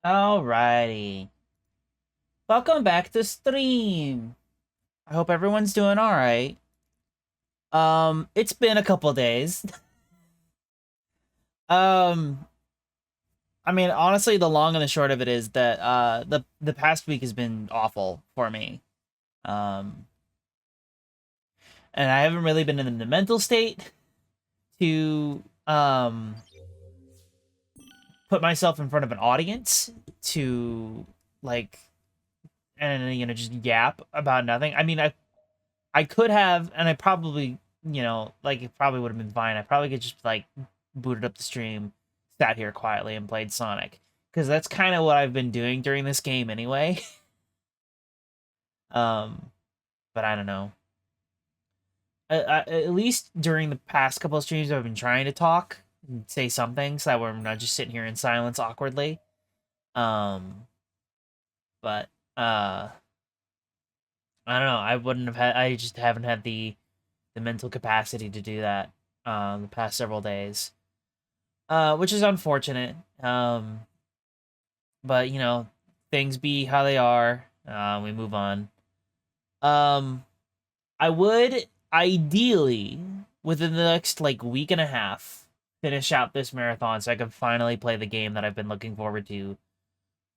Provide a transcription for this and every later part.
Alrighty. Welcome back to stream. I hope everyone's doing alright. It's been a couple days. um, I mean, honestly, the long and the short of it is that the past week has been awful for me. Um, and I haven't really been in the mental state to put myself in front of an audience to like and just yap about nothing. I mean, I could have, and I probably, like it probably would have been fine. I probably could just like booted up the stream, sat here quietly, and played Sonic, because that's kind of what I've been doing during this game anyway. um, but I don't know. At least during the past couple of streams, I've been trying to talk, and say something, so that we're not just sitting here in silence awkwardly. Um, but I don't know. I wouldn't have had. I just haven't had the mental capacity to do that the past several days, which is unfortunate. But things be how they are. We move on. Um, I would ideally within the next like week and a half finish out this marathon so I can finally play the game that I've been looking forward to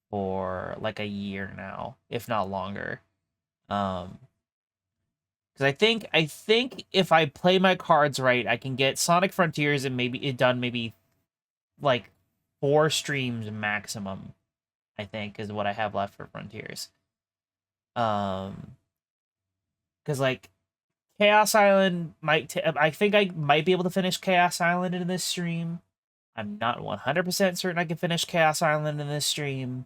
for like a year now, if not longer. Um, because I think if I play my cards right, I can get Sonic Frontiers and maybe it done maybe like 4 streams maximum. I think is what I have left for Frontiers. Um, because like Chaos Island I think I might be able to finish Chaos Island in this stream. I'm not 100% certain I can finish Chaos Island in this stream.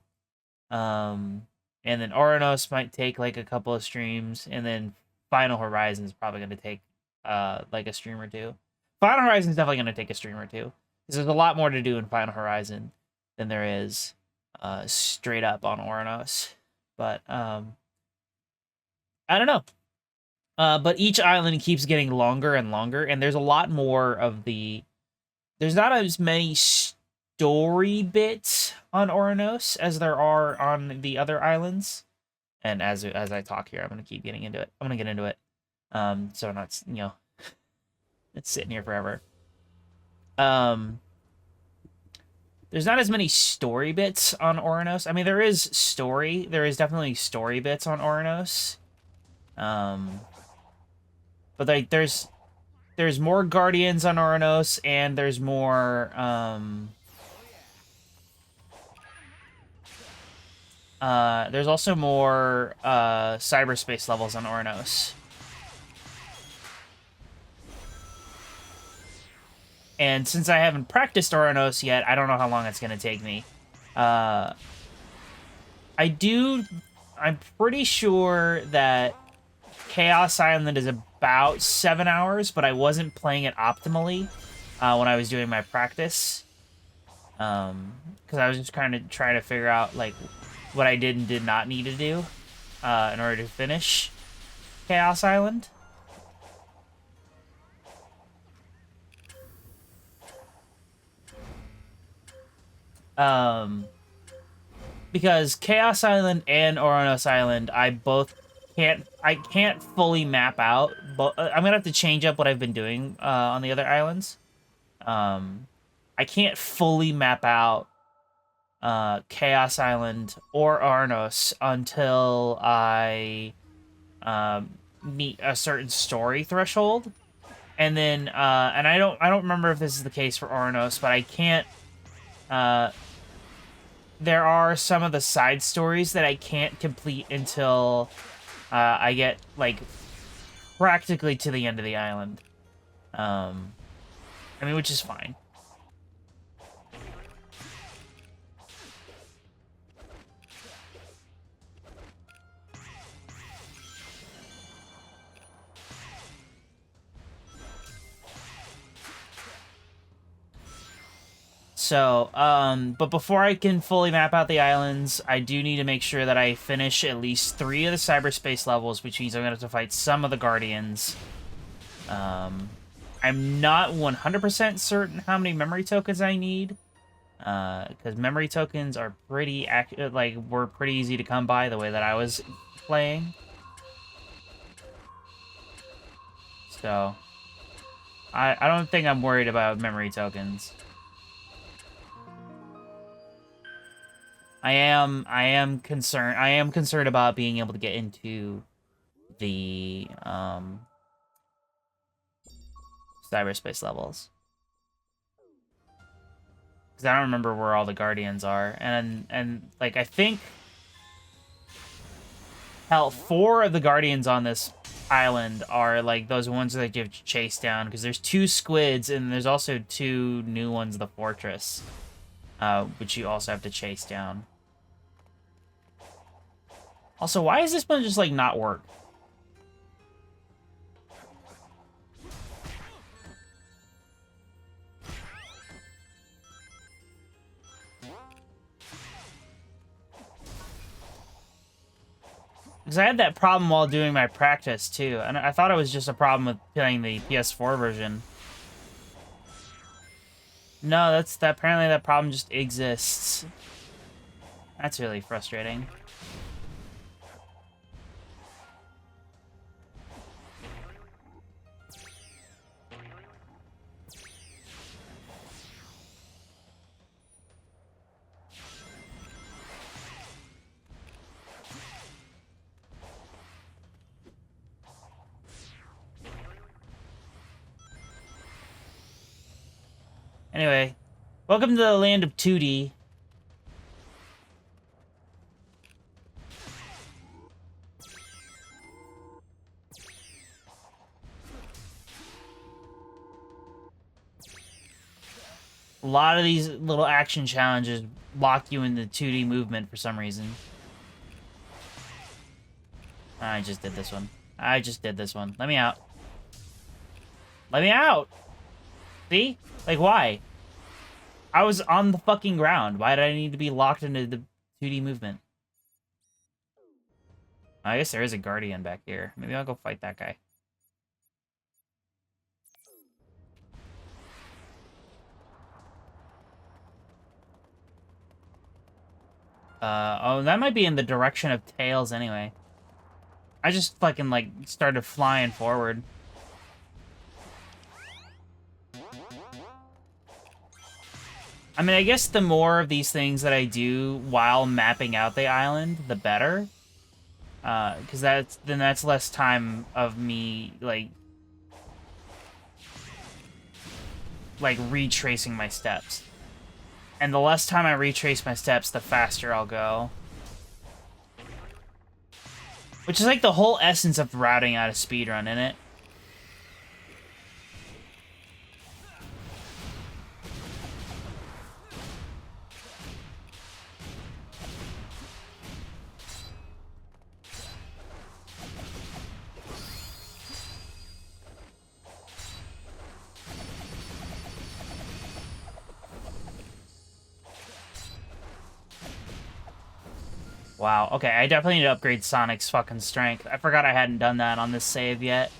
And then Oranos might take like a couple of streams, and then Final Horizon is probably going to take like a stream or two. Final Horizon is definitely going to take a stream or two because there's a lot more to do in Final Horizon than there is straight up on Oranos. But I don't know. But each island keeps getting longer and longer, and there's a lot more of the. There's not as many story bits on Oranos as there are on the other islands. And as I talk here, I'm gonna keep getting into it. I'm gonna get into it. So not it's sitting here forever. Um, there's not as many story bits on Oranos. I mean, there is story. There is definitely story bits on Oranos. Um, but like there's more guardians on Oranos, and there's more there's also more cyberspace levels on Oranos. And since I haven't practiced Oranos yet, I don't know how long it's gonna take me. Uh, I'm pretty sure that Chaos Island is about 7 hours, but I wasn't playing it optimally when I was doing my practice. Because I was just kind of trying to figure out like what I did and did not need to do in order to finish Chaos Island. Um, because Chaos Island and Oranos Island, I can't fully map out, but I'm gonna have to change up what I've been doing on the other islands. I can't fully map out Chaos Island or Arnos until I meet a certain story threshold. And then and I don't remember if this is the case for Arnos, but I can't uh there are some of the side stories that I can't complete until I get like practically to the end of the island. I mean, which is fine. So, but before I can fully map out the islands, I do need to make sure that I finish at least 3 of the cyberspace levels, which means I'm gonna have to fight some of the guardians. I'm not 100% certain how many memory tokens I need, Because memory tokens are pretty were pretty easy to come by the way that I was playing. So I don't think I'm worried about memory tokens. I am concerned about being able to get into the cyberspace levels. Because I don't remember where all the guardians are. And like I think hell, 4 of the guardians on this island are like those ones that you have to chase down, because there's 2 squids and there's also 2 new ones, the fortress, which you also have to chase down. Also, why is this one just like not work? Because I had that problem while doing my practice too, and I thought it was just a problem with playing the PS4 version. No, apparently that problem just exists. That's really frustrating. Anyway, welcome to the land of 2D. A lot of these little action challenges lock you into 2D movement for some reason. I just did this one. I just did this one. Let me out. Let me out! See? Like, why? I was on the fucking ground. Why did I need to be locked into the 2D movement? I guess there is a guardian back here. Maybe I'll go fight that guy. Oh, that might be in the direction of Tails anyway. I just fucking, like, started flying forward. I mean, I guess the more of these things that I do while mapping out the island, the better. Because that's less time of me, like, retracing my steps. And the less time I retrace my steps, the faster I'll go. Which is like the whole essence of routing out a speedrun, isn't it? Wow, okay, I definitely need to upgrade Sonic's fucking strength. I forgot I hadn't done that on this save yet.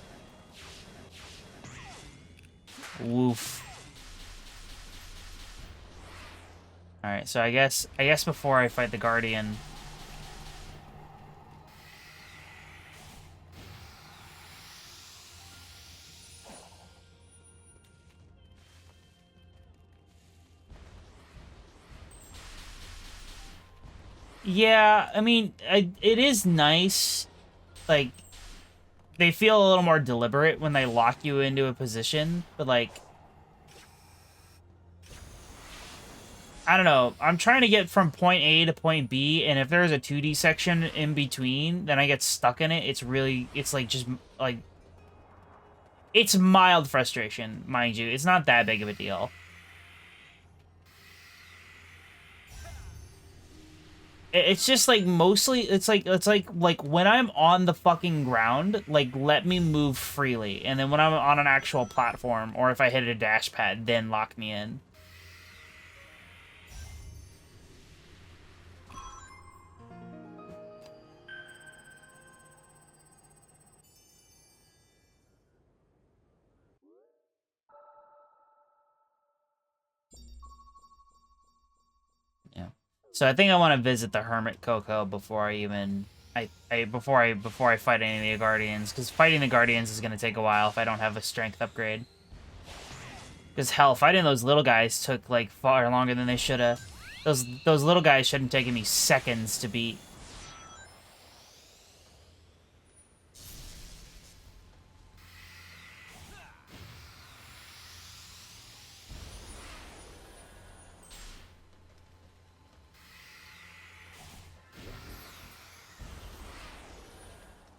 Woof. Alright, so I guess before I fight the Guardian... Yeah, I mean, it is nice. Like, they feel a little more deliberate when they lock you into a position, but, like... I don't know. I'm trying to get from point A to point B, and if there's a 2D section in between, then I get stuck in it. It's like, just, like... It's mild frustration, mind you. It's not that big of a deal. It's just like mostly it's like when I'm on the fucking ground, like let me move freely, and then when I'm on an actual platform or if I hit a dash pad, then lock me in. So I think I want to visit the Hermit Coco before I even before I fight any of the Guardians, because fighting the Guardians is gonna take a while if I don't have a strength upgrade. Because hell, fighting those little guys took like far longer than they should have. Those little guys shouldn't have taken me seconds to beat.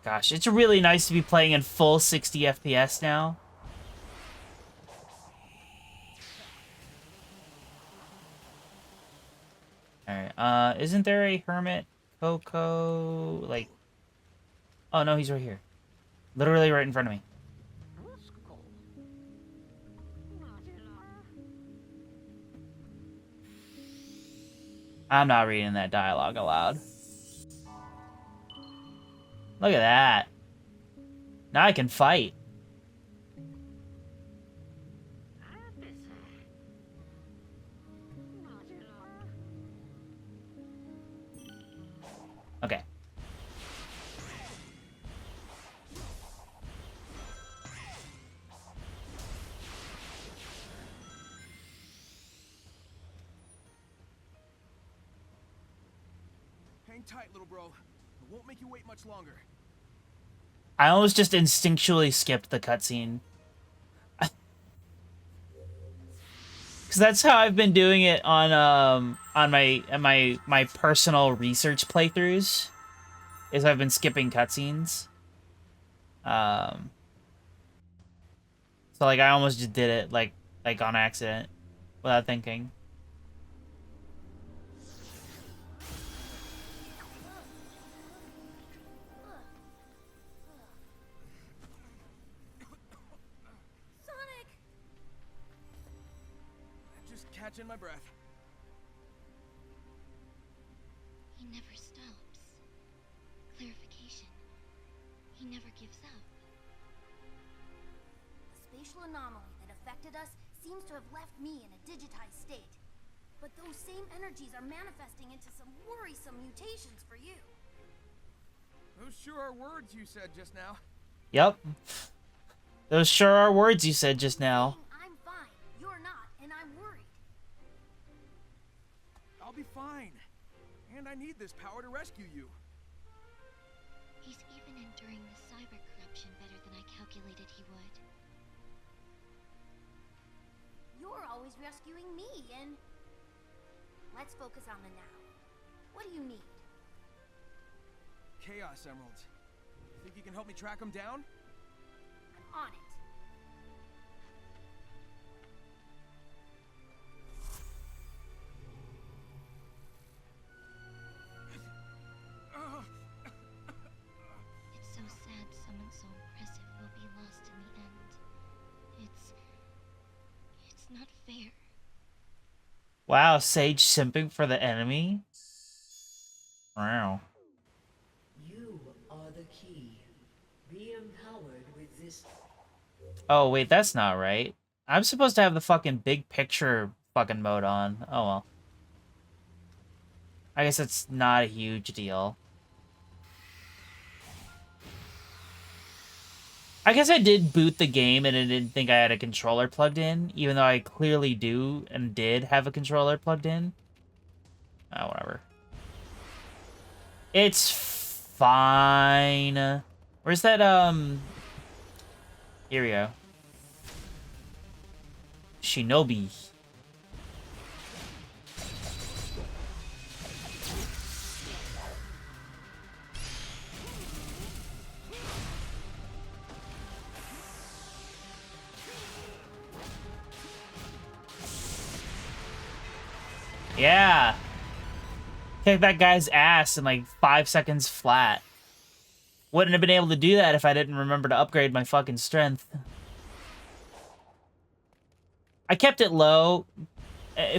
Gosh, it's really nice to be playing in full 60 FPS now. Alright, isn't there a Hermit Coco? Like, oh no, he's right here. Literally right in front of me. I'm not reading that dialogue aloud. Look at that. Now I can fight. Okay. Hang tight, little bro. It won't make you wait much longer. I almost just instinctually skipped the cutscene. Because that's how I've been doing it on my personal research playthroughs. Is I've been skipping cutscenes. So like I almost just did it like on accident without thinking. Sonic! Just catching my breath. He never stops. Clarification. He never gives up. The spatial anomaly that affected us seems to have left me in a digitized state. But those same energies are manifesting into some worrisome mutations for you. Those sure are words you said just now. Yep. Those sure are words you said just now. I'm fine, you're not, and I'm worried. I'll be fine. And I need this power to rescue you. He's even enduring the cyber corruption better than I calculated he would. You're always rescuing me, and... Let's focus on the now. What do you need? Chaos Emeralds. Think you can help me track them down? I'm on it. It's so sad someone so impressive will be lost in the end. It's not fair. Wow, Sage simping for the enemy? Wow. You are the key. Be empowered with this. Oh, wait, that's not right. I'm supposed to have the fucking big picture fucking mode on. Oh, well. I guess it's not a huge deal. I guess I did boot the game and I didn't think I had a controller plugged in, even though I clearly do and did have a controller plugged in. Oh, whatever. It's fine. Where's that, Here we go. Shinobi. Yeah. Kick that guy's ass in like 5 seconds flat. Wouldn't have been able to do that if I didn't remember to upgrade my fucking strength. I kept it low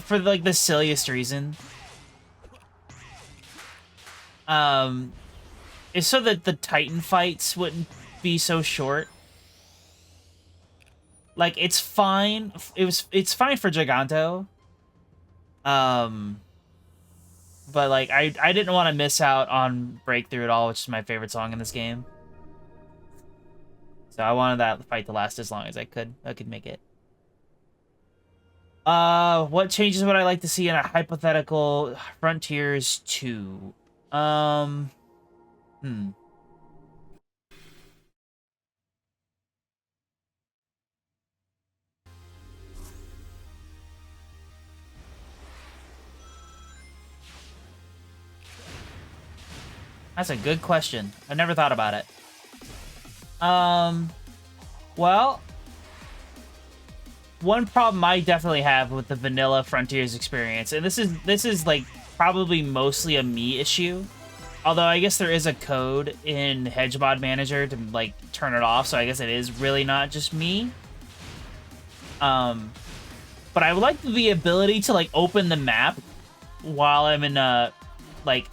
for like the silliest reason. Is so that the Titan fights wouldn't be so short. Like it's fine. It's fine for Giganto. but like I didn't want to miss out on Breakthrough at all, which is my favorite song in this game. So I wanted that fight to last as long as I could. I could make it. What changes would I like to see in a hypothetical Frontiers 2? Hmm. That's a good question. I've never thought about it. Well, one problem I definitely have with the vanilla Frontiers experience, and this is like probably mostly a me issue. Although I guess there is a code in HedgeMod Manager to like turn it off, so I guess it is really not just me. But I would like the ability to like open the map while I'm in like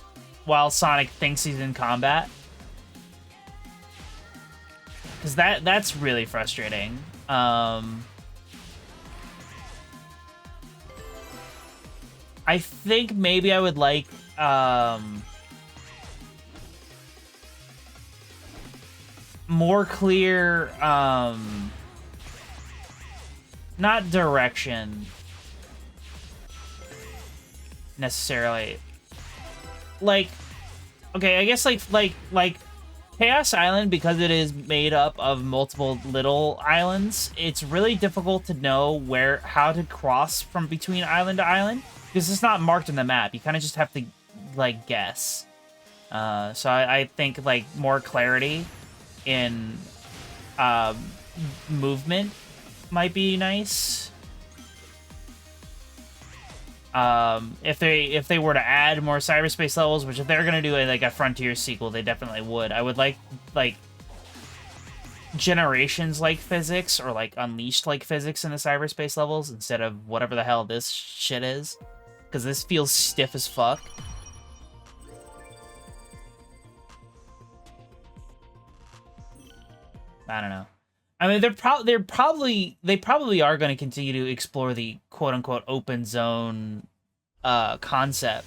while Sonic thinks he's in combat. Cause that's really frustrating. I think maybe I would like more clear not direction necessarily. Like okay, I guess like Chaos Island, because it is made up of multiple little islands, it's really difficult to know how to cross from between island to island because it's not marked on the map. You kind of just have to like guess. So I think like more clarity in movement might be nice. If they were to add more cyberspace levels, which if they're gonna do like a Frontier sequel, they definitely would. I would like Generations like physics or like Unleashed like physics in the cyberspace levels instead of whatever the hell this shit is, because this feels stiff as fuck. I don't know. I mean, they probably are going to continue to explore the quote unquote open zone concept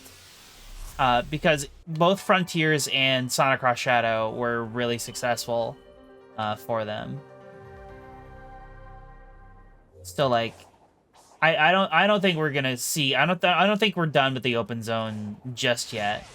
because both Frontiers and Sonic Cross Shadow were really successful for them. Still, like, I don't think we're gonna see. I don't think we're done with the open zone just yet.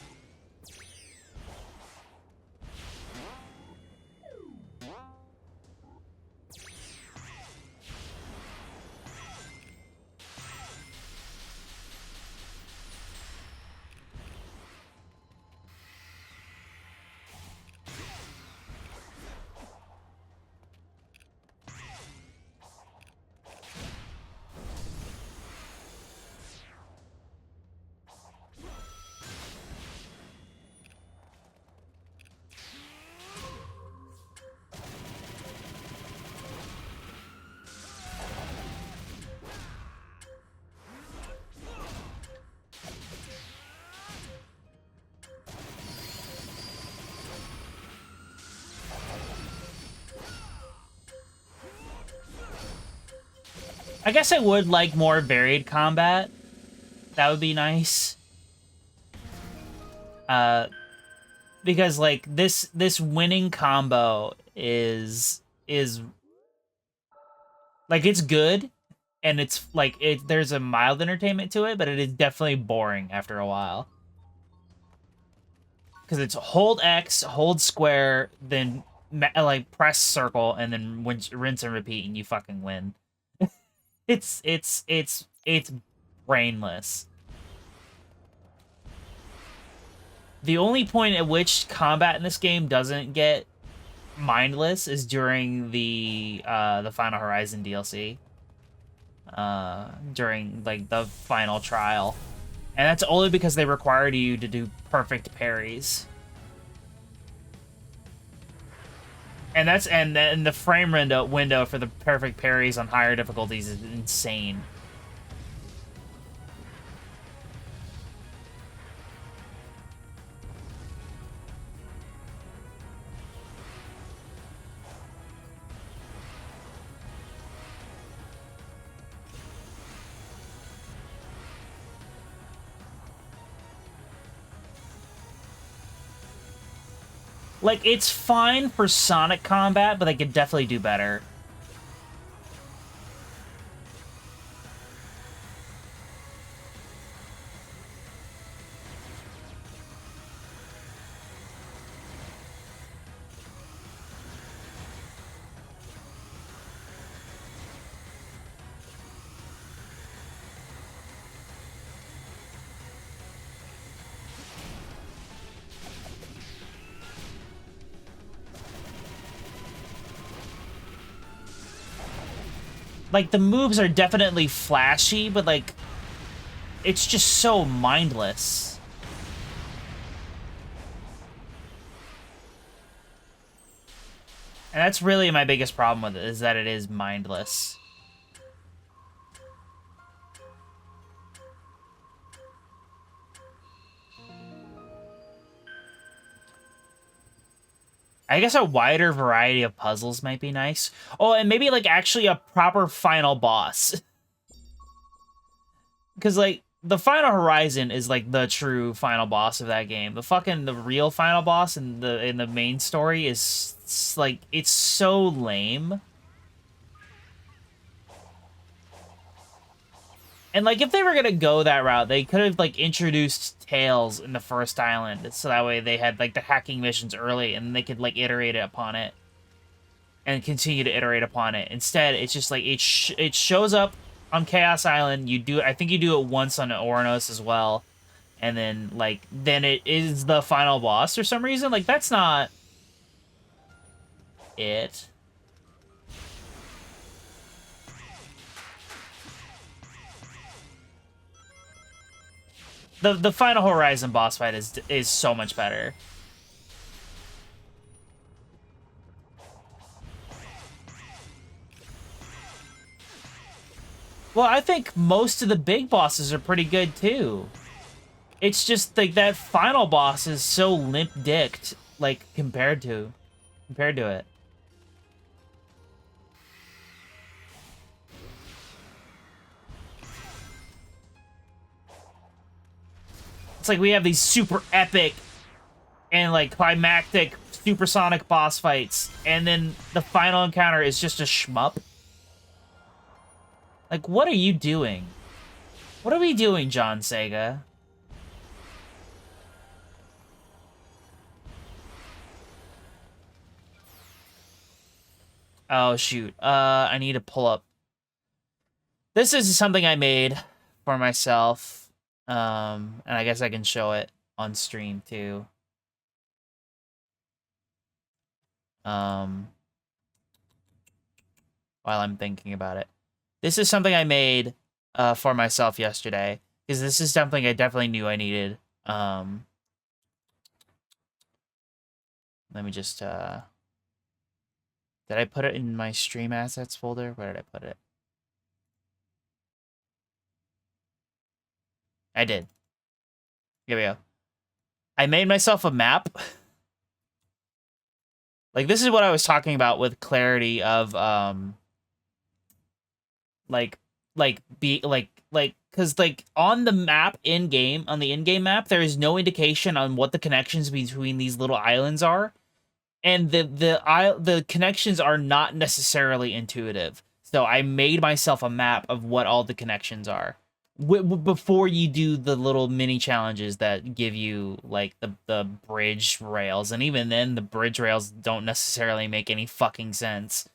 I guess I would like more varied combat. That would be nice. Because like this winning combo is like it's good and it's like there's a mild entertainment to it, but it is definitely boring after a while. Because it's hold X, hold square, then like press circle, and then rinse and repeat, and you fucking win. It's brainless. The only point at which combat in this game doesn't get mindless is during the Final Horizon DLC. During like the final trial. And that's only because they required you to do perfect parries. And the frame window for the perfect parries on higher difficulties is insane. Like, it's fine for Sonic combat, but they could definitely do better. Like, the moves are definitely flashy, but, like, it's just so mindless. And that's really my biggest problem with it, is that it is mindless. I guess a wider variety of puzzles might be nice. Oh, and maybe, like, actually a proper final boss. Because, like, the final horizon is, like, the true final boss of that game. The real final boss in the main story is, like, it's so lame. And, like, if they were gonna go that route, they could have, like, introduced Tails in the first island, so that way they had, like, the hacking missions early, and they could, like, iterate upon it. And continue to iterate upon it. Instead, it's just, like, it shows up on Chaos Island. I think you do it once on Oranos as well. And then, like, then it is the final boss for some reason. Like, that's not it. The final Horizon boss fight is so much better. Well, I think most of the big bosses are pretty good too. It's just like that final boss is so limp-dicked, like compared to it. It's like we have these super epic and like climactic supersonic boss fights, and then the final encounter is just a shmup. Like, what are you doing? What are we doing, John Sega? Oh, shoot. I need to pull up. This is something I made for myself. And I guess I can show it on stream, too. While I'm thinking about it. This is something I made for myself yesterday, because this is something I definitely knew I needed. Let me just, did I put it in my stream assets folder? Where did I put it? I did. Here we go. I made myself a map. Like, this is what I was talking about with clarity of, because, like, on the map in-game, on the in-game map, there is no indication on what the connections between these little islands are. And the connections are not necessarily intuitive. So I made myself a map of what all the connections are. Before you do the little mini challenges that give you, like, the bridge rails. And even then, the bridge rails don't necessarily make any fucking sense.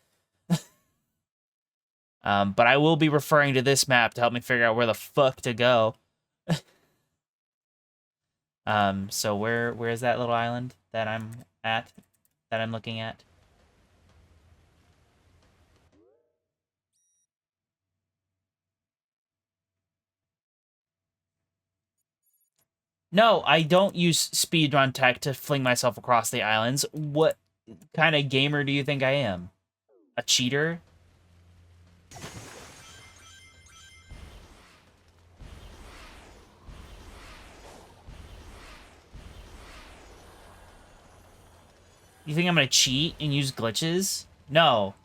But I will be referring to this map to help me figure out where the fuck to go. So where's that little island that I'm at? That I'm looking at? No, I don't use speedrun tech to fling myself across the islands. What kind of gamer do you think I am? A cheater? You think I'm gonna cheat and use glitches? No.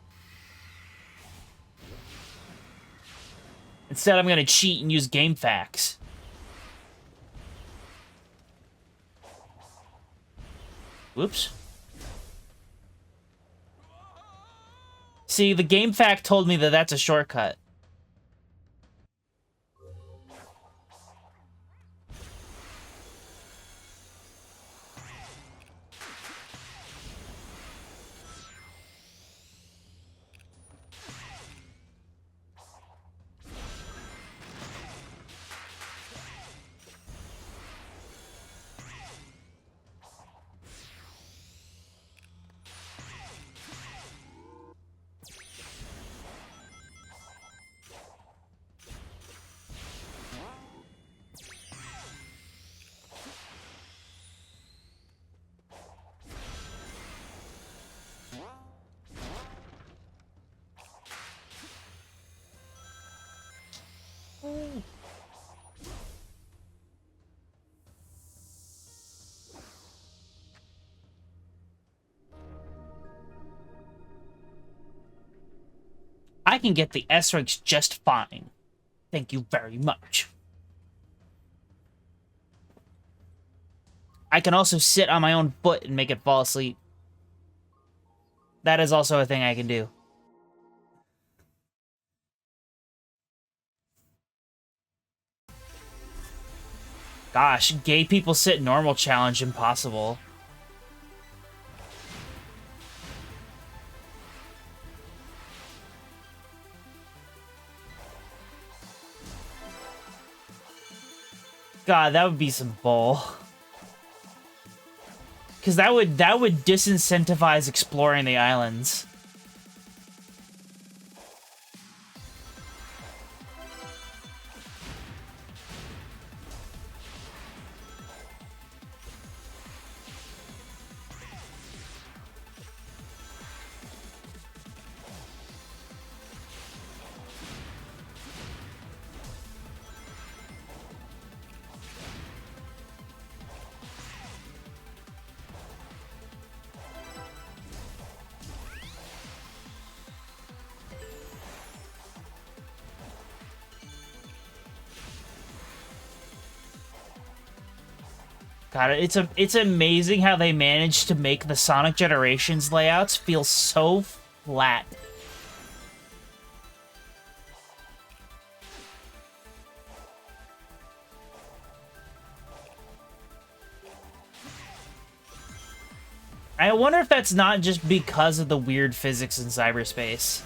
Instead, I'm gonna cheat and use game facts. Whoops. See, the game fact told me that that's a shortcut. I can get the S ranks just fine. Thank you very much. I can also sit on my own foot and make it fall asleep. That is also a thing I can do. Gosh, gay people sit normal challenge impossible. God, that would be some bull. Because that would disincentivize exploring the islands. God, it's amazing how they managed to make the Sonic Generations layouts feel so flat. I wonder if that's not just because of the weird physics in cyberspace.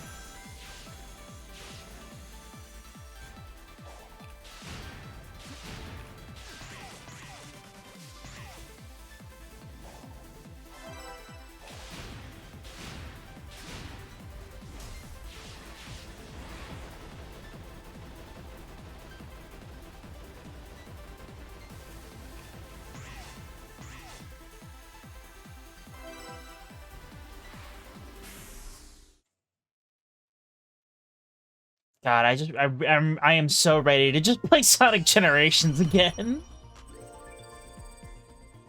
God, I am so ready to just play Sonic Generations again.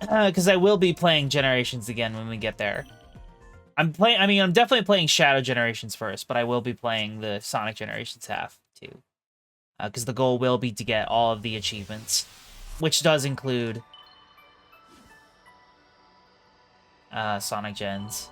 Because I will be playing Generations again when we get there. I'm definitely playing Shadow Generations first, but I will be playing the Sonic Generations half, too. Because the goal will be to get all of the achievements, which does include Sonic Gens.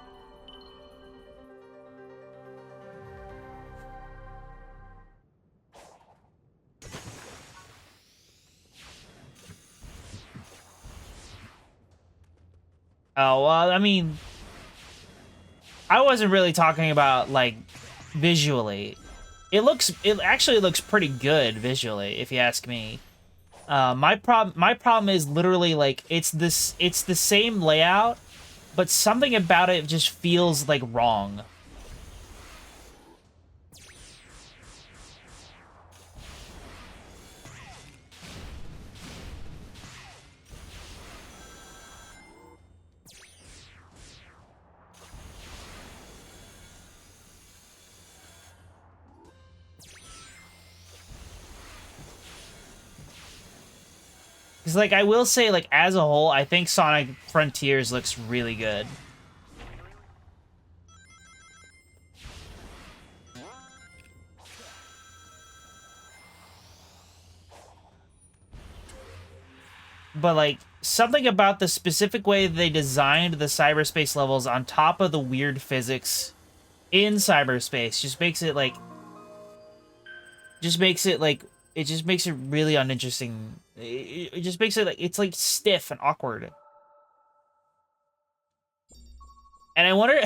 Oh, well, I mean, I wasn't really talking about, like, visually. It actually looks pretty good visually, if you ask me. My problem is literally, like, it's the same layout, but something about it just feels, like, wrong. Because, like, I will say, like, as a whole, I think Sonic Frontiers looks really good. But, like, something about the specific way they designed the cyberspace levels on top of the weird physics in cyberspace just makes it like it just makes it really uninteresting. It just makes it like it's like stiff and awkward. And I wonder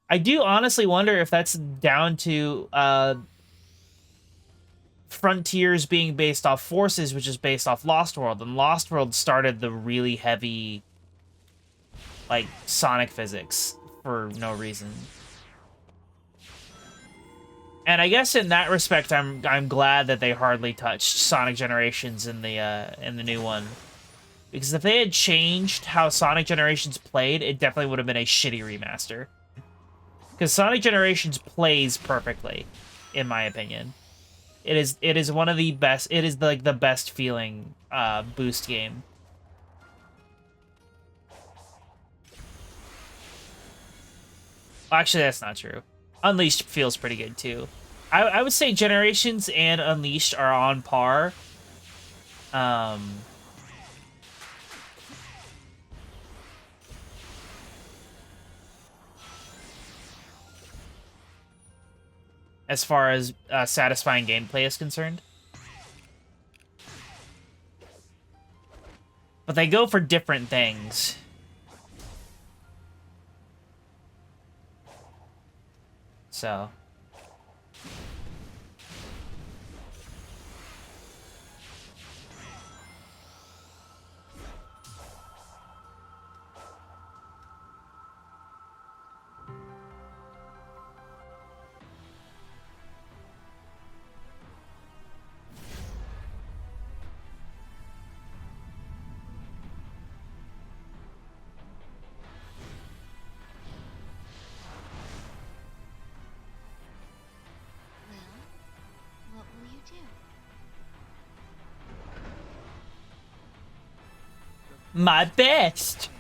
I do honestly wonder if that's down to Frontiers being based off Forces, which is based off Lost World, and Lost World started the really heavy like Sonic physics for no reason. And I guess in that respect, I'm glad that they hardly touched Sonic Generations in the new one, because if they had changed how Sonic Generations played, it definitely would have been a shitty remaster. Because Sonic Generations plays perfectly, in my opinion. It is one of the best. It is like the best feeling boost game. Actually, that's not true. Unleashed feels pretty good too. I would say Generations and Unleashed are on par. As far as satisfying gameplay is concerned. But they go for different things. So... Well, what will you do? My best!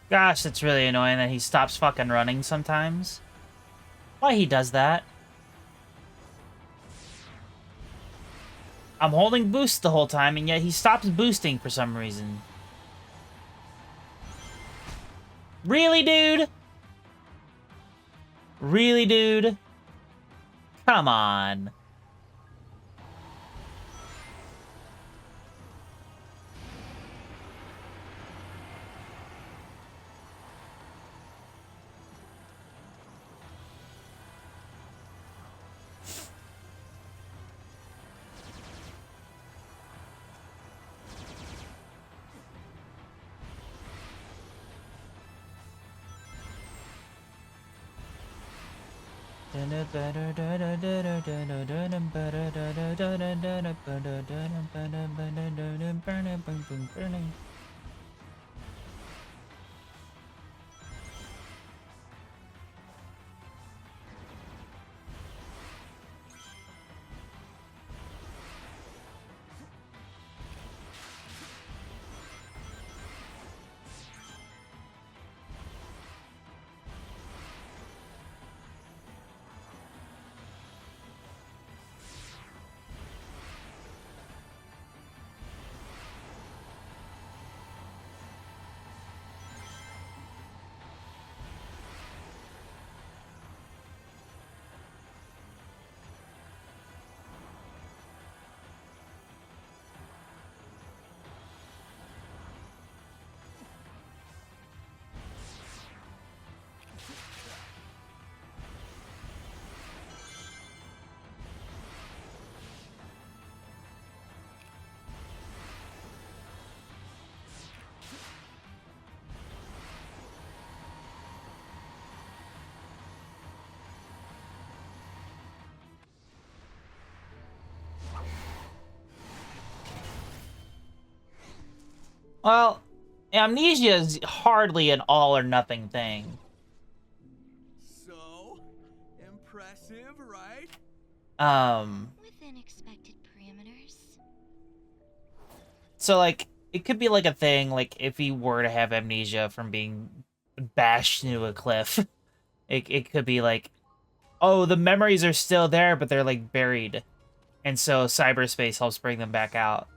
Gosh, it's really annoying that he stops fucking running sometimes. Why he does that? I'm holding boost the whole time, and yet he stops boosting for some reason. Really, dude? Really, dude? Come on. Well, amnesia is hardly an all or nothing thing. So impressive, right? Within expected parameters. So like it could be like a thing like if he were to have amnesia from being bashed into a cliff, it could be like, oh, the memories are still there, but they're like buried, and so cyberspace helps bring them back out.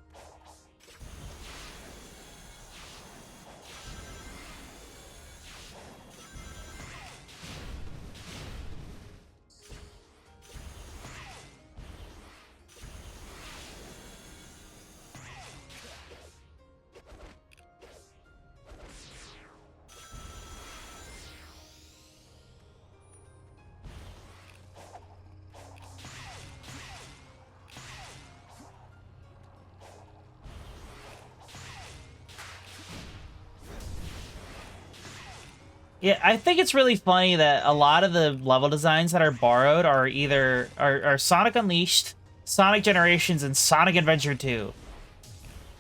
Yeah, I think it's really funny that a lot of the level designs that are borrowed are either are Sonic Unleashed, Sonic Generations, and Sonic Adventure 2.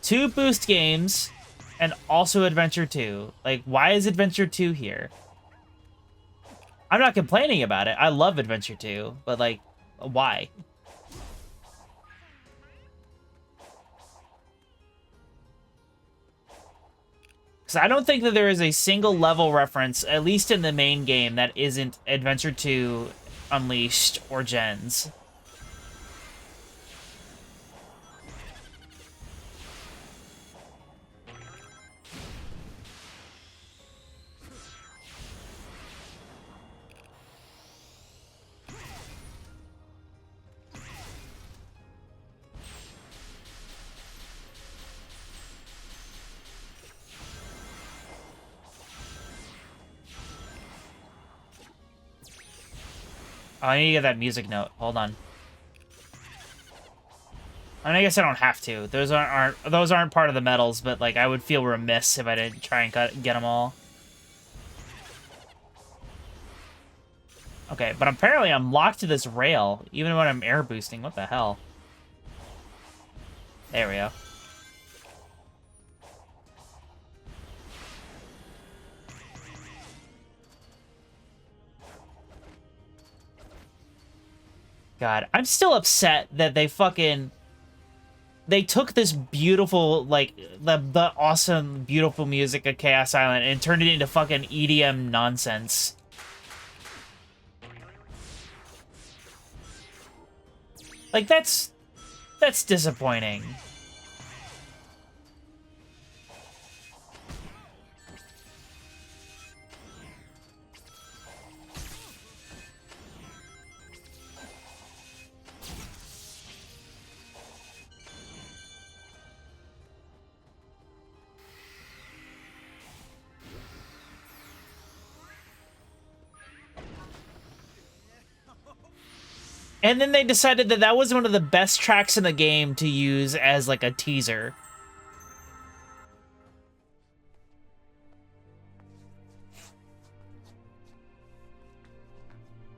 Two boost games, and also Adventure 2. Like, why is Adventure 2 here? I'm not complaining about it. I love Adventure 2, but like, why? Because I don't think that there is a single level reference, at least in the main game, that isn't Adventure 2, Unleashed, or Gens. Oh, I need to get that music note. Hold on. I mean, I guess I don't have to. Those aren't part of the medals, but like I would feel remiss if I didn't try and get them all. Okay, but apparently I'm locked to this rail, even when I'm air boosting. What the hell? There we go. God, I'm still upset that they took this beautiful, like, the awesome, beautiful music of Chaos Island and turned it into fucking EDM nonsense. Like, that's disappointing. And then they decided that that was one of the best tracks in the game to use as, like, a teaser.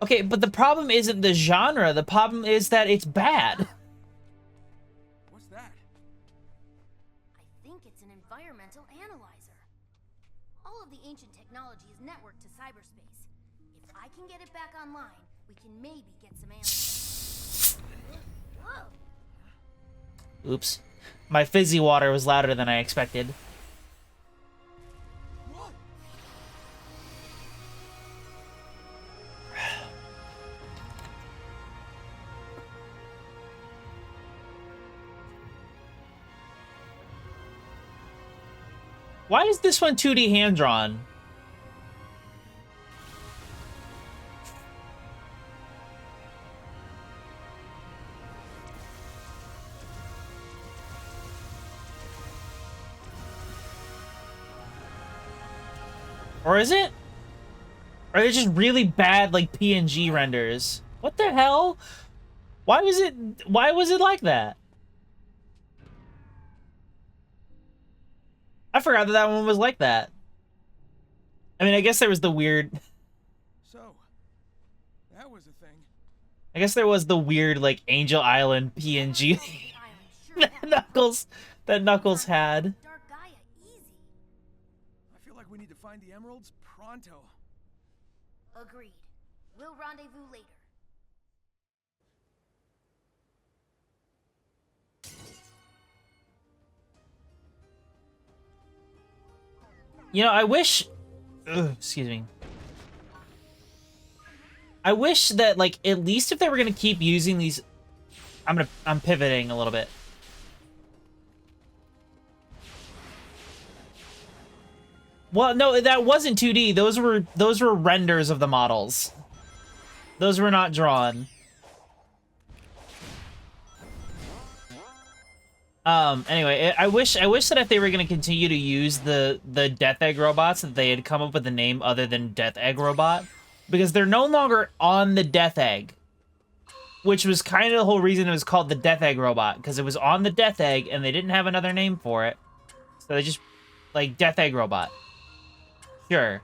Okay, but the problem isn't the genre. The problem is that it's bad. What's that? I think it's an environmental analyzer. All of the ancient technology is networked to cyberspace. If I can get it back online, we can maybe get some answers. Whoa! Oops. My fizzy water was louder than I expected. What? Why is this one 2D hand-drawn? Or is it? Or are they just really bad, like, PNG renders? What the hell? Why was it like that? I forgot that that one was like that. I mean, I guess there was the weird... So, that was a thing. I guess there was the weird, like, Angel Island PNG The island sure that Knuckles had. Dark Gaia easy. find the emeralds pronto. Agreed. We'll rendezvous later. You know, I wish... excuse me. I wish that, like, at least if they were gonna keep using these... I'm pivoting a little bit. Well, no, that wasn't 2D. Those were renders of the models. Those were not drawn. Anyway, I wish that if they were going to continue to use the Death Egg robots, that they had come up with a name other than Death Egg Robot, because they're no longer on the Death Egg, which was kind of the whole reason it was called the Death Egg Robot, because it was on the Death Egg and they didn't have another name for it, so they just like Death Egg Robot. Sure.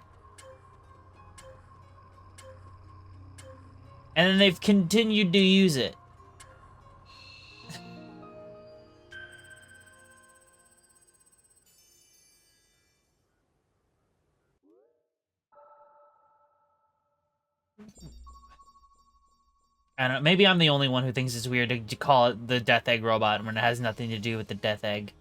And then they've continued to use it. I don't know, maybe I'm the only one who thinks it's weird to call it the Death Egg Robot when it has nothing to do with the Death Egg.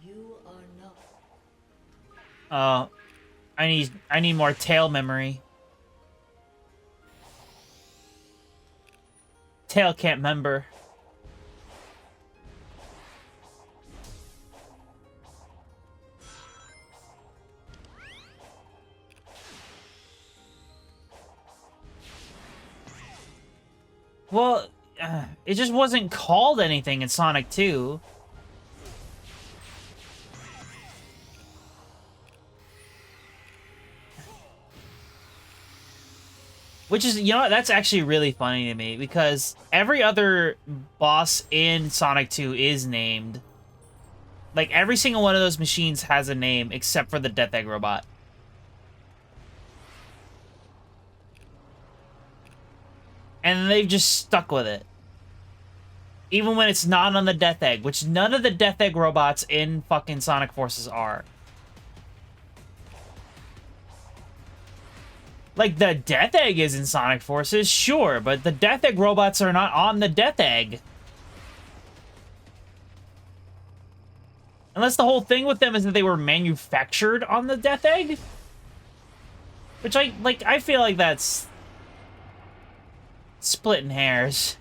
You are not. I need more tail memory. Tail can't member. Well, it just wasn't called anything in Sonic 2. Which is, you know what, that's actually really funny to me, because every other boss in Sonic 2 is named. Like, every single one of those machines has a name, except for the Death Egg Robot. And they've just stuck with it. Even when it's not on the Death Egg, which none of the Death Egg robots in fucking Sonic Forces are. Like, the Death Egg is in Sonic Forces, sure, but the Death Egg robots are not on the Death Egg. Unless the whole thing with them is that they were manufactured on the Death Egg? Which, I feel like that's... splitting hairs.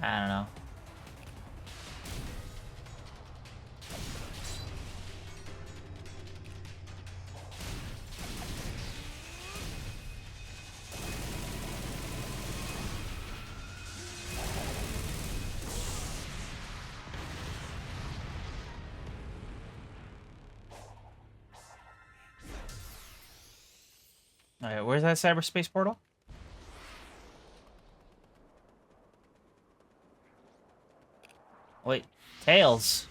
I don't know. Alright, where's that cyberspace portal? Wait, Tails.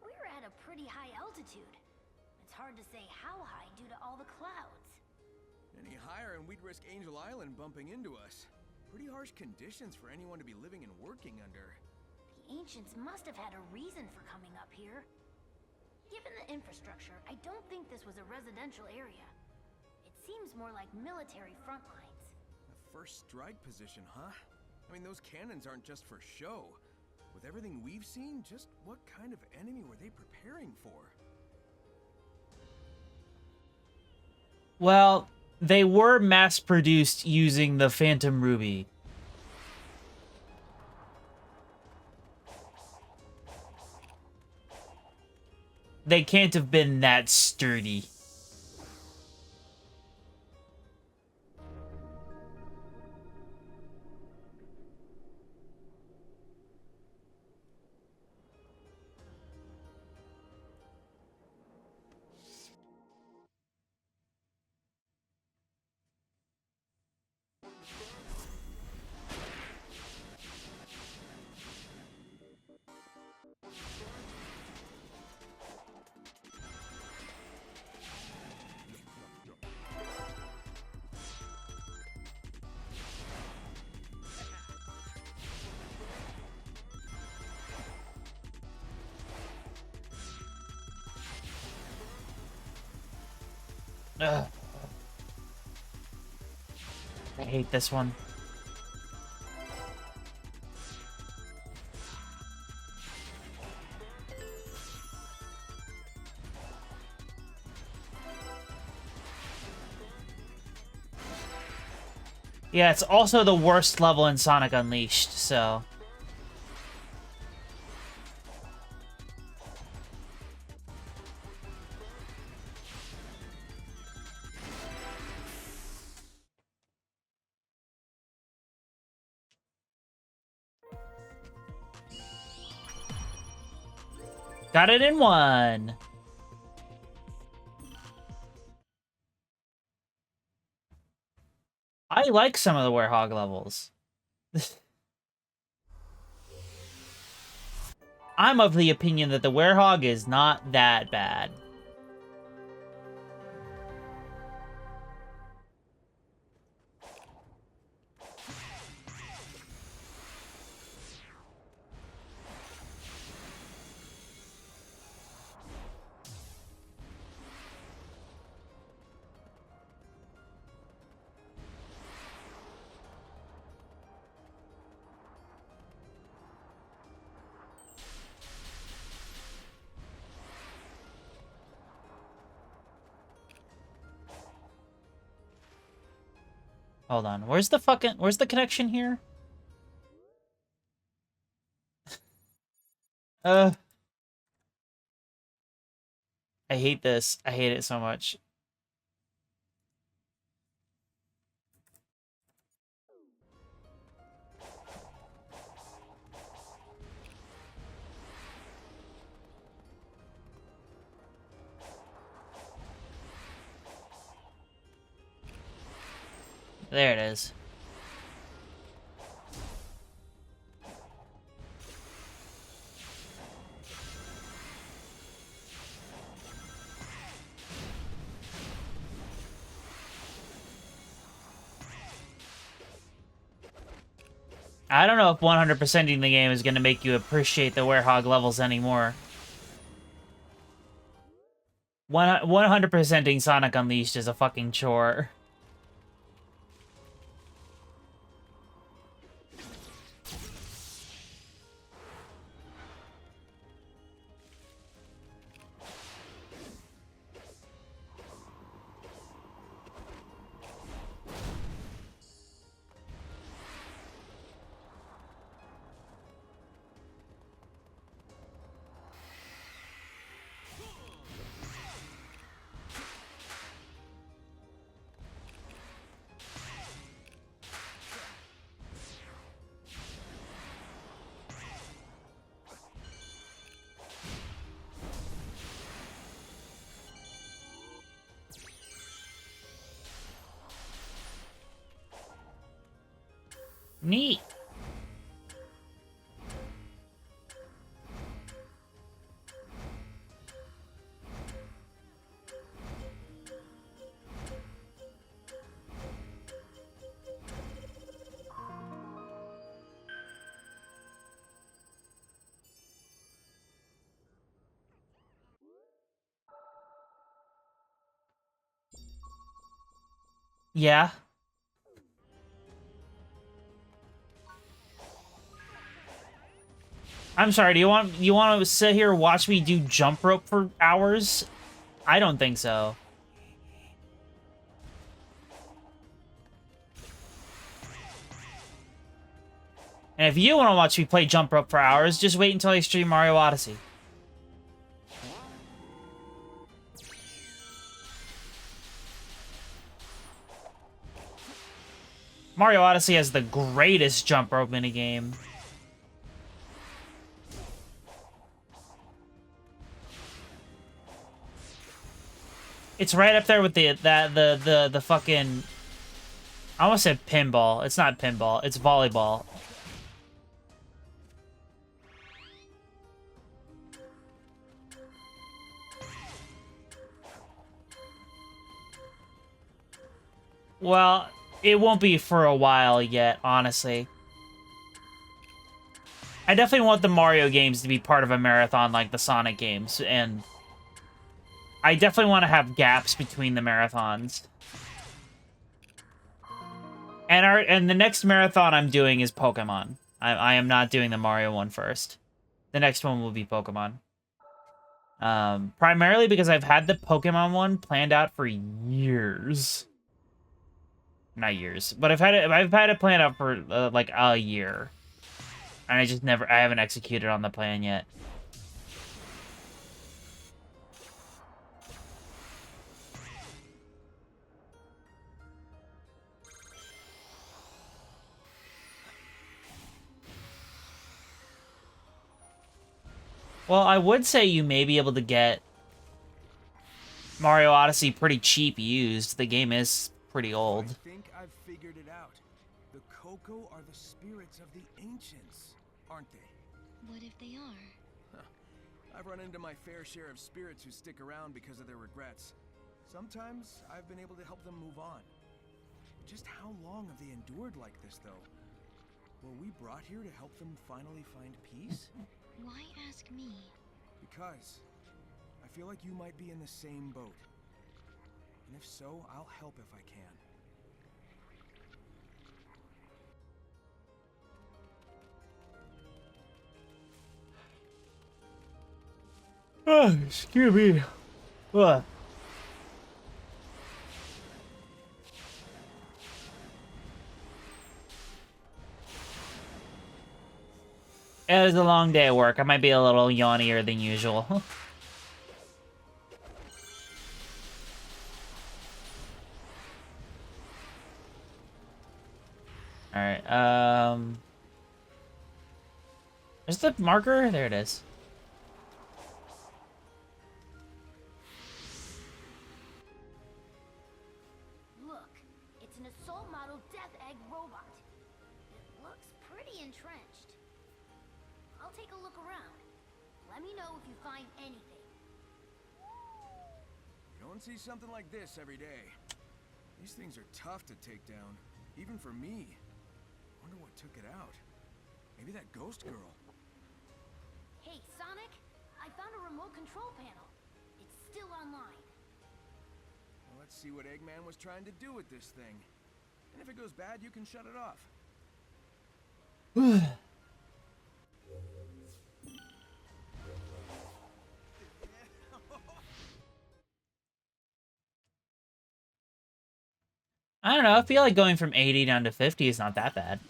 We're at a pretty high altitude. It's hard to say how high due to all the clouds. Any higher and we'd risk Angel Island bumping into us. Pretty harsh conditions for anyone to be living and working under. The ancients must have had a reason for coming up here. Given the infrastructure, I don't think this was a residential area. It seems more like military front lines. A first strike position, huh? I mean, those cannons aren't just for show. With everything we've seen, just what kind of enemy were they preparing for? Well, they were mass-produced using the Phantom Ruby. They can't have been that sturdy. Ugh. I hate this one. Yeah, it's also the worst level in Sonic Unleashed, so... Got it in one! I like some of the Werehog levels. I'm of the opinion that the Werehog is not that bad. Hold on, where's the connection here? I hate this. I hate it so much. There it is. I don't know if 100%ing the game is going to make you appreciate the Werehog levels anymore. 100%ing Sonic Unleashed is a fucking chore. Neat. Yeah. I'm sorry, do you want to sit here and watch me do jump rope for hours? I don't think so. And if you want to watch me play jump rope for hours, just wait until I stream Mario Odyssey. Mario Odyssey has the greatest jump rope minigame. It's right up there with the fucking... I almost said pinball. It's not pinball. It's volleyball. Well, it won't be for a while yet, honestly. I definitely want the Mario games to be part of a marathon like the Sonic games, and I definitely want to have gaps between the marathons. And the next marathon I'm doing is Pokemon. I am not doing the Mario one first. The next one will be Pokemon. Primarily because I've had the Pokemon one planned out for years. Not years, but I've had it planned out for like a year, and I haven't executed on the plan yet. Well, I would say you may be able to get Mario Odyssey pretty cheap used. The game is pretty old. I think I've figured it out. The Coco are the spirits of the ancients, aren't they? What if they are? I've run into my fair share of spirits who stick around because of their regrets. Sometimes I've been able to help them move on. Just how long have they endured like this, though? Were we brought here to help them finally find peace? Why ask me? Because I feel like you might be in the same boat. And if so, I'll help if I can. Oh, excuse me. What? It was a long day at work. I might be a little yawnier than usual. Alright, is the marker? There it is. Look, it's an assault model Death Egg robot. It looks pretty entrenched. I'll take a look around. Let me know if you find anything. You don't see something like this every day. These things are tough to take down, even for me. Wonder what took it out. Maybe that ghost girl. Hey, Sonic, I found a remote control panel. It's still online. Well, let's see what Eggman was trying to do with this thing. And if it goes bad, you can shut it off. I don't know. I feel like going from 80 down to 50 is not that bad.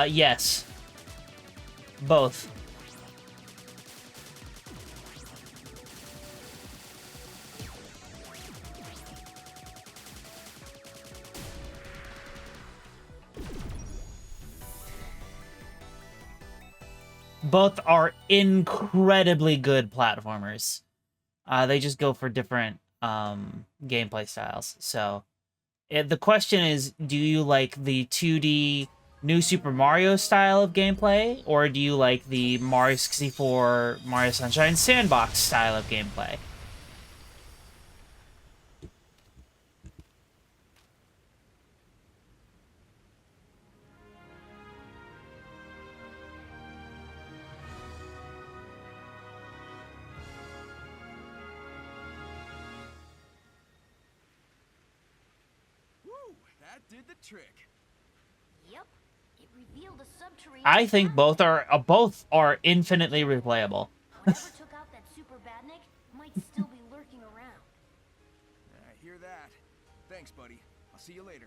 Yes. Both. Both are incredibly good platformers. They just go for different gameplay styles. So, the question is, do you like the 2D New Super Mario style of gameplay, or do you like the Mario 64, Mario Sunshine Sandbox style of gameplay? did the trick. Yep. It revealed a subterranean. I think pathway. both are infinitely replayable. Whatever took out that super badnik might still be lurking around. I hear that. Thanks, buddy. I'll see you later.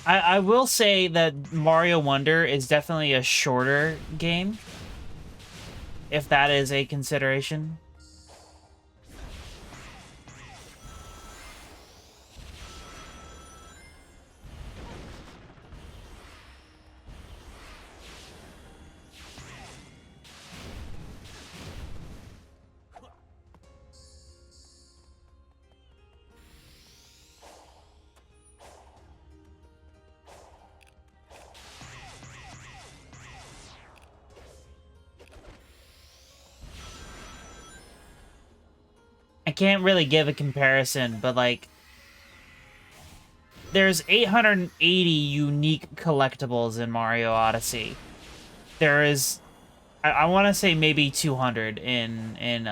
I will say that Mario Wonder is definitely a shorter game, if that is a consideration. I can't really give a comparison, but like there's 880 unique collectibles in Mario Odyssey. There is I want to say maybe 200 in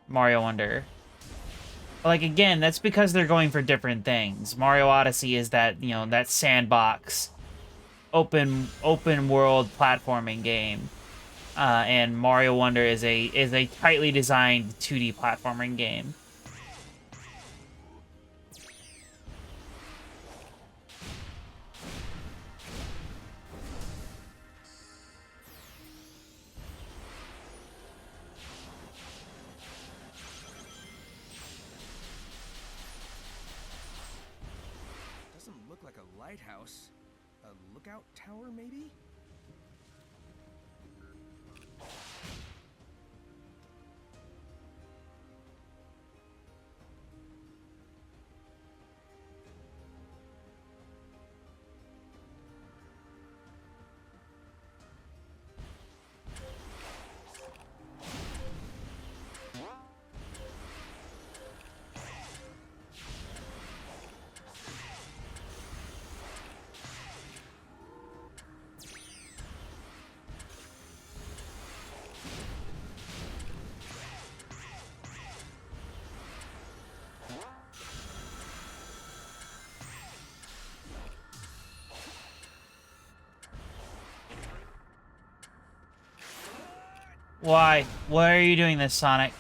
Mario Wonder. Like again, that's because they're going for different things. Mario Odyssey is that, you know, that sandbox open world platforming game. And Mario Wonder is a tightly designed 2D platforming game. Doesn't look like a lighthouse. A lookout tower, maybe? Why? Why are you doing this, Sonic?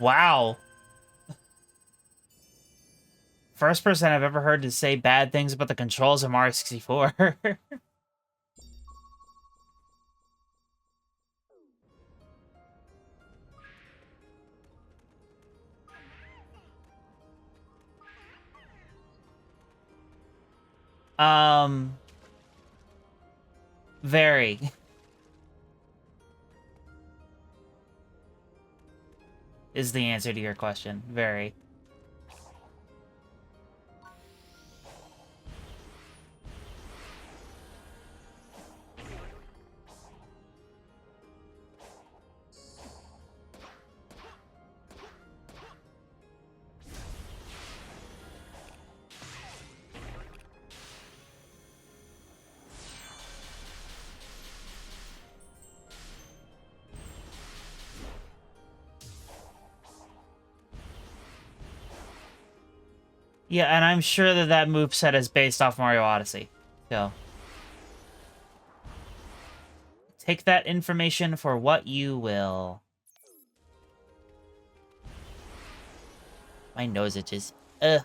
Wow. First person I've ever heard to say bad things about the controls of Mario 64. um... Very. Is the answer to your question. Very. Yeah, and I'm sure that that moveset is based off Mario Odyssey. So, take that information for what you will. My nose itches. Ugh.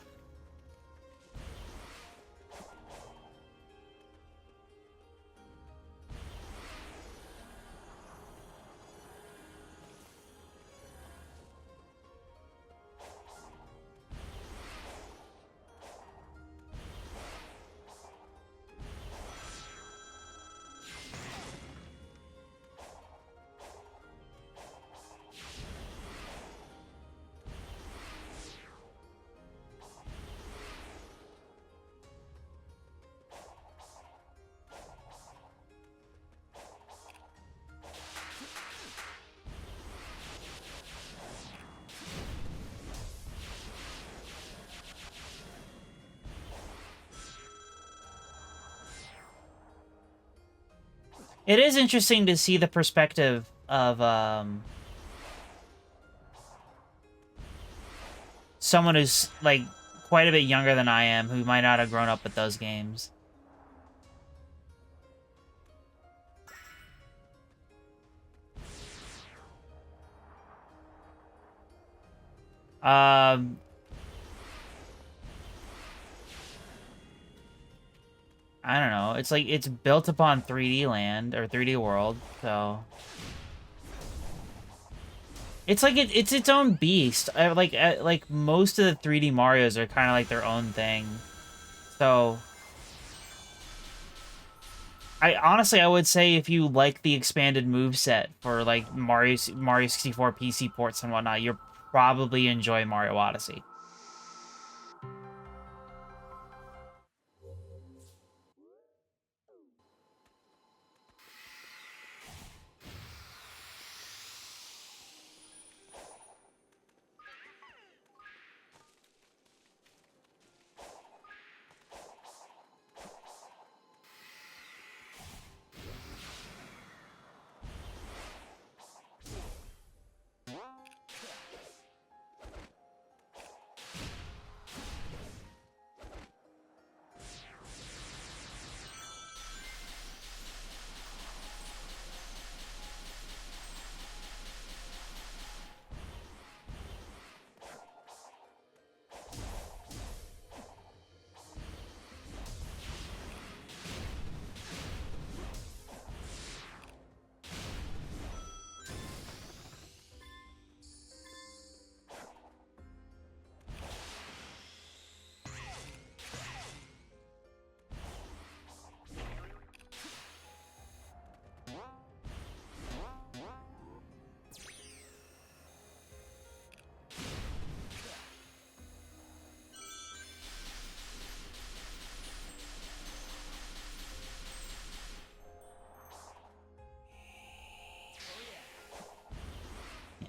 It is interesting to see the perspective of someone who's like quite a bit younger than I am, who might not have grown up with those games. Um, I don't know. It's like it's built upon 3D Land or 3D World, so it's like it's its own beast. Like most of the 3D Mario's are kind of like their own thing. So I honestly I would say if you like the expanded move set for like Mario 64 PC ports and whatnot, you'll probably enjoy Mario Odyssey.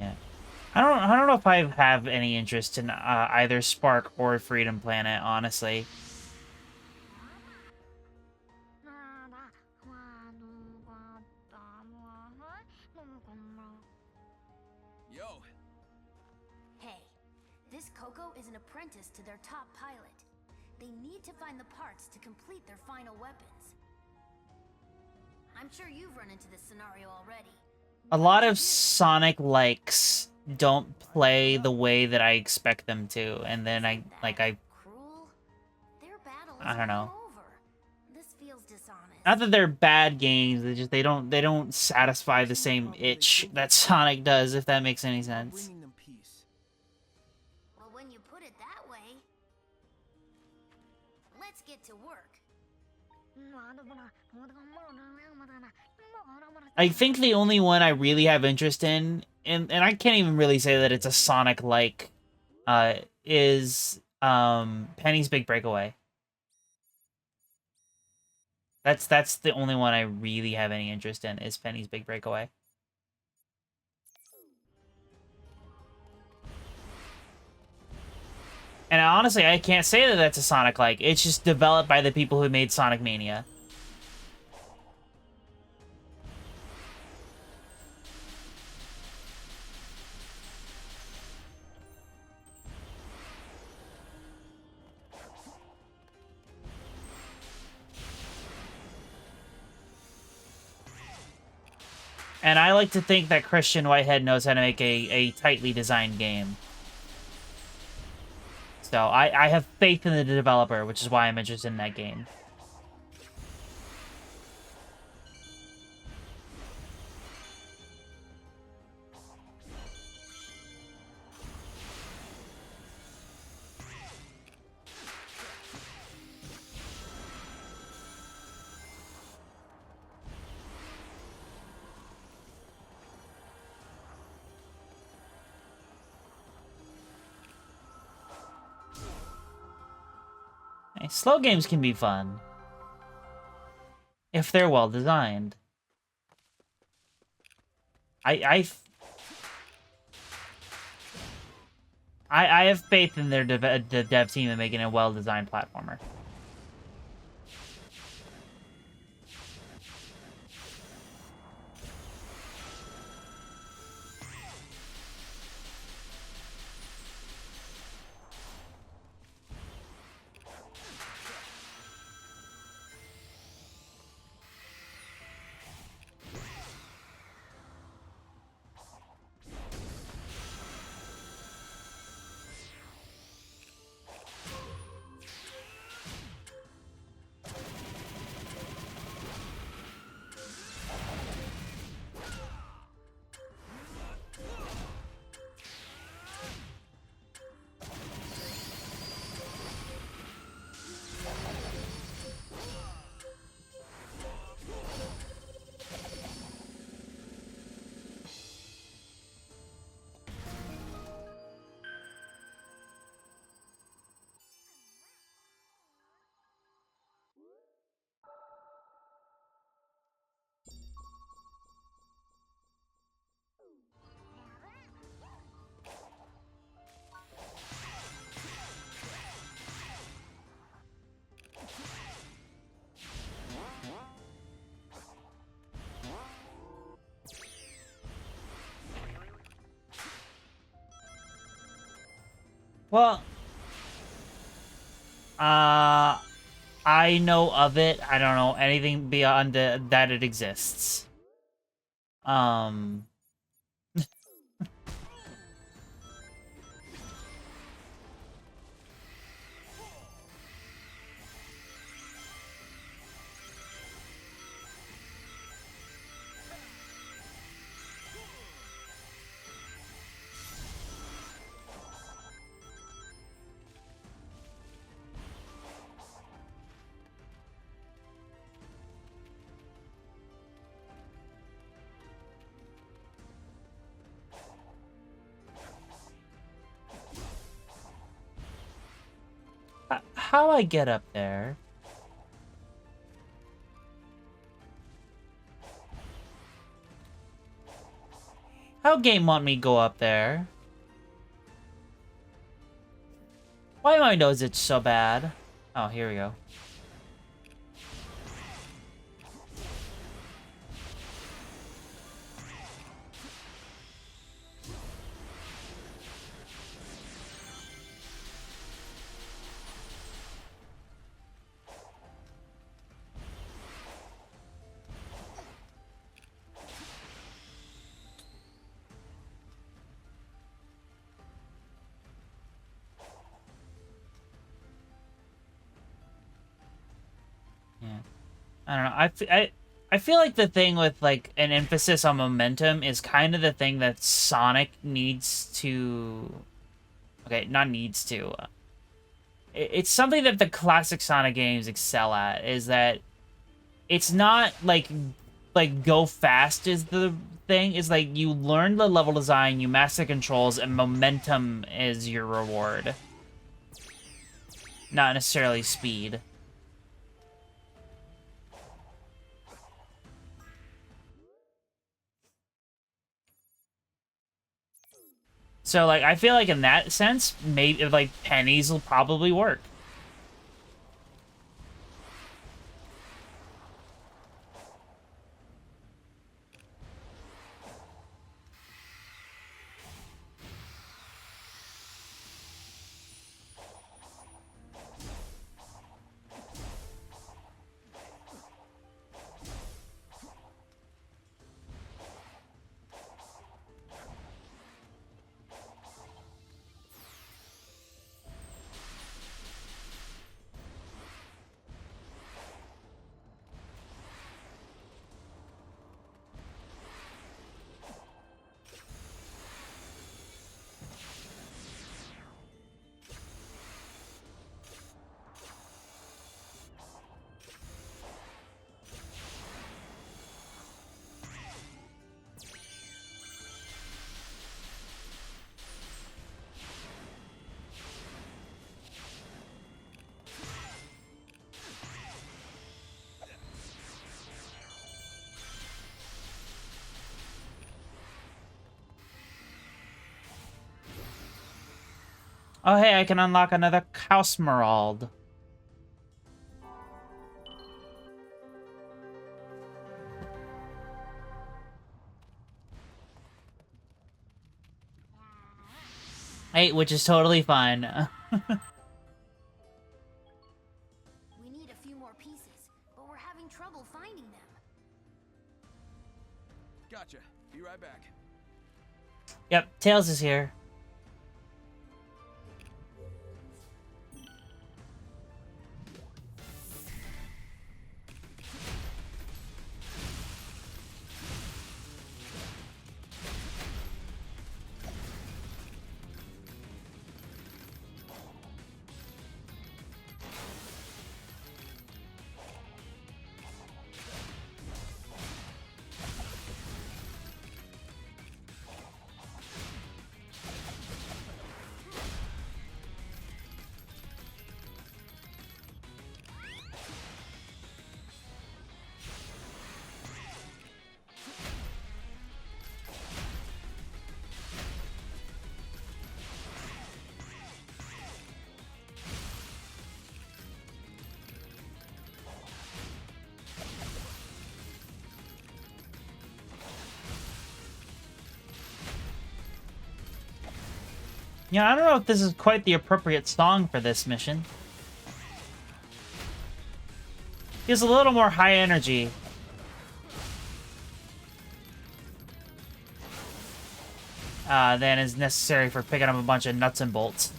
Yeah. I don't know if I have any interest in either Spark or Freedom Planet, honestly. Yo, Hey, this Coco is an apprentice to their top pilot. They need to find the parts to complete their final weapons. I'm sure you've run into this scenario already. A lot of Sonic likes don't play the way that I expect them to, and then I Cruel? Their battle I is don't know. over. This feels dishonest. Not that they're bad games, they don't satisfy the same itch that Sonic does, if that makes any sense. bringing them peace. Well, when you put it that way, let's get to work. I think the only one I really have interest in, and I can't even really say that it's a Sonic-like, is Penny's Big Breakaway. That's the only one I really have any interest in, is Penny's Big Breakaway. And honestly, I can't say that that's a Sonic-like. It's just developed by the people who made Sonic Mania. And I like to think that Christian Whitehead knows how to make a tightly designed game. So I have faith in the developer, which is why I'm interested in that game. Hey, slow games can be fun. If they're well designed. I have faith in their the dev team in making a well-designed platformer. Well, I know of it. I don't know anything beyond that it exists. Um, how I get up there? How game want me go up there? Why my nose itch so bad? Oh, here we go. Yeah. I don't know. I feel like the thing with like an emphasis on momentum is kind of the thing that Sonic needs to. Okay, not needs to. It's something that the classic Sonic games excel at. Is that it's not like go fast is the thing. Is like you learn the level design, you master controls, and momentum is your reward. Not necessarily speed. So, like, I feel like in that sense, maybe, like, pennies will probably work. Oh, hey, I can unlock another Kausmerald. Hey, which is totally fine. We need a few more pieces, but we're having trouble finding them. Gotcha. Be right back. Yep, Tails is here. Yeah, I don't know if this is quite the appropriate song for this mission. Feels a little more high energy. Than is necessary for picking up a bunch of nuts and bolts.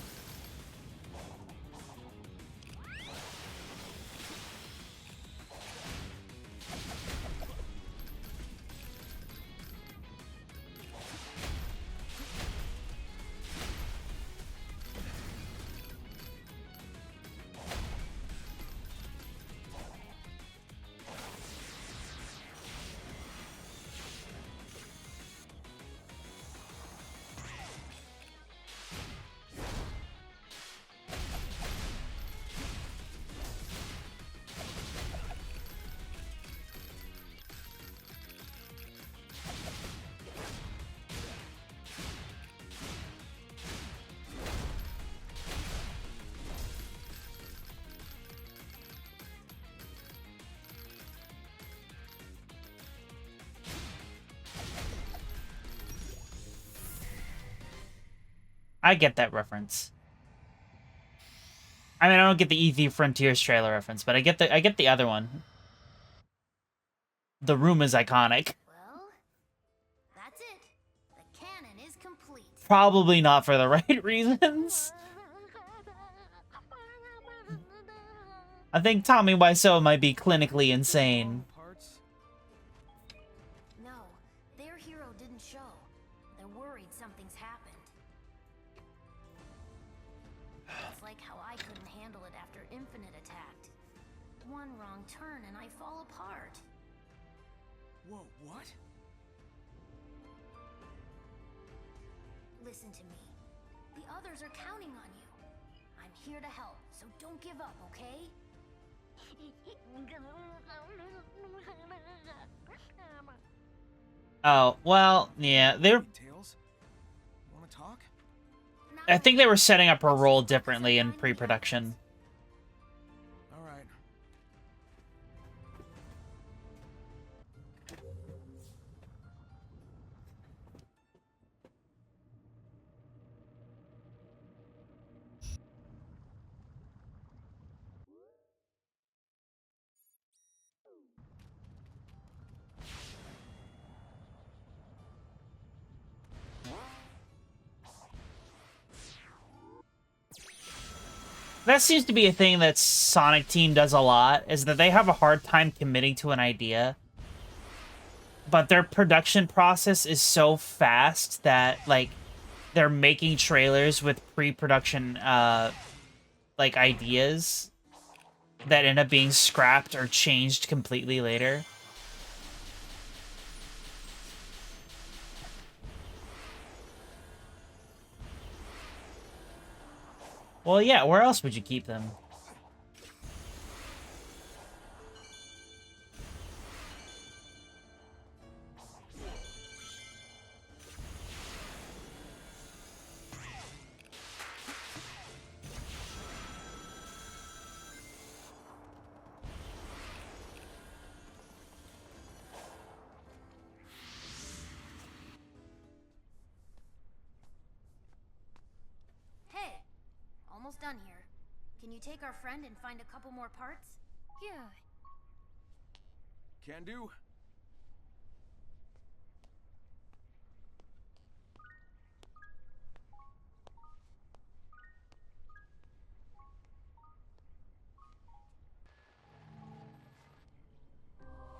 I get that reference. I mean, I don't get the ET Frontiers trailer reference, but I get the other one. The room is iconic. Well, that's it. The cannon is complete. Probably not for the right reasons. I think Tommy Wiseau might be clinically insane. Parts? No, their hero didn't show. They're worried something's happened. It's like how I couldn't handle it after Infinite attacked. One wrong turn and I fall apart. Whoa, what? Listen to me. The others are counting on you. I'm here to help, so don't give up, okay? Oh, well, yeah, they're... Tails? Wanna talk? I think they were setting up her role differently in pre-production. Alright. That seems to be a thing that Sonic Team does a lot, is that they have a hard time committing to an idea. But their production process is so fast that, like, they're making trailers with pre-production, like, ideas that end up being scrapped or changed completely later. Well, yeah, where else would you keep them? done here. Can you take our friend and find a couple more parts? Yeah. Can do.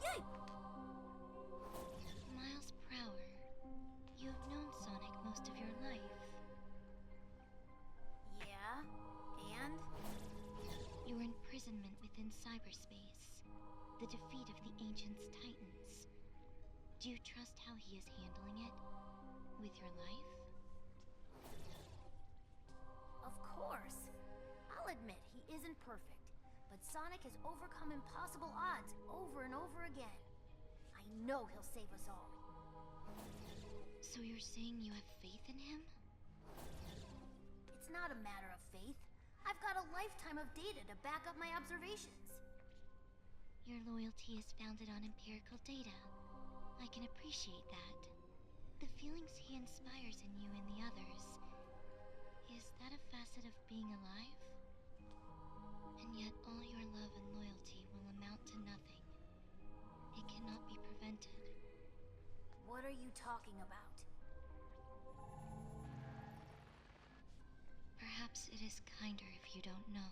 Yay! Miles Prower, you've known Sonic most of your life. Yeah, and? Your imprisonment within cyberspace, the defeat of the Ancient's Titans. Do you trust how he is handling it? With your life? Of course. I'll admit he isn't perfect, but Sonic has overcome impossible odds over and over again. I know he'll save us all. So you're saying you have faith in him? It's not a matter of faith. I've got a lifetime of data to back up my observations. Your loyalty is founded on empirical data. I can appreciate that. The feelings he inspires in you and the others. Is that a facet of being alive? And yet all your love and loyalty will amount to nothing. It cannot be prevented. What are you talking about? Perhaps it is kinder if you don't know.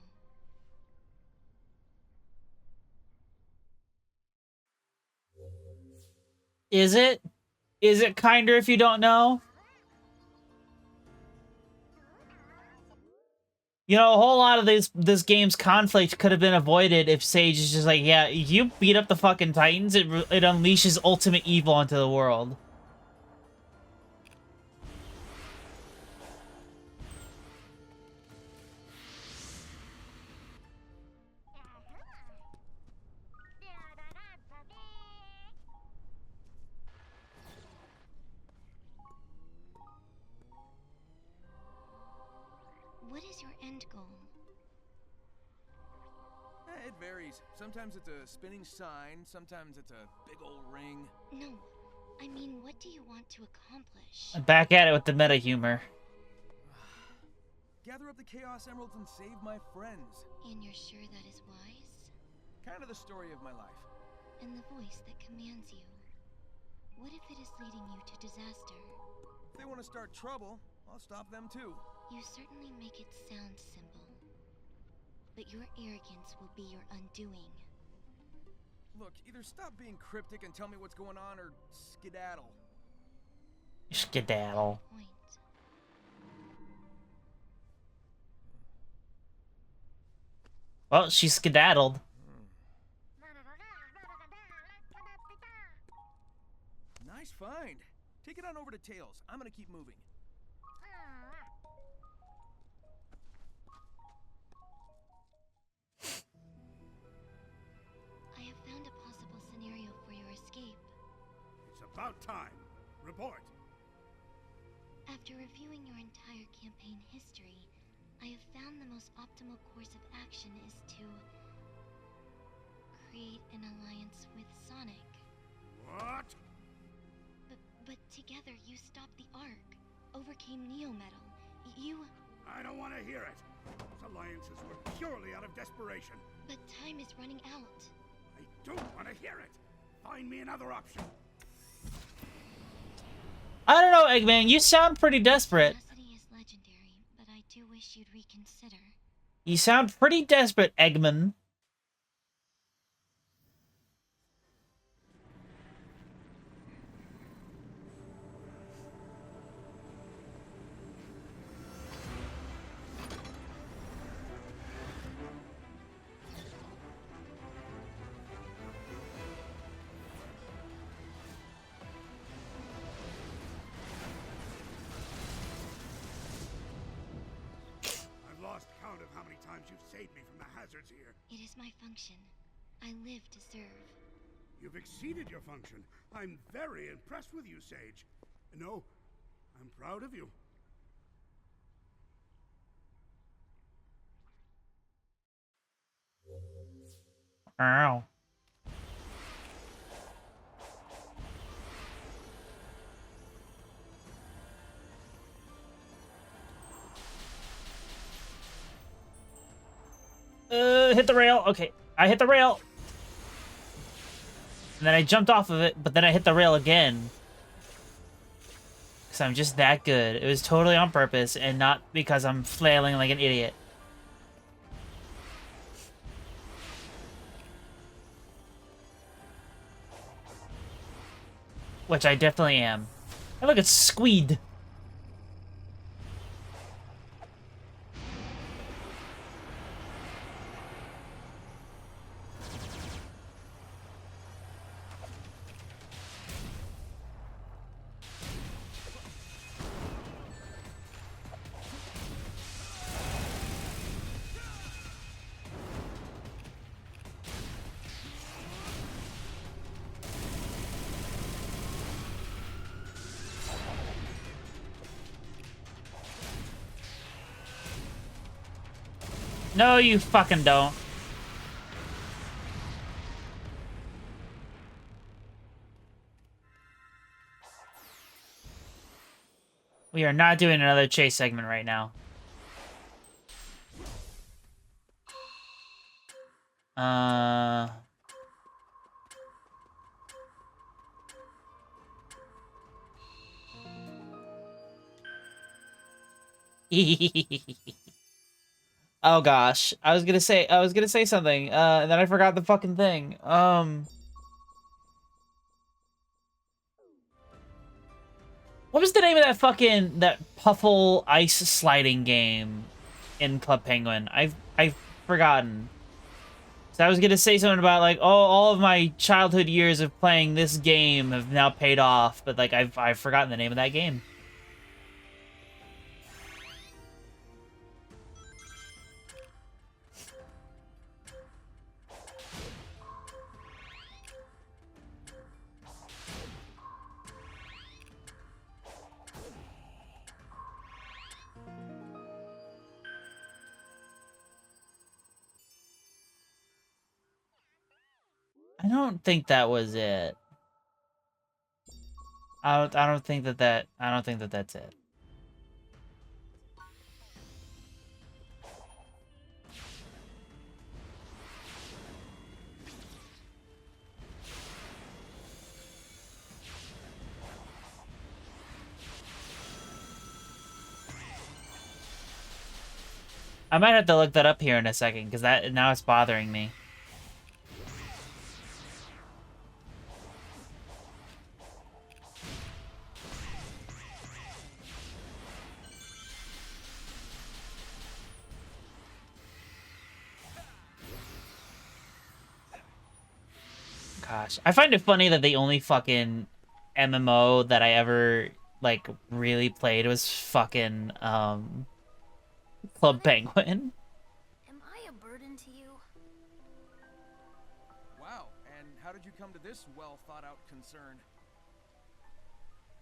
Is it? Is it kinder if you don't know? You know, a whole lot of this game's conflict could have been avoided if Sage is just like, yeah, you beat up the fucking Titans, it unleashes ultimate evil onto the world. What is your end goal? It varies. Sometimes it's a spinning sign, sometimes it's a big old ring. No, I mean, what do you want to accomplish? Back at it with the meta humor. Gather up the Chaos Emeralds and save my friends. And you're sure that is wise? Kind of the story of my life. And the voice that commands you. What if it is leading you to disaster? If they want to start trouble, I'll stop them too. You certainly make it sound simple. But your arrogance will be your undoing. Look, either stop being cryptic and tell me what's going on, or skedaddle. Skedaddle. Point. Well, she skedaddled. Nice find. Take it on over to Tails. I'm gonna keep moving. I have found a possible scenario for your escape. It's about time. Report. After reviewing your entire campaign history, I have found the most optimal course of action is to create an alliance with Sonic. What? But together you stopped the Ark, overcame Neo Metal. You... I don't want to hear it. Those alliances were purely out of desperation. But time is running out. I don't want to hear it. Find me another option. I don't know, Eggman, you sound pretty desperate. Tenacity is legendary, but I do wish you'd reconsider. You sound pretty desperate, Eggman. I've lost count of how many times you've saved me from the hazards here. It is my function. I live to serve. You've exceeded your function. I'm very impressed with you, Sage. No, I'm proud of you. Ow. hit the rail. Okay, I hit the rail. And then I jumped off of it, but then I hit the rail again. Because I'm just that good. It was totally on purpose and not because I'm flailing like an idiot. Which I definitely am. And look, it's Squeed. No, you fucking don't. We are not doing another chase segment right now. Oh gosh. I was gonna say something, and then I forgot the fucking thing. What was the name of that Puffle ice sliding game in Club Penguin? I've forgotten. So I was gonna say something about like, oh, all of my childhood years of playing this game have now paid off, but like I've forgotten the name of that game. I don't think that was it. I don't think that that's it. I might have to look that up here in a second, because that now it's bothering me. Gosh, I find it funny that the only fucking MMO that I ever like really played was fucking Club Penguin. Am I a burden to you? Wow, and how did you come to this well-thought-out concern?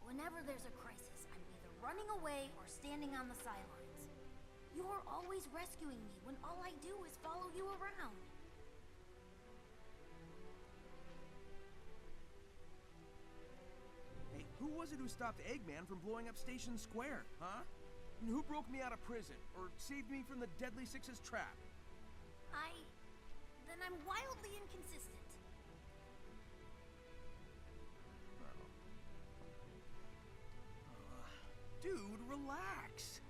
Whenever there's a crisis, I'm either running away or standing on the sidelines. You're always rescuing me when all I do is follow you around. Hey, who was it who stopped Eggman from blowing up Station Square, huh? And who broke me out of prison, or saved me from the Deadly Six's trap? Then I'm wildly inconsistent. Dude, relax.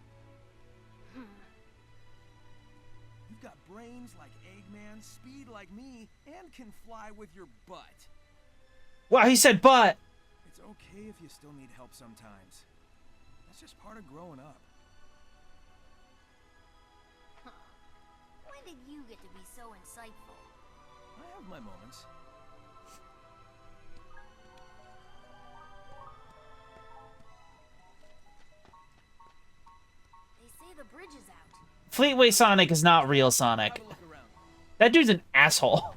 You've got brains like Eggman, speed like me, and can fly with your butt. Wow, he said butt. It's okay if you still need help sometimes. That's just part of growing up. When did you get to be so insightful? I have my moments. They say the bridge is out. Fleetway Sonic is not real Sonic. Have a look around. That dude's an asshole.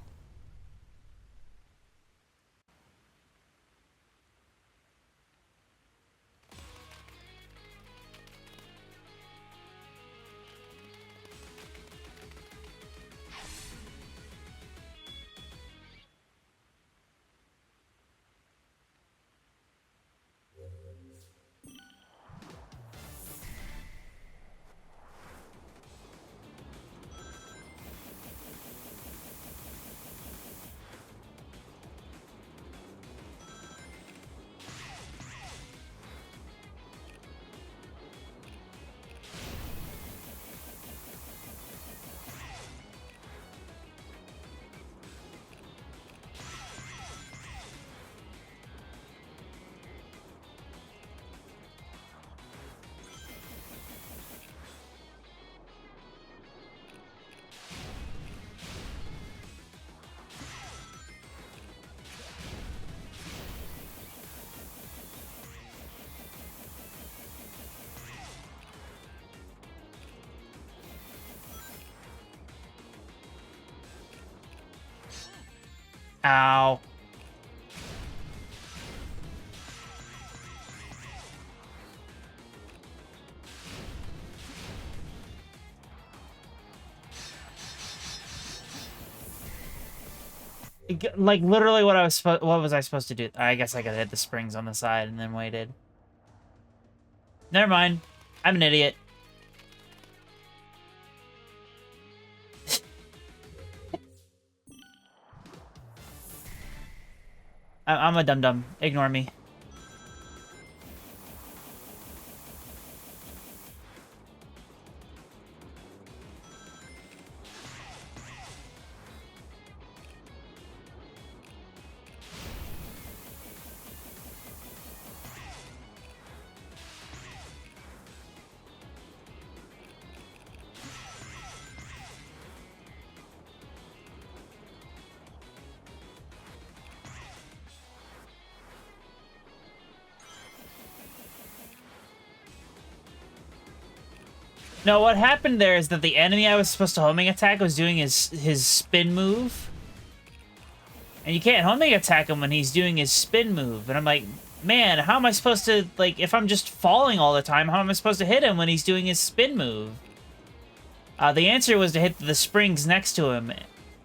Ow. Like, literally what was I supposed to do? I guess I could hit the springs on the side and then waited. Never mind. I'm an idiot. I'm a dum-dum. Ignore me. No, what happened there is that the enemy I was supposed to homing attack was doing his spin move. And you can't homing attack him when he's doing his spin move. And I'm like, man, how am I supposed to, like, if I'm just falling all the time, how am I supposed to hit him when he's doing his spin move? The answer was to hit the springs next to him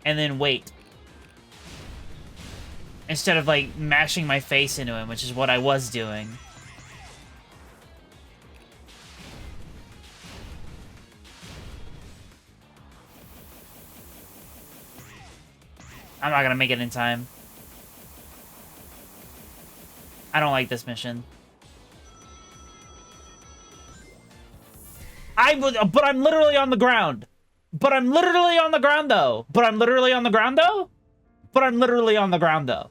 and then wait. Instead of, like, mashing my face into him, which is what I was doing. I'm not gonna make it in time. I don't like this mission. But I'm literally on the ground. But I'm literally on the ground, though. But I'm literally on the ground, though. But I'm literally on the ground, though.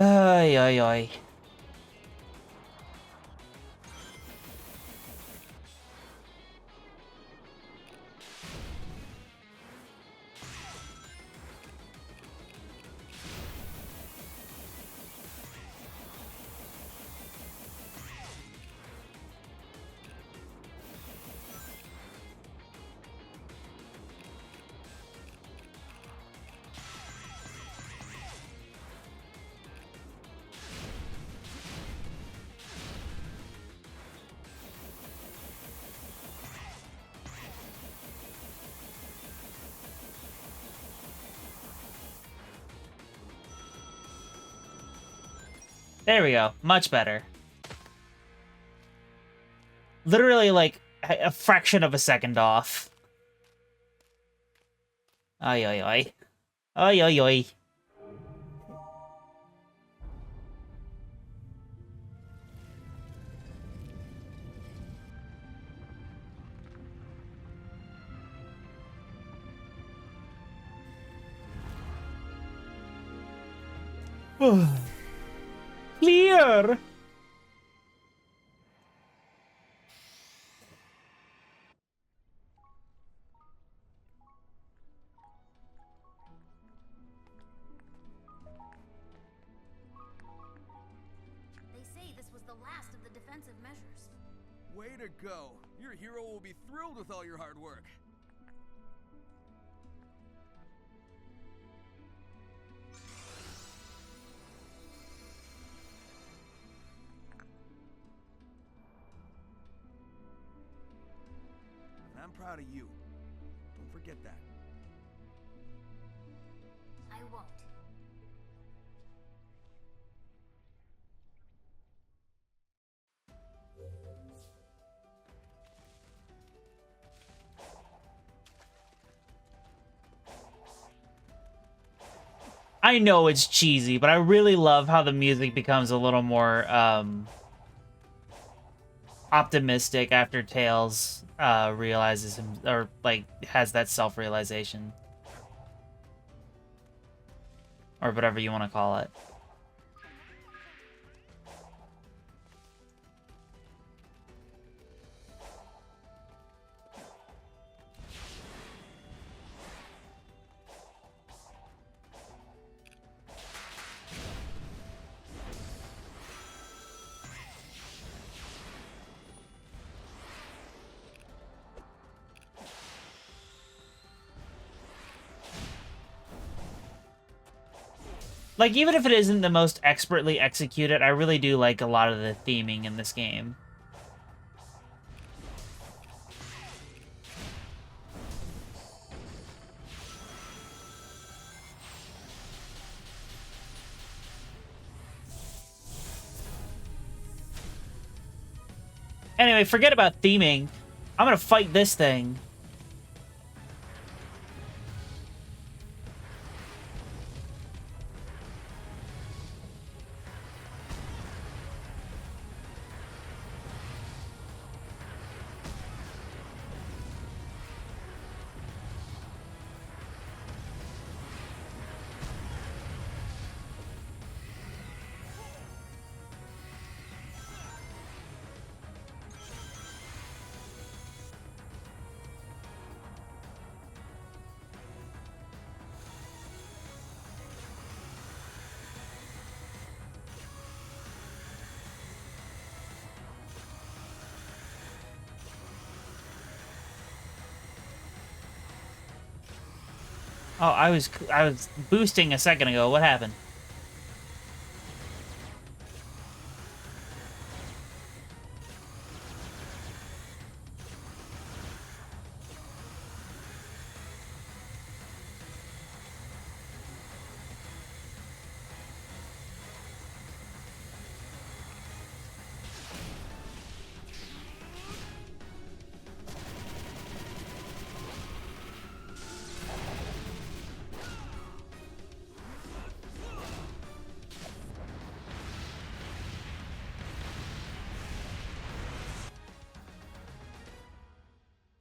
Ay, ay, ay. There we go. Much better. Literally, like, a fraction of a second off. Ay, ay, ay. Ay, ay, ay. Clear! They say this was the last of the defensive measures. Way to go. Your hero will be thrilled with all your hard work. And I'm proud of you. Don't forget that. I won't. I know it's cheesy, but I really love how the music becomes a little more, optimistic after Tails realizes him, or like has that self-realization, or whatever you want to call it. Like, even if it isn't the most expertly executed, I really do like a lot of the theming in this game. Anyway, forget about theming. I'm gonna fight this thing. Oh, I was boosting a second ago. What happened?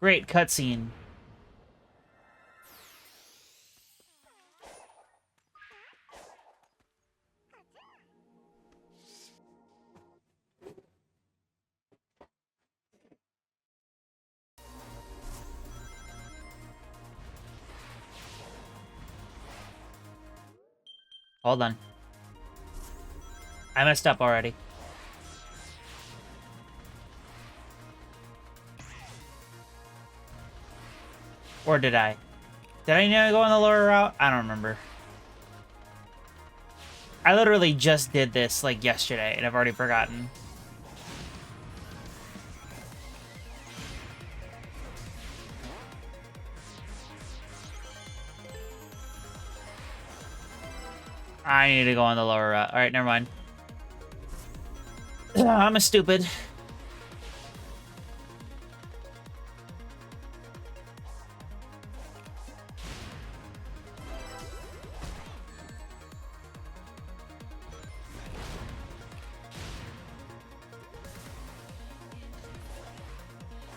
Great cutscene. Hold on. I messed up already. Or did I? Did I go on the lower route? I don't remember. I literally just did this, like, yesterday, and I've already forgotten. I need to go on the lower route. Alright, never mind. I'm a stupid.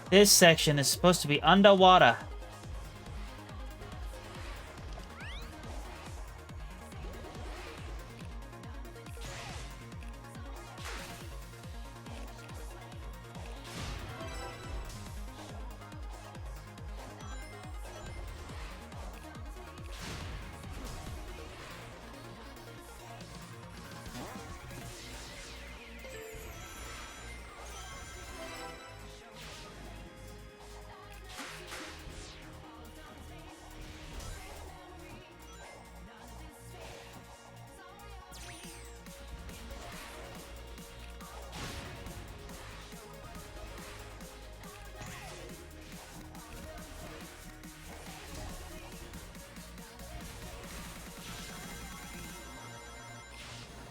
This section is supposed to be underwater.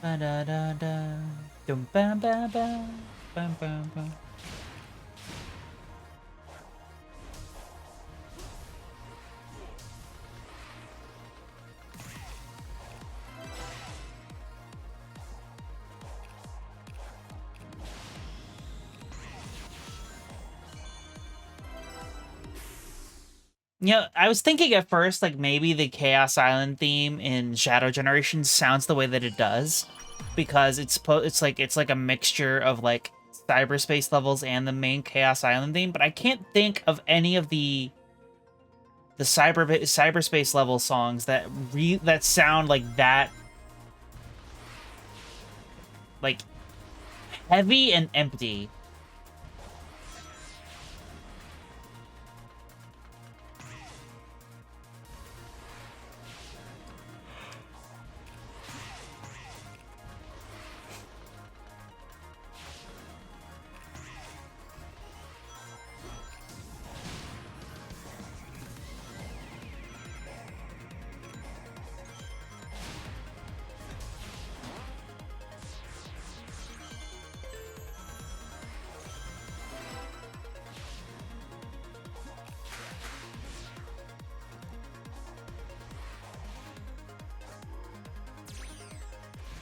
Ba da da da. Dum bam bam bam. Bam bam bam. You know, I was thinking at first, like, maybe the Chaos Island theme in Shadow Generation sounds the way that it does, because it's like a mixture of, like, cyberspace levels and the main Chaos Island theme, but I can't think of any of the cyberspace level songs that that sound like that, like, heavy and empty.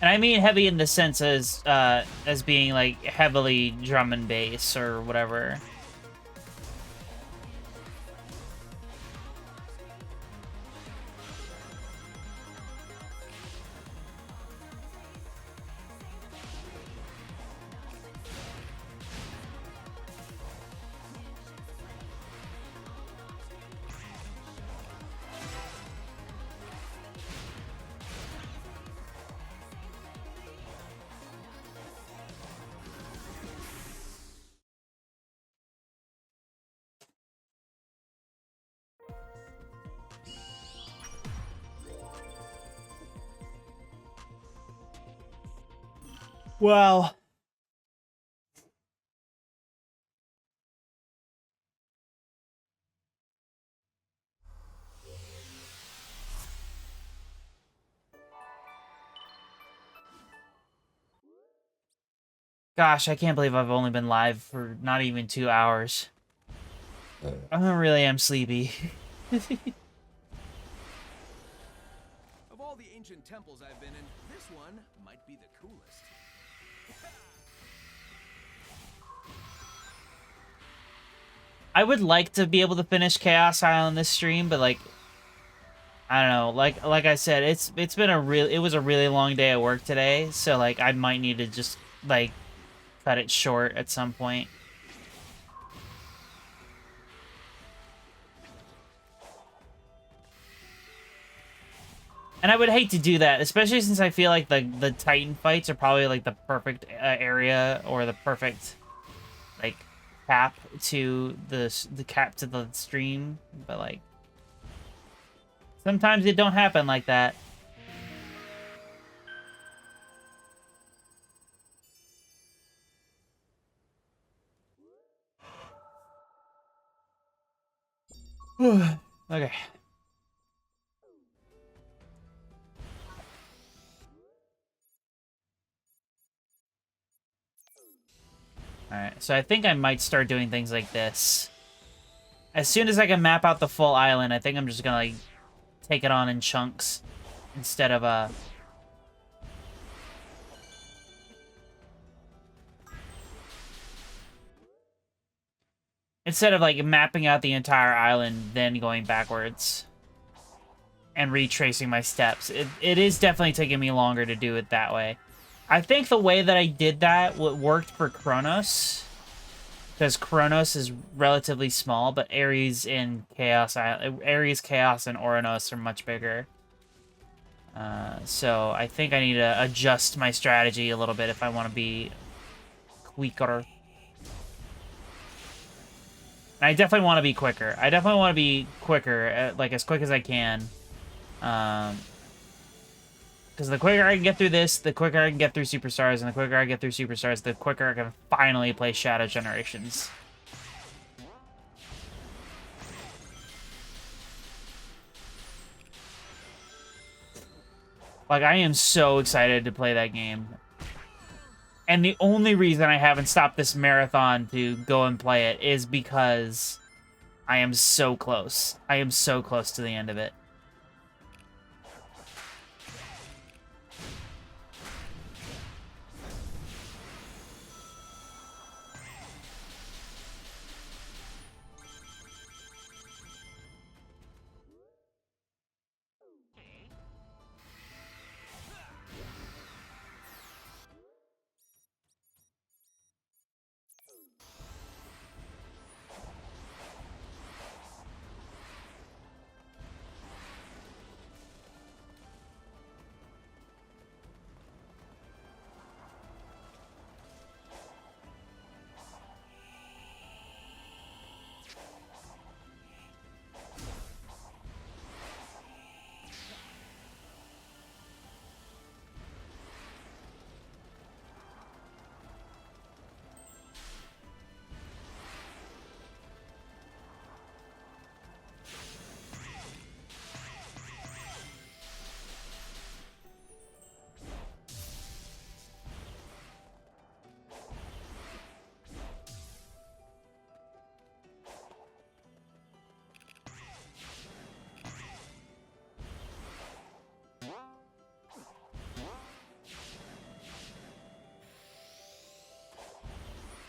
And I mean heavy in the sense as being like heavily drum and bass or whatever. Well, gosh, I can't believe I've only been live for not even 2 hours. I really am sleepy. Of all the ancient temples I've been in, this one might be the coolest. I would like to be able to finish Chaos Island this stream, but like, I don't know. Like I said, it's been it was a really long day at work today, so like I might need to just like cut it short at some point. And I would hate to do that, especially since I feel like the Titan fights are probably like the perfect area or the perfect like cap to the cap to the stream, but like sometimes it don't happen like that. Okay. Alright, so I think I might start doing things like this. As soon as I can map out the full island, I think I'm just gonna, like, take it on in chunks. Instead of, Instead of, like, mapping out the entire island, then going backwards. And retracing my steps. It is definitely taking me longer to do it that way. I think the way that I did that worked for Kronos. Because Kronos is relatively small, but Ares, Chaos, and Oranos are much bigger. So I think I need to adjust my strategy a little bit if I want to be quicker. And I definitely want to be quicker. I definitely want to be quicker, like as quick as I can. Because the quicker I can get through this, the quicker I can get through Superstars, and the quicker I get through Superstars, the quicker I can finally play Shadow Generations. Like, I am so excited to play that game. And the only reason I haven't stopped this marathon to go and play it is because I am so close. I am so close to the end of it.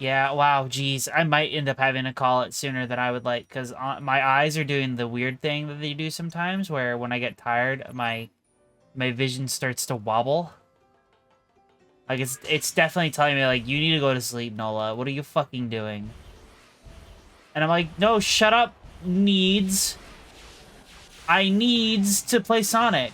Yeah, wow, geez. I might end up having to call it sooner than I would like, because my eyes are doing the weird thing that they do sometimes, where when I get tired, my vision starts to wobble. Like, it's definitely telling me, like, you need to go to sleep, Nola. What are you fucking doing? And I'm like, no, shut up, needs. I needs to play Sonic.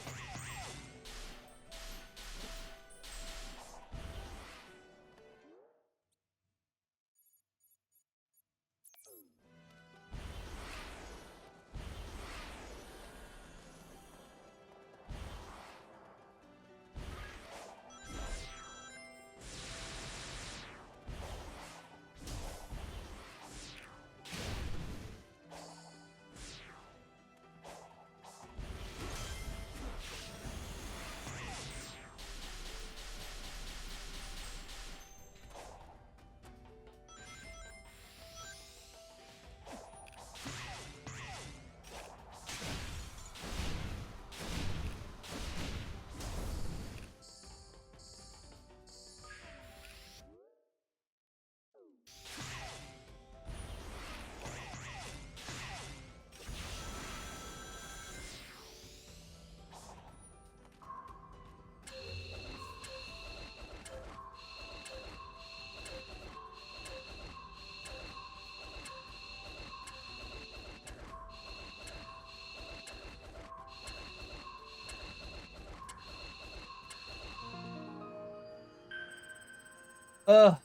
Ugh.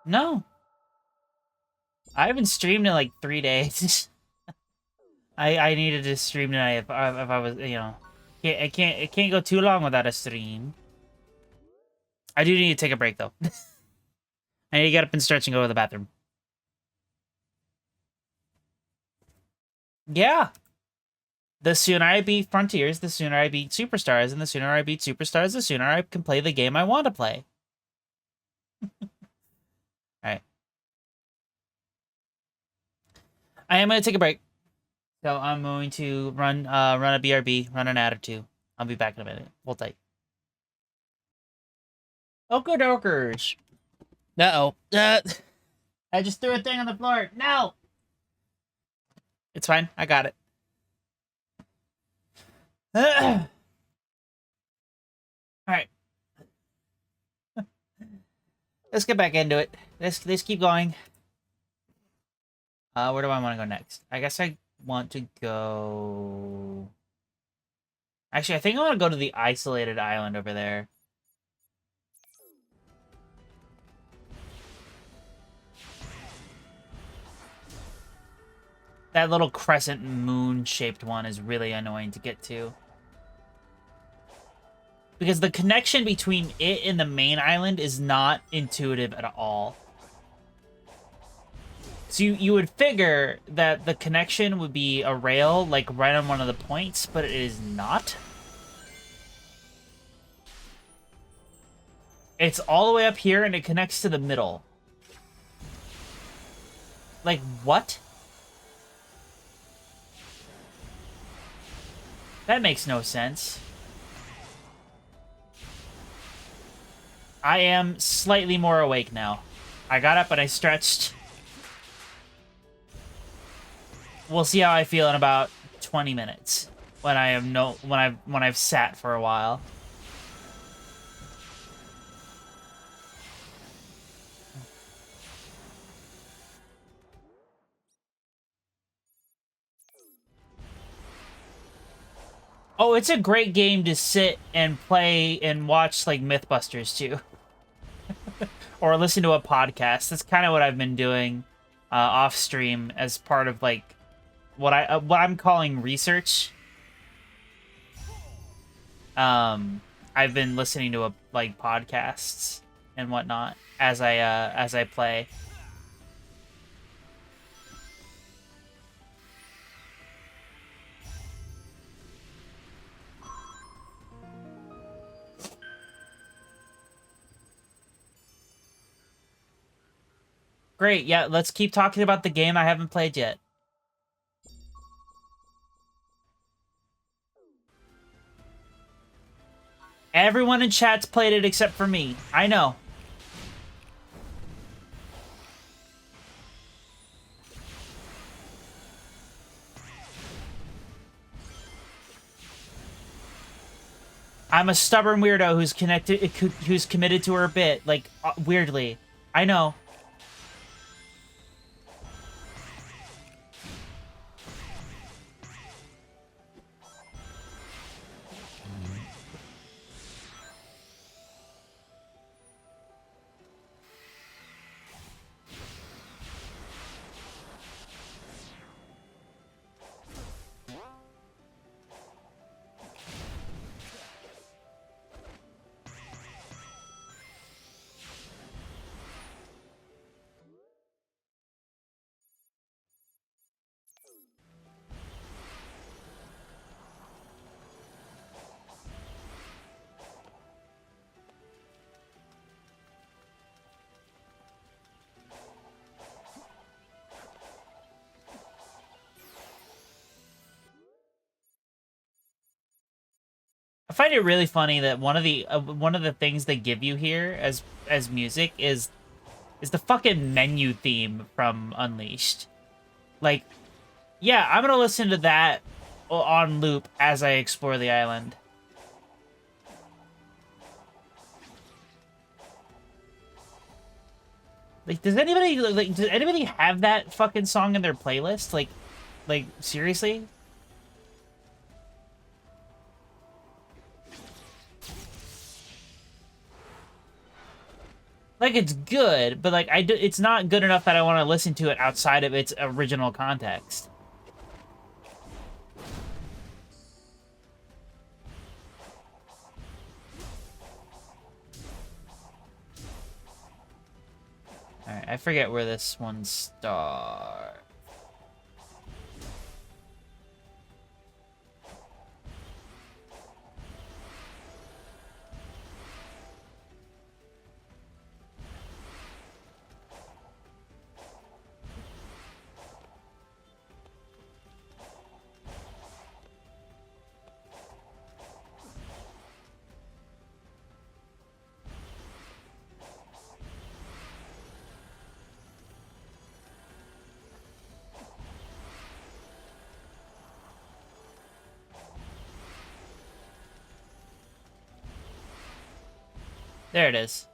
No. I haven't streamed in like 3 days. I needed to stream tonight if I was, you know. It can't go too long without a stream. I do need to take a break, though. I need to get up and stretch and go to the bathroom. Yeah. The sooner I beat Frontiers, the sooner I beat Superstars, and the sooner I beat Superstars, the sooner I can play the game I want to play. Alright. I am going to take a break. So I'm going to run a BRB, run an ad or two. I'll be back in a minute. Hold tight. Okie dokers. Uh-oh. I just threw a thing on the floor. No! It's fine. I got it. Alright. Let's get back into it. Let's keep going. Where do I want to go next? I guess I want to go... Actually, I think I want to go to the isolated island over there. That little crescent moon-shaped one is really annoying to get to. Because the connection between it and the main island is not intuitive at all. So you would figure that the connection would be a rail, like, right on one of the points, but it is not. It's all the way up here, and it connects to the middle. Like, what? That makes no sense. I am slightly more awake now. I got up and I stretched. We'll see how I feel in about 20 minutes when I've sat for a while. Oh, it's a great game to sit and play and watch, like, Mythbusters, too. Or listen to a podcast. That's kind of what I've been doing off-stream as part of, like, what I'm calling research. I've been listening to, like, podcasts and whatnot as I play. Great, yeah, let's keep talking about the game I haven't played yet. Everyone in chat's played it except for me. I know. I'm a stubborn weirdo who's committed to her bit, like, weirdly. I know. I find it really funny that one of the things they give you here as music is the fucking menu theme from Unleashed. Like, yeah, I'm gonna listen to that on loop as I explore the island. Like, does anybody have that fucking song in their playlist? Like seriously? Like, it's good, but, like, it's not good enough that I want to listen to it outside of its original context. Alright, I forget where this one starts. There it is.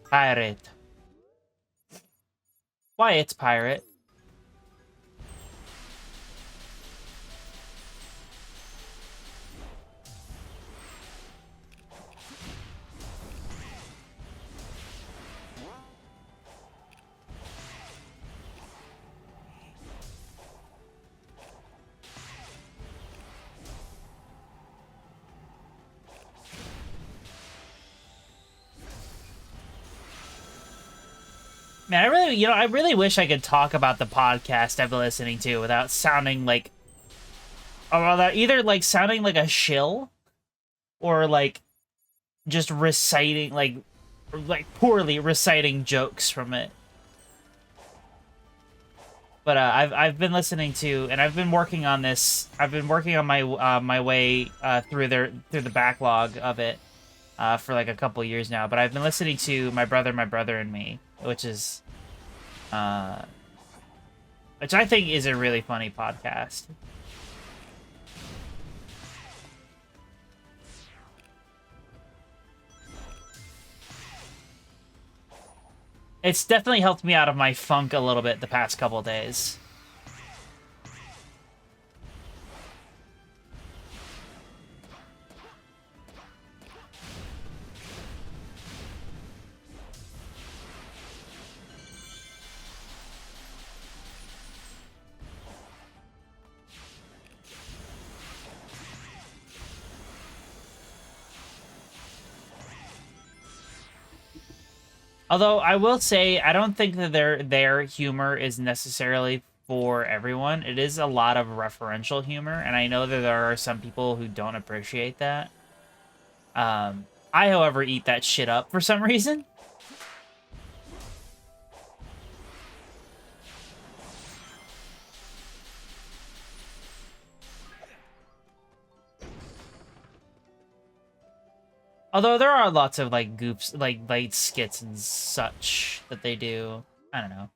Pirate. Why, it's pirate. Man, I really wish I could talk about the podcast I've been listening to without sounding like, or without either like sounding like a shill, or like just reciting like poorly reciting jokes from it. But I've been listening to, and I've been working on this. I've been working on my way through the backlog of it for like a couple years now. But I've been listening to My Brother, and Me, which I think is a really funny podcast. It's definitely helped me out of my funk a little bit the past couple days. Although I will say, I don't think that their humor is necessarily for everyone. It is a lot of referential humor, and I know that there are some people who don't appreciate that. I, however, eat that shit up for some reason. Although there are lots of like goofs, like light skits and such that they do. I don't know.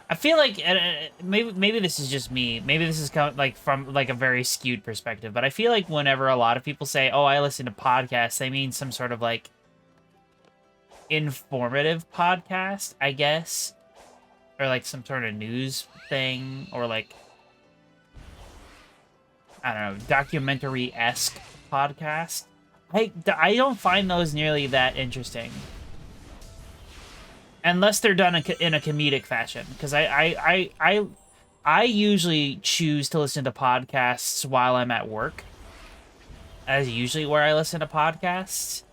I feel like maybe this is just me. Maybe this is like from like a very skewed perspective. But I feel like whenever a lot of people say, "Oh, I listen to podcasts," they mean some sort of like informative podcast, I guess, or like some sort of news thing, or like I don't know, documentary-esque podcast. I don't find those nearly that interesting. Unless they're done in a comedic fashion, because I usually choose to listen to podcasts while I'm at work. That's usually where I listen to podcasts,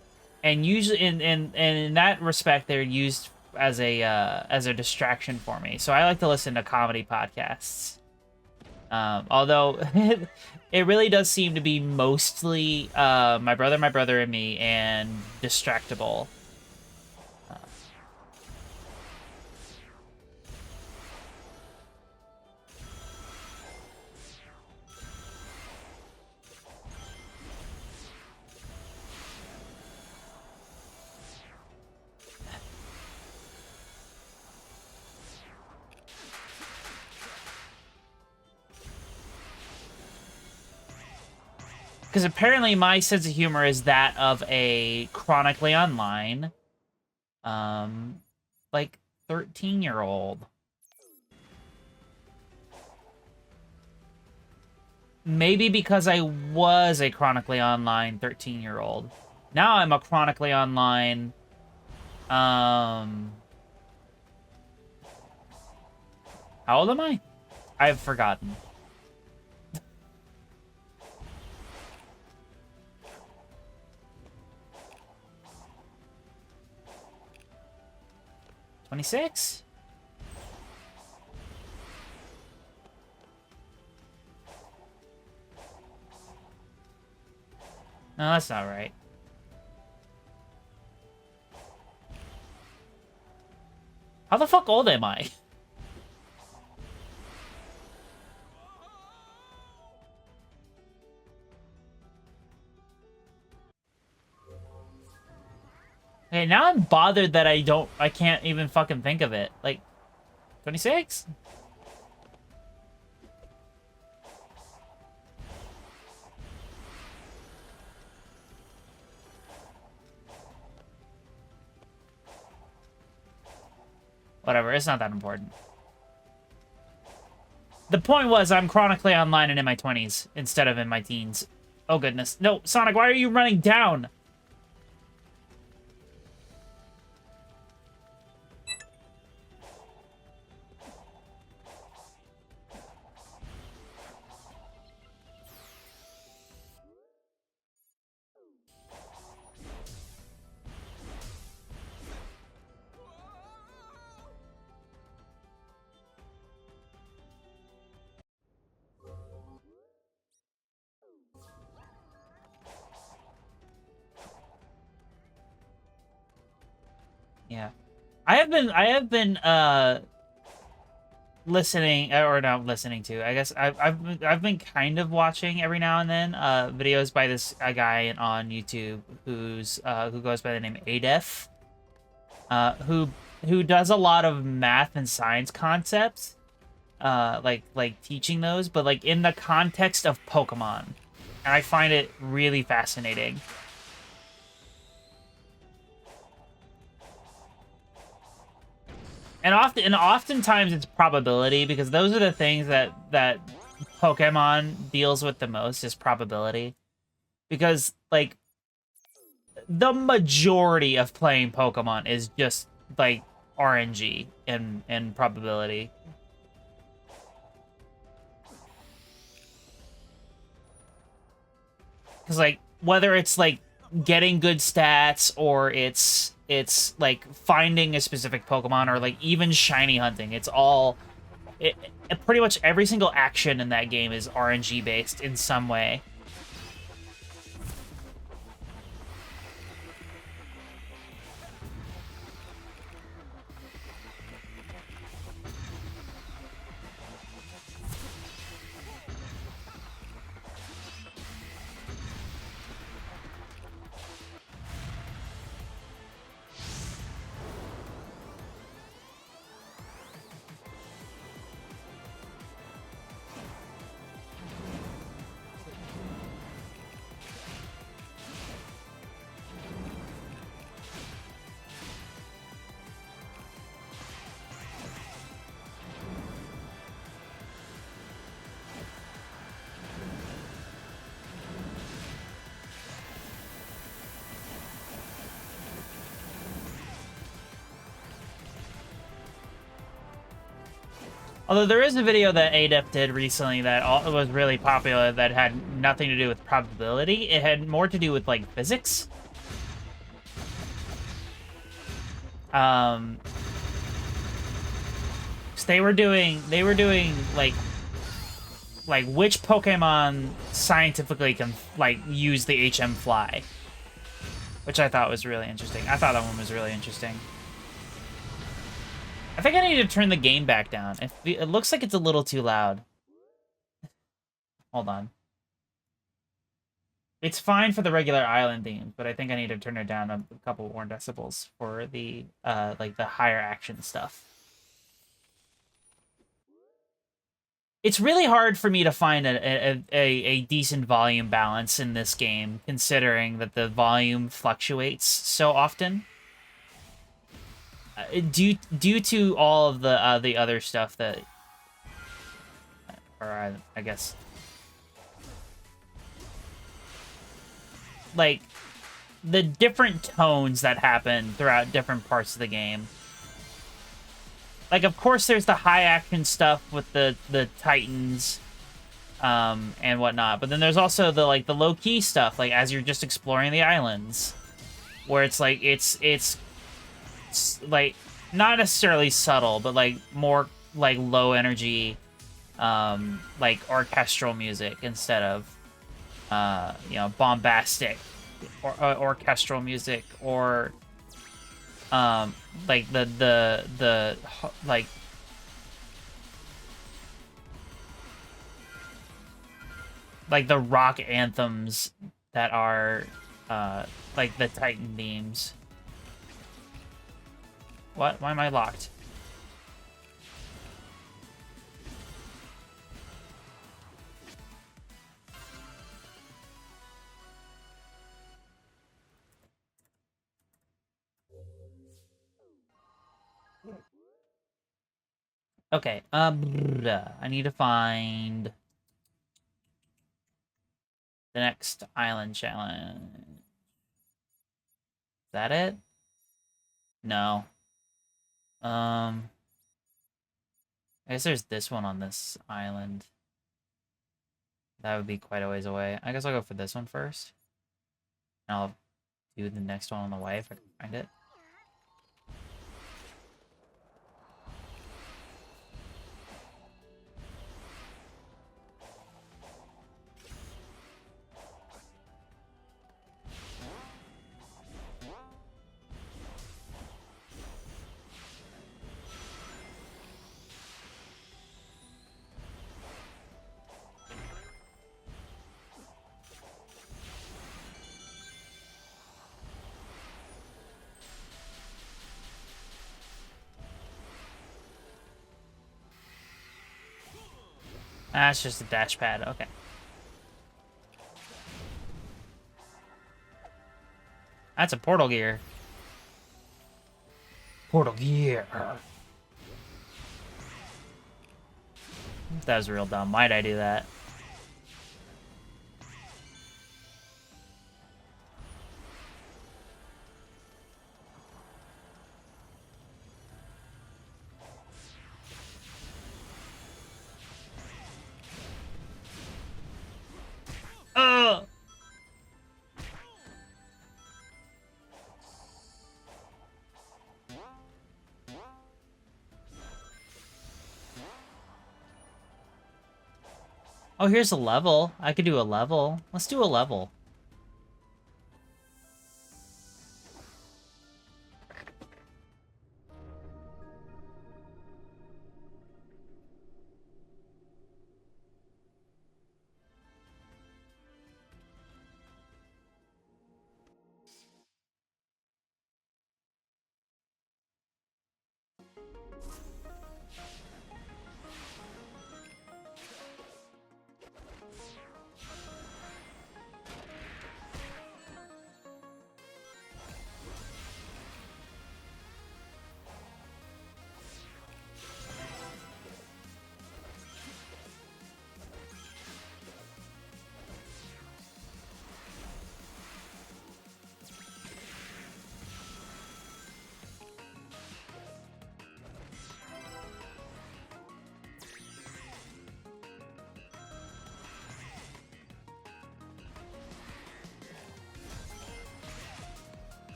and usually in that respect, they're used as a distraction for me. So I like to listen to comedy podcasts. Although it really does seem to be mostly my brother, and me, and Distractable. Because apparently my sense of humor is that of a chronically online, like 13-year-old. Maybe because I was a chronically online 13-year-old. Now I'm a chronically online, how old am I? I've forgotten. $26? No, that's not right. How the fuck old am I? Okay, now I'm bothered that I can't even fucking think of it. Like, 26? Whatever, it's not that important. The point was, I'm chronically online and in my 20s instead of in my teens. Oh goodness. No, Sonic, why are you running down? Yeah. I have been listening, or not listening to, I guess I've been kind of watching every now and then videos by this guy on YouTube who goes by the name Adef, who does a lot of math and science concepts, like teaching those, but like in the context of Pokemon, and I find it really fascinating. And oftentimes it's probability, because those are the things that Pokemon deals with the most, is probability. Because like the majority of playing Pokemon is just like RNG and probability. because like whether it's like getting good stats or it's like finding a specific Pokemon or like even shiny hunting, it's all pretty much every single action in that game is RNG based in some way. Although there is a video that ADEP did recently that was really popular that had nothing to do with probability. It had more to do with, like, physics. So they were doing, like, which Pokemon scientifically can, like, use the HM fly. Which I thought was really interesting. I thought that one was really interesting. I think I need to turn the game back down. It looks like it's a little too loud. Hold on. It's fine for the regular island theme, but I think I need to turn it down a couple more decibels for the, like, the higher action stuff. It's really hard for me to find a decent volume balance in this game, considering that the volume fluctuates so often. Due to all of the other stuff that, or I guess, like the different tones that happen throughout different parts of the game. Like, of course, there's the high action stuff with the Titans, and whatnot, but then there's also the like the low key stuff, like as you're just exploring the islands, where it's like it's like not necessarily subtle, but like more like low energy, like orchestral music instead of you know, bombastic or orchestral music, or like the like the rock anthems that are like the Titan themes. What? Why am I locked? Okay, I need to find the next island challenge. Is that it? No. I guess there's this one on this island. That would be quite a ways away. I guess I'll go for this one first. And I'll do the next one on the way if I can find it. That's just a dash pad. Okay. That's a portal gear. Portal gear. That was real dumb. Why'd I do that? Oh! Oh, here's a level. I could do a level. Let's do a level.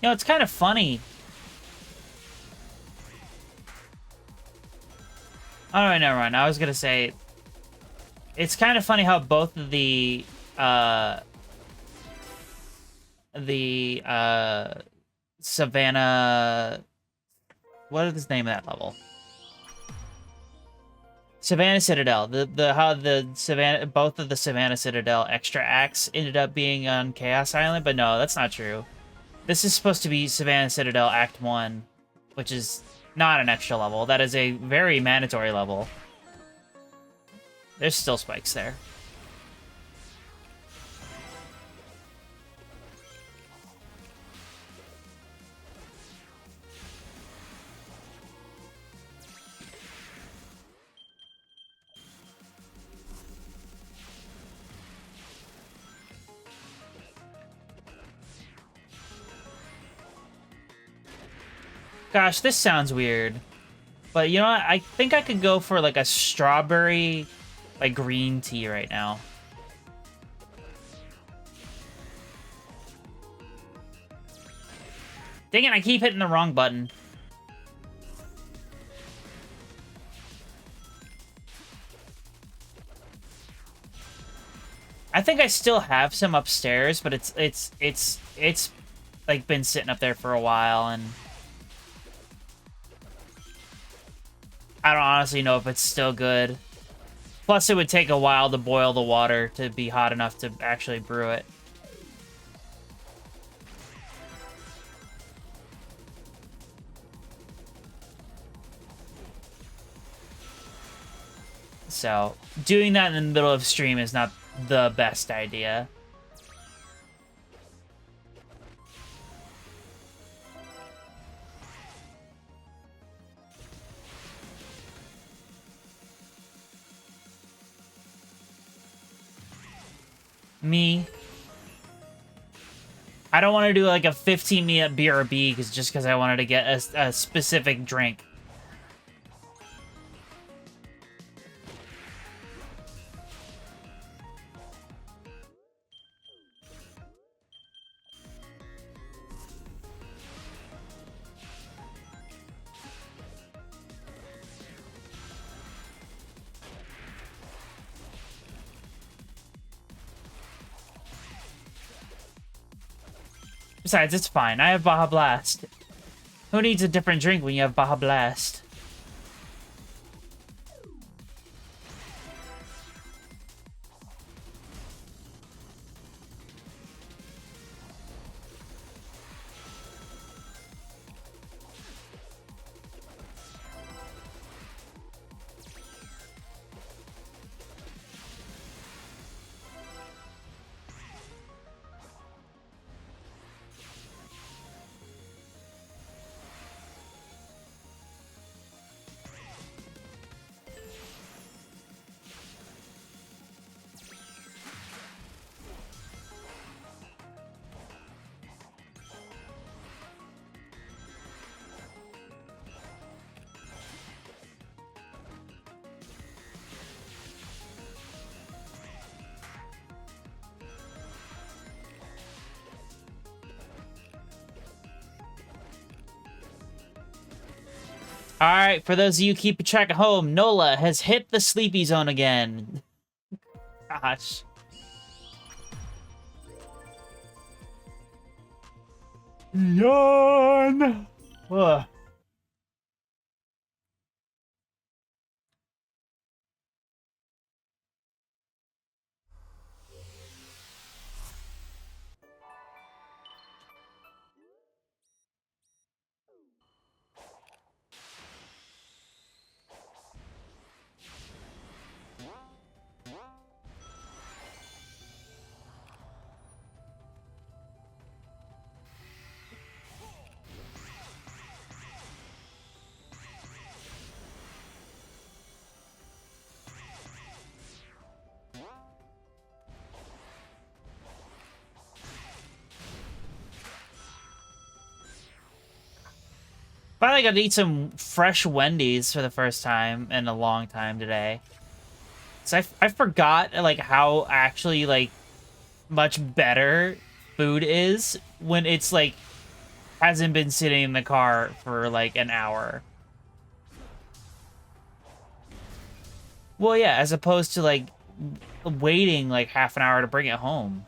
You know, it's kind of funny. Oh, no, never mind. I was gonna say, it's kind of funny how both of the Savannah, what is the name of that level? Savannah Citadel. How the Savannah, both of the Savannah Citadel extra acts ended up being on Chaos Island, but no, that's not true. This is supposed to be Savannah Citadel Act 1, which is not an extra level. That is a very mandatory level. There's still spikes there. Gosh, this sounds weird. But you know what? I think I could go for like a strawberry, like green tea right now. Dang it, I keep hitting the wrong button. I think I still have some upstairs, but it's like been sitting up there for a while, and I don't honestly know if it's still good. Plus, it would take a while to boil the water to be hot enough to actually brew it. So, doing that in the middle of stream is not the best idea. Me. I don't want to do like a 15-minute BRB just because I wanted to get a specific drink. Besides, it's fine. I have Baja Blast. Who needs a different drink when you have Baja Blast? All right, for those of you keeping track at home, Nola has hit the sleepy zone again. Gosh. Yawn. Ugh. Finally got to eat some fresh Wendy's for the first time in a long time today. So I forgot, like, how actually, like, much better food is when it's, like, hasn't been sitting in the car for, like, an hour. Well, yeah, as opposed to, like, waiting, like, half an hour to bring it home.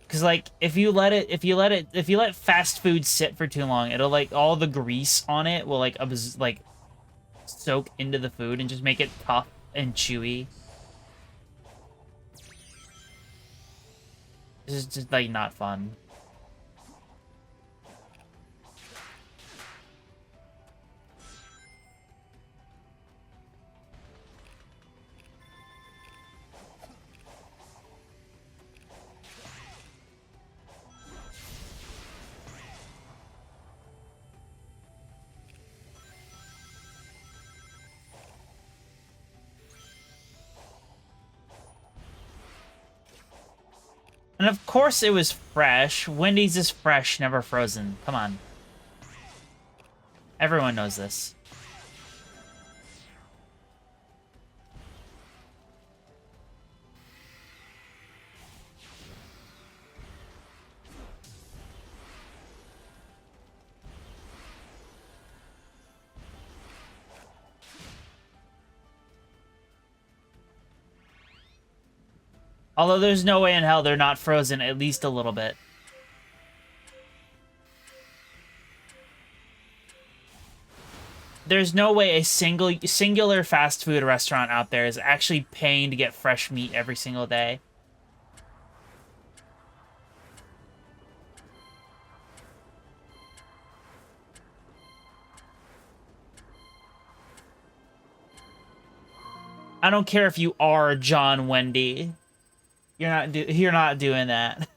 Cause like if you let fast food sit for too long, it'll like all the grease on it will like soak into the food and just make it tough and chewy. This is just like not fun. And of course it was fresh. Wendy's is fresh, never frozen. Come on. Everyone knows this. Although there's no way in hell they're not frozen at least a little bit. There's no way a singular fast food restaurant out there is actually paying to get fresh meat every single day. I don't care if you are John Wendy. You're not doing that.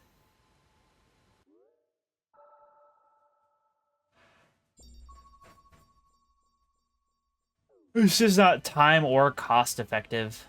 It's just not time or cost effective.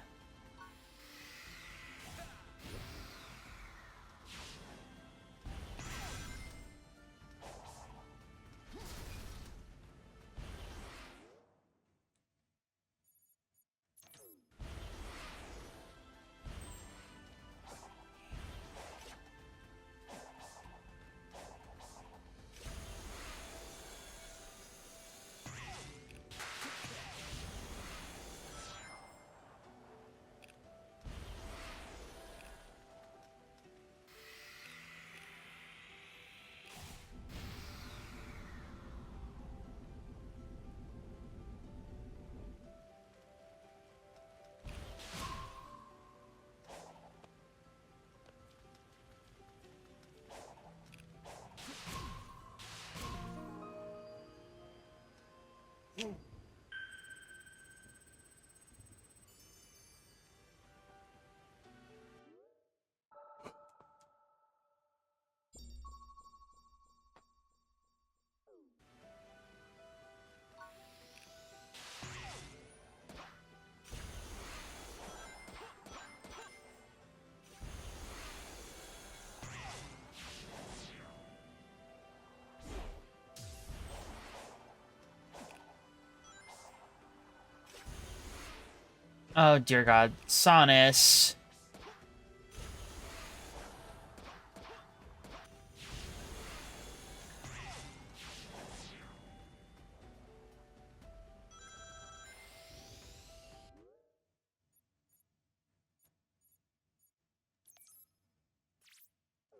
Oh dear God, Saunus.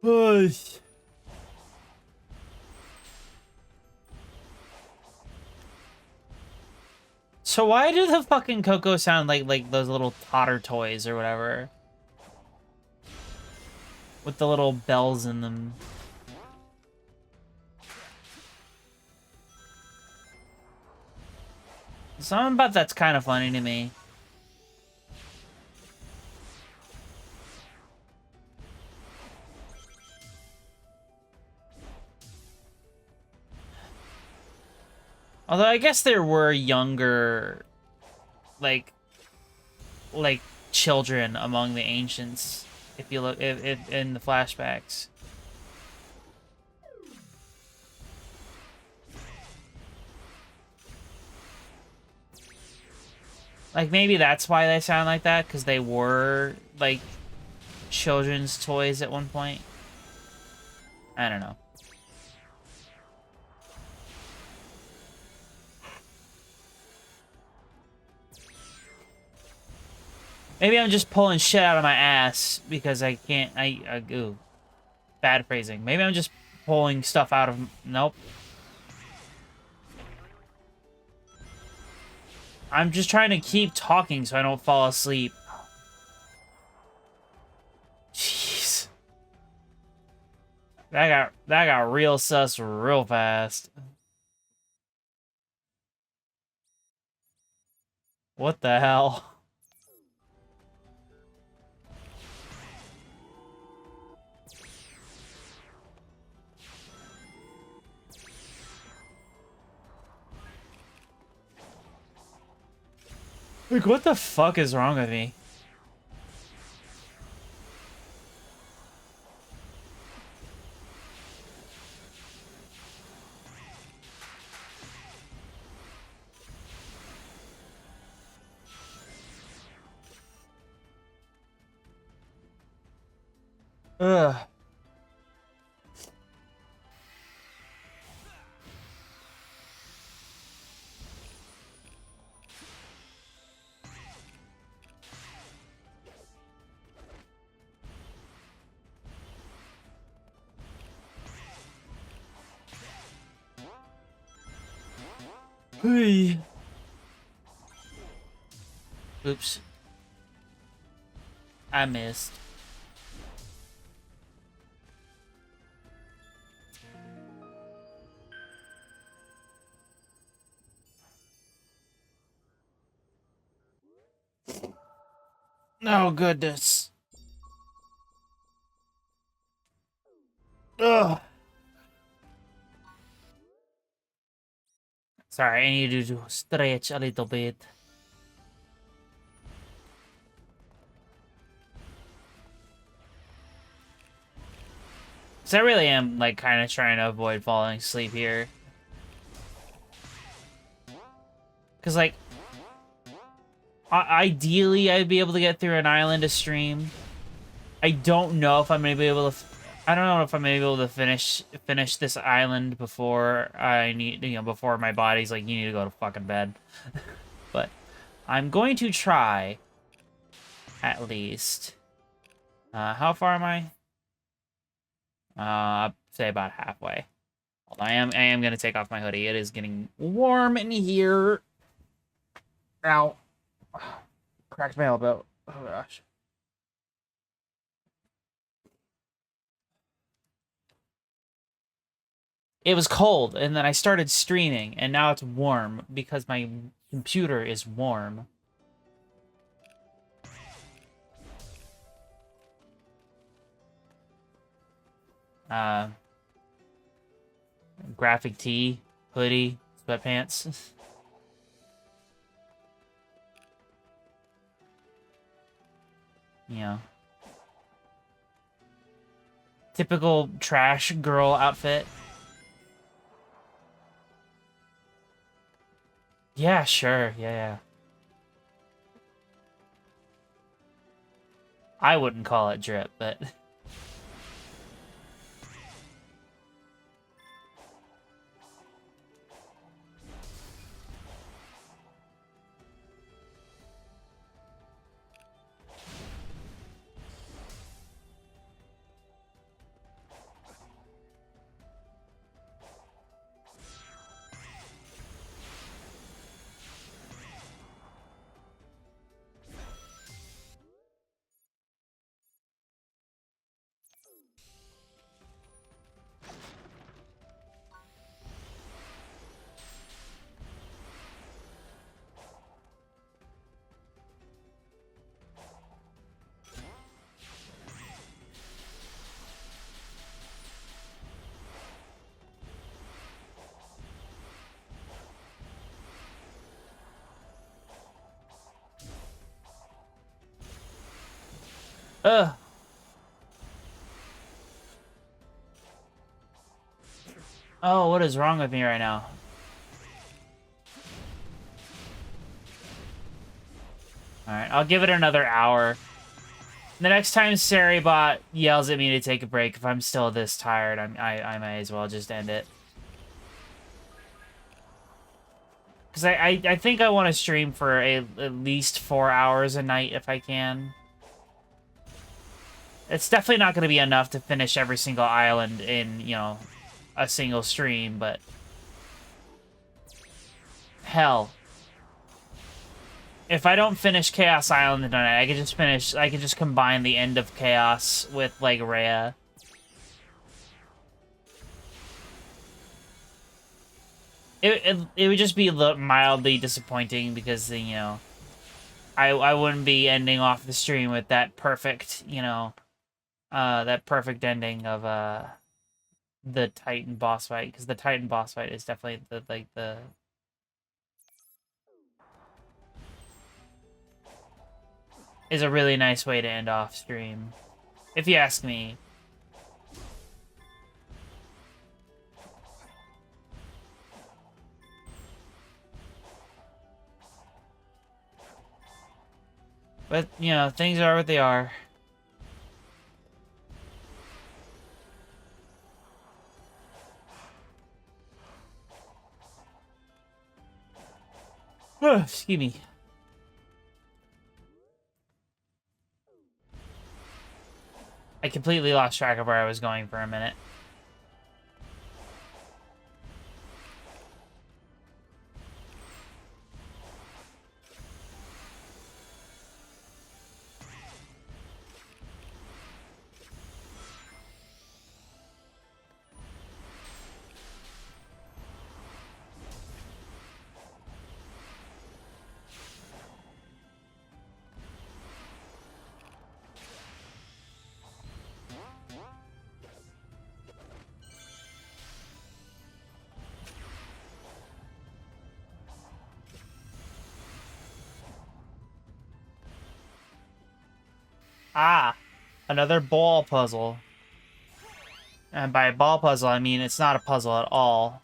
So why do the fucking Coco sound like those little totter toys or whatever? With the little bells in them. Something about that's kind of funny to me. Although I guess there were younger, like children among the ancients. If you look, if in the flashbacks. Like maybe that's why they sound like that, because they were like children's toys at one point. I don't know. Maybe I'm just pulling shit out of my ass because I can't. Ooh, bad phrasing. Maybe I'm just pulling stuff out of. Nope. I'm just trying to keep talking so I don't fall asleep. Jeez. That got real sus real fast. What the hell? Like, what the fuck is wrong with me? Ugh. Hey. Oops. I missed. Oh, goodness. Ugh. Sorry, I need to stretch a little bit. So I really am, like, kind of trying to avoid falling asleep here. Because, like, ideally, I'd be able to get through an island to stream. I don't know if I'm gonna be able to. I don't know if I'm gonna be able to finish this island before I need, before my body's like, you need to go to fucking bed. But I'm going to try, at least. How far am I? I'd say about halfway. Hold on, I am gonna take off my hoodie. It is getting warm in here. Ow. Cracked my elbow. Oh gosh. It was cold, and then I started streaming, and now it's warm because my computer is warm. Graphic tee, hoodie, sweatpants. Typical trash girl outfit. Yeah, sure. Yeah. I wouldn't call it drip, but... Ugh. Oh, what is wrong with me right now? Alright, I'll give it another hour. The next time Saribot yells at me to take a break, if I'm still this tired, I might as well just end it. Because I think I want to stream for at least 4 hours a night if I can. It's definitely not going to be enough to finish every single island in, you know, a single stream, but... Hell. If I don't finish Chaos Island tonight, I could just combine the end of Chaos with, like, Rhea. It would just be mildly disappointing because, you know, I wouldn't be ending off the stream with that perfect, you know, that perfect ending of, the Titan boss fight, because the Titan boss fight is definitely the is a really nice way to end off stream, if you ask me. But, you know, things are what they are. Excuse me. I completely lost track of where I was going for a minute. Ah, another ball puzzle. And by ball puzzle, I mean it's not a puzzle at all.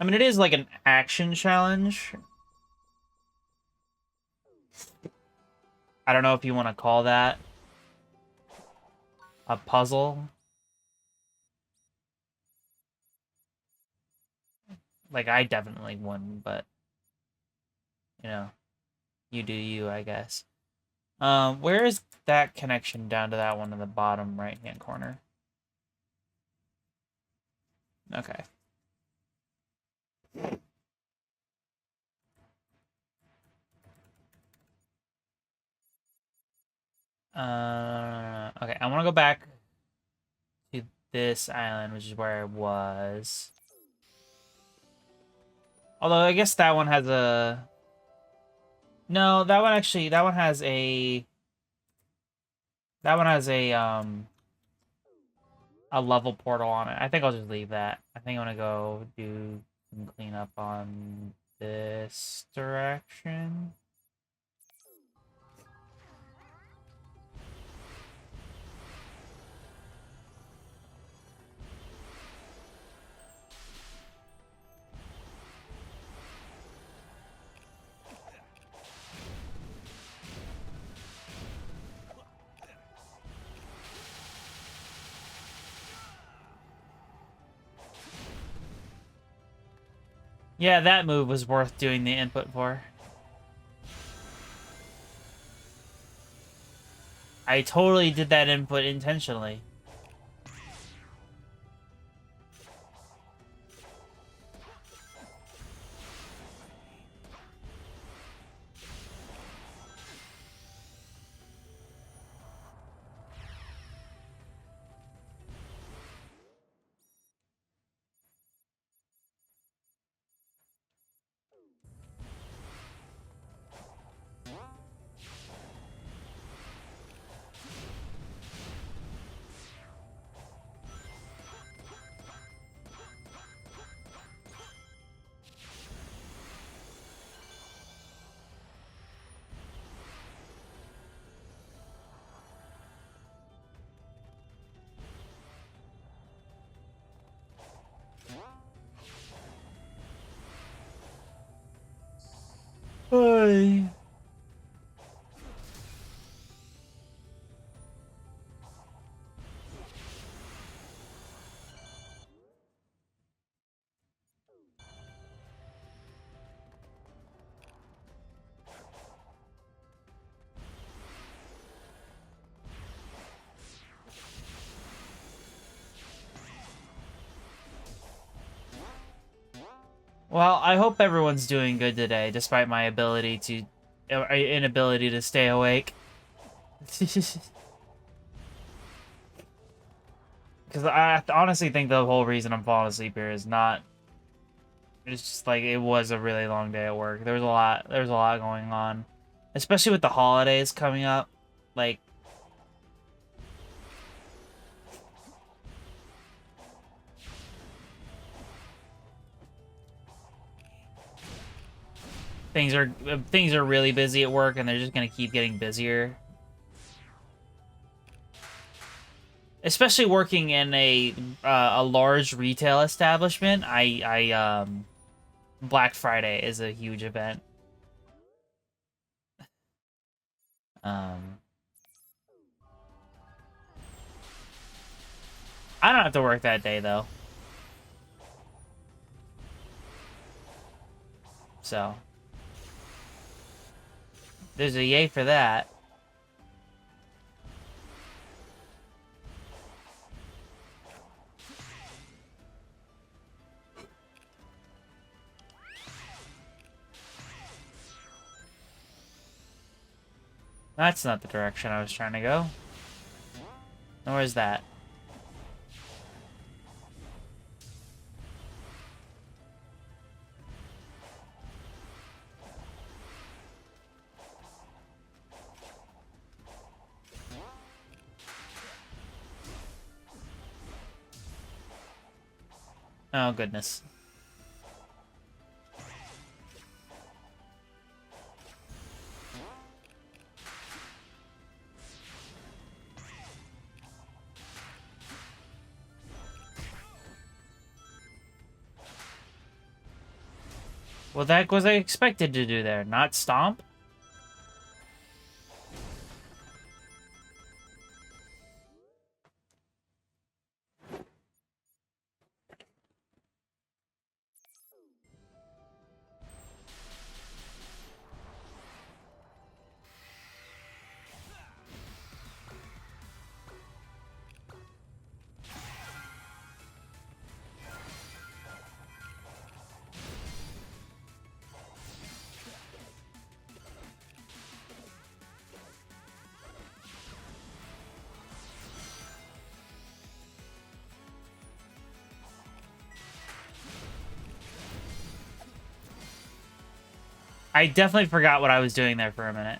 I mean, it is like an action challenge. I don't know if you want to call that a puzzle. Like, I definitely wouldn't, but, you know, you do you, I guess. Where is that connection down to that one in the bottom right-hand corner? Okay. Okay, I want to go back to this island, which is where I was. Although, I guess that one has a... No, that one actually, that one has a... That one has a level portal on it. I think I'll just leave that. I think I'm gonna go do some cleanup on this direction. Yeah, that move was worth doing the input for. I totally did that input intentionally. Ay. Well, I hope everyone's doing good today, despite my inability to stay awake. Because I honestly think the whole reason I'm falling asleep here is not. It's just like it was a really long day at work. There was a lot. There was a lot going on, especially with the holidays coming up. Like things are really busy at work, and they're just gonna keep getting busier. Especially working in a large retail establishment, Black Friday is a huge event. Um, I don't have to work that day though, so there's a yay for that. That's not the direction I was trying to go. Nor is that. Oh, goodness. What the heck was I expected to do there? Not stomp? I definitely forgot what I was doing there for a minute.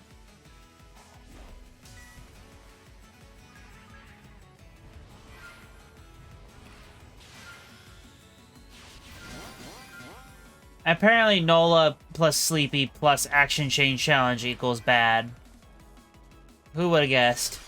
Apparently Nola plus Sleepy plus Action Chain Challenge equals bad. Who would have guessed?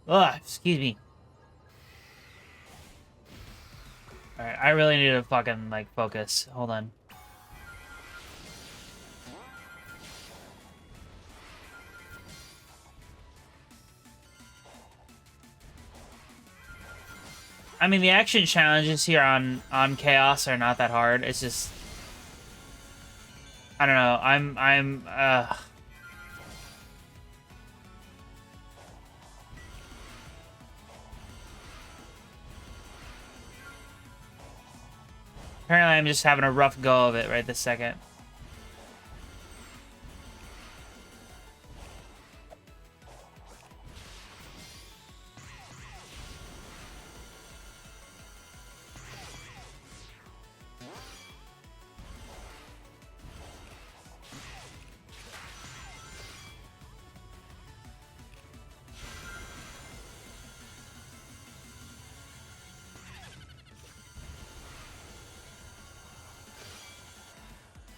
Ugh, excuse me. Alright, I really need to fucking, like, focus. Hold on. I mean, the action challenges here on Chaos are not that hard. It's just... I don't know. Apparently I'm just having a rough go of it right this second.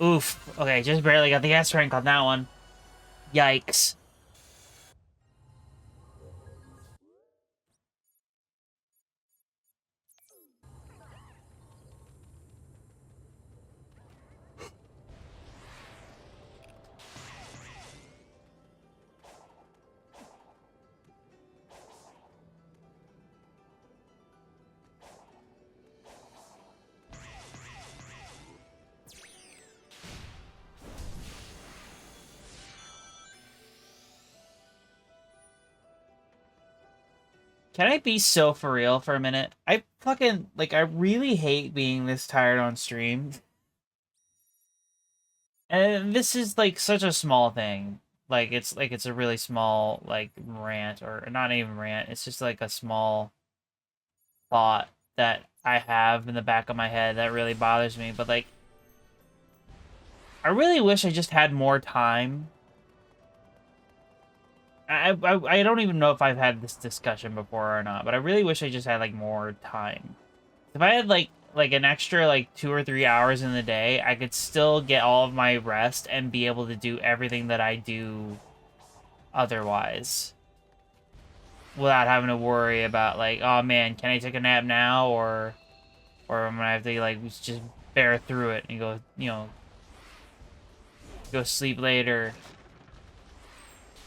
Oof. Okay, just barely got the S rank on that one. Yikes. Can I be so for real for a minute? I fucking, like, I really hate being this tired on stream. And this is, like, such a small thing. Like, it's a really small, like, rant, or not even rant. It's just, like, a small thought that I have in the back of my head that really bothers me. But, like, I really wish I just had more time. I don't even know if I've had this discussion before or not, but I really wish I just had, like, more time. If I had, like an extra, like, 2 or 3 hours in the day, I could still get all of my rest and be able to do everything that I do otherwise. Without having to worry about, like, oh man, can I take a nap now, or I'm gonna have to, like, just bear through it and go, you know, go sleep later.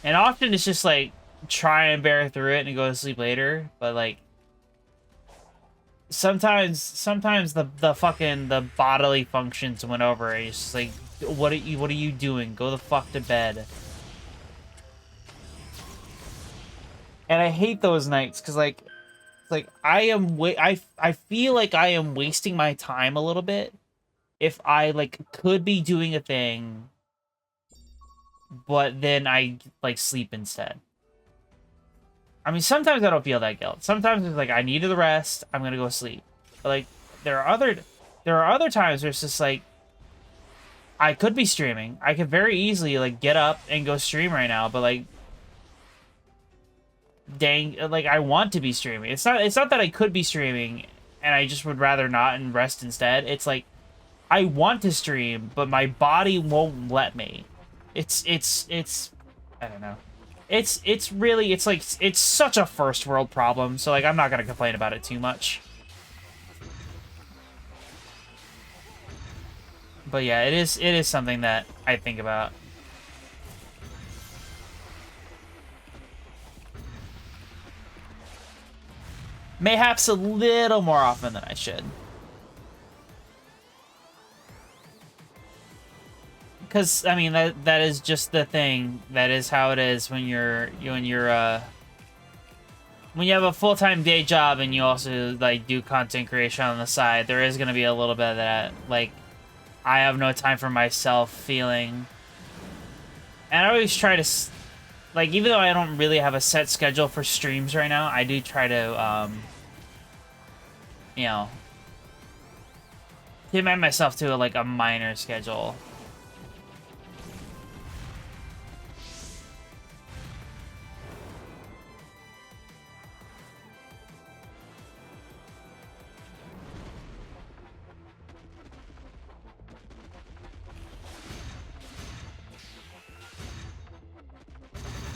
And often it's just, like, try and bear through it and go to sleep later, but, like, sometimes the fucking the bodily functions went over. It's just like, what are you doing? Go the fuck to bed. And I hate those nights because, like, I feel like I am wasting my time a little bit if I, like, could be doing a thing, but then I, like, sleep instead. I mean, sometimes I don't feel that guilt. Sometimes it's like I needed the rest. I'm gonna go sleep. But, like, there are other times where it's just like I could be streaming. I could very easily, like, get up and go stream right now. But, like, dang, like, I want to be streaming. It's not that I could be streaming and I just would rather not and rest instead. It's like I want to stream, but my body won't let me. It's I don't know. It's really, it's like, it's such a first world problem, so, like, I'm not gonna complain about it too much. But yeah, it is something that I think about. Mayhaps a little more often than I should. Because, I mean, that is just the thing. That is how it is when when you have a full-time day job and you also, like, do content creation on the side. There is going to be a little bit of that, like, I have no time for myself feeling. And I always try to, like, even though I don't really have a set schedule for streams right now, I do try to, you know, commit myself to, like, a minor schedule.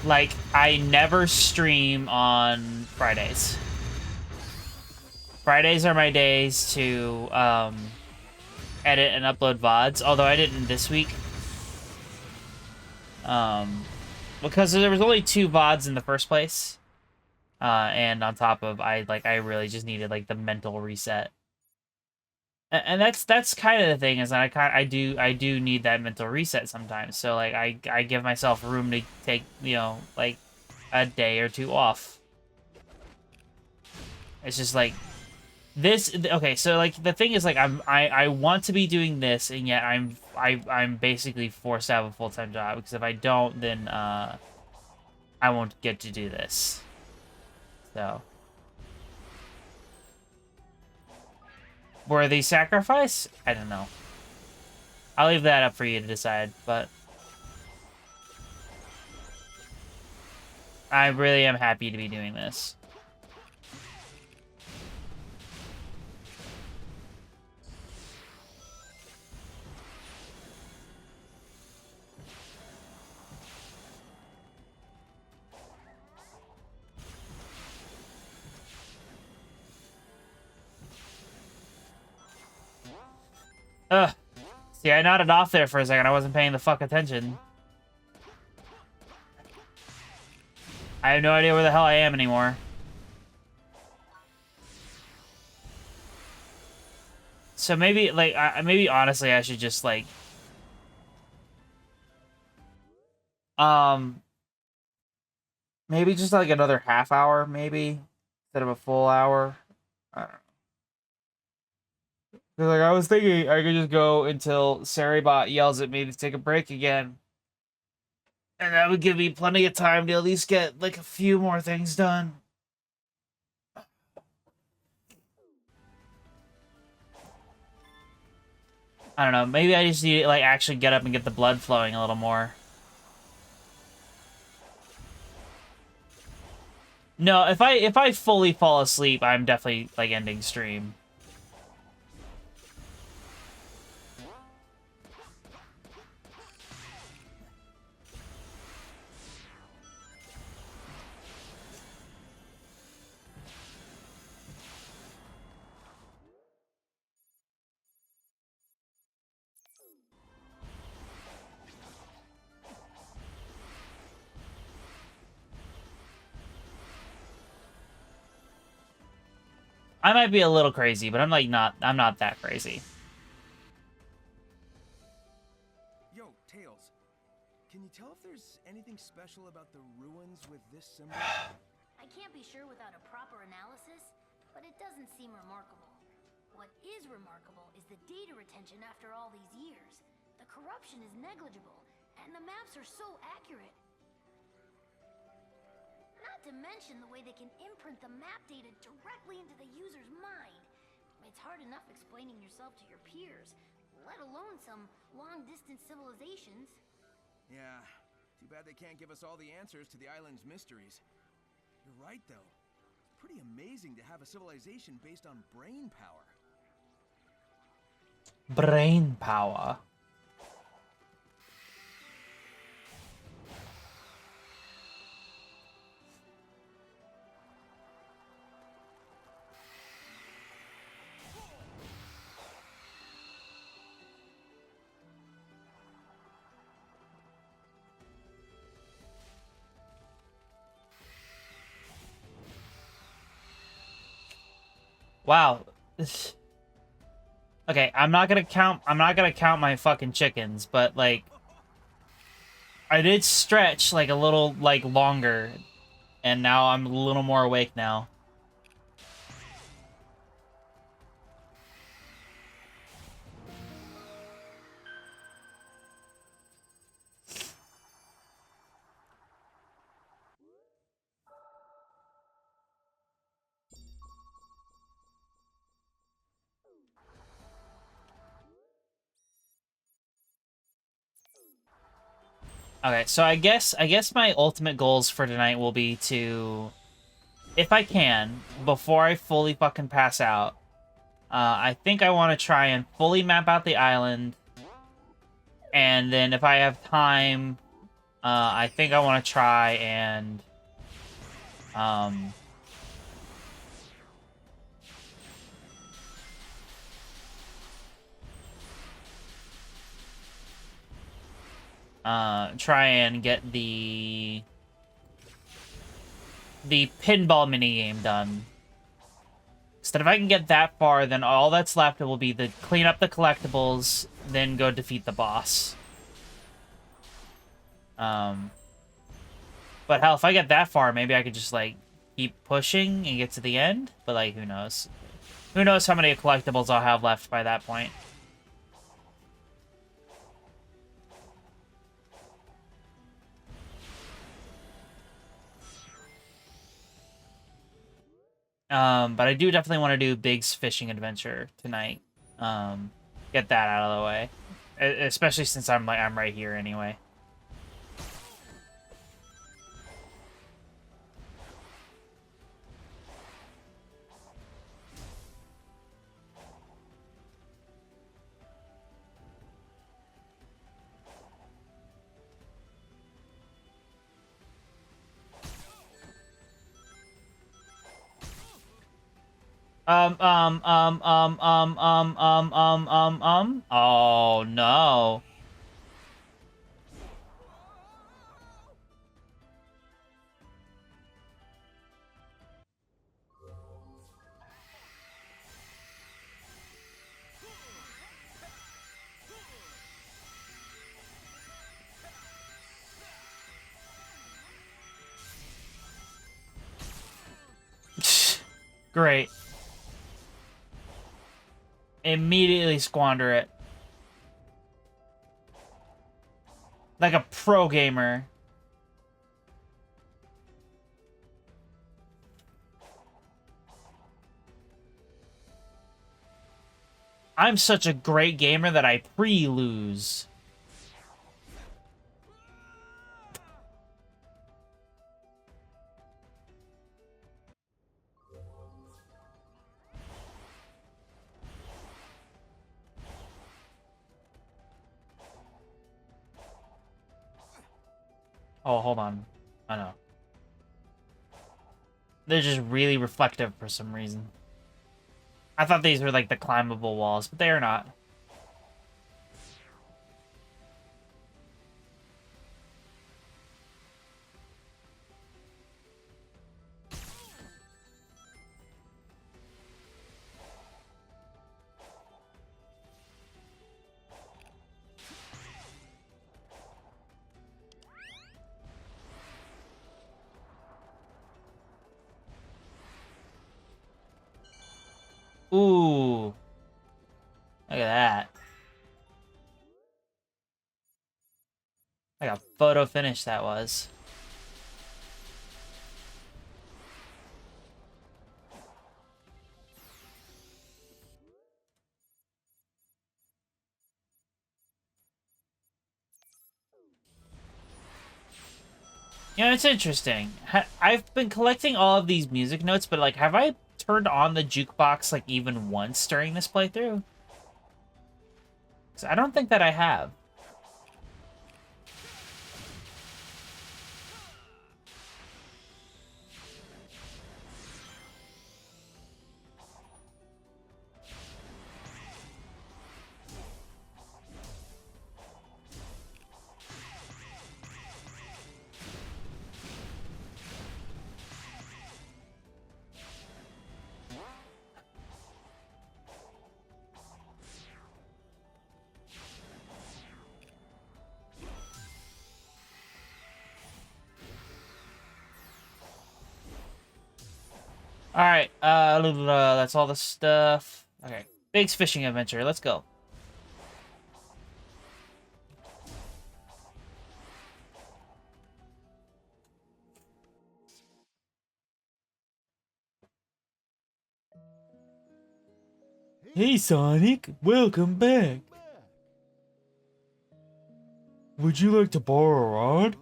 Like, I never stream on Fridays. Fridays are my days to edit and upload VODs, although I didn't this week. Because there was only 2 VODs in the first place. And on top of, I really just needed, like, the mental reset. And that's kind of the thing, is that I do need that mental reset sometimes. So, like, I give myself room to take, you know, like, a day or 2 off. It's just like this. Okay, so, like, the thing is, like, I want to be doing this, and yet I'm basically forced to have a full-time job, because if I don't, then I won't get to do this. So, worthy sacrifice? I don't know. I'll leave that up for you to decide, but I really am happy to be doing this. Ugh. See, I nodded off there for a second. I wasn't paying the fuck attention. I have no idea where the hell I am anymore. So maybe, like, maybe honestly, I should just, like... Maybe just, like, another half hour, maybe? Instead of a full hour? I don't know. 'Cause, like, I was thinking I could just go until Saribot yells at me to take a break again. And that would give me plenty of time to at least get, like, a few more things done. I don't know. Maybe I just need to, like, actually get up and get the blood flowing a little more. No, if I fully fall asleep, I'm definitely, like, ending stream. I might be a little crazy, but I'm not that crazy. Yo, Tails. Can you tell if there's anything special about the ruins with this symbol? I can't be sure without a proper analysis, but it doesn't seem remarkable. What is remarkable is the data retention after all these years. The corruption is negligible, and the maps are so accurate. Not to mention the way they can imprint the map data directly into the user's mind. It's hard enough explaining yourself to your peers, let alone some long-distance civilizations. Yeah, too bad they can't give us all the answers to the island's mysteries. You're right, though. It's pretty amazing to have a civilization based on brain power. Brain power. Wow. Okay, I'm not gonna count my fucking chickens, but, like, I did stretch, like, a little, like, longer, and now I'm a little more awake now. Okay, so I guess my ultimate goals for tonight will be to, if I can, before I fully fucking pass out, I think I want to try and fully map out the island, and then if I have time, I think I want to try and, try and get the pinball minigame done. So that if I can get that far, then all that's left will be the clean up the collectibles, then go defeat the boss. But hell, if I get that far, maybe I could just, like, keep pushing and get to the end. But, like, who knows? Who knows how many collectibles I'll have left by that point. But I do definitely want to do Big's fishing adventure tonight. Get that out of the way. Especially since I'm right here anyway. Oh no. Great. Immediately squander it. Like a pro gamer. I'm such a great gamer that I pre-lose. Oh, hold on. I know. They're just really reflective for some reason. I thought these were like the climbable walls, but they are not. Ooh. Look at that. Like a photo finish that was. You know, it's interesting. I've been collecting all of these music notes, but like, have I turned on the jukebox like even once during this playthrough? 'Cause I don't think that I have. All right, that's all the stuff. Okay, Big's fishing adventure. Let's go. Hey, Sonic, welcome back. Would you like to borrow a rod?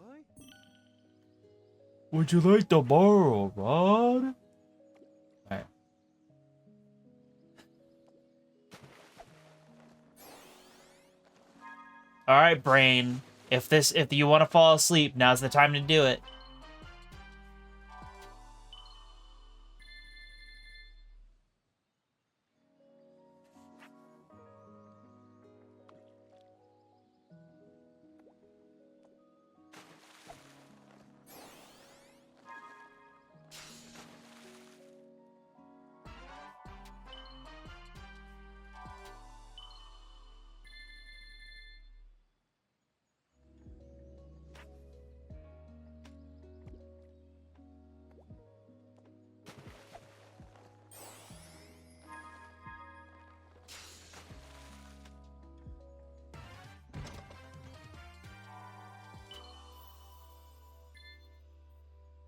Would you like to borrow a rod? Alright. Alright, brain. If you want to fall asleep, now's the time to do it.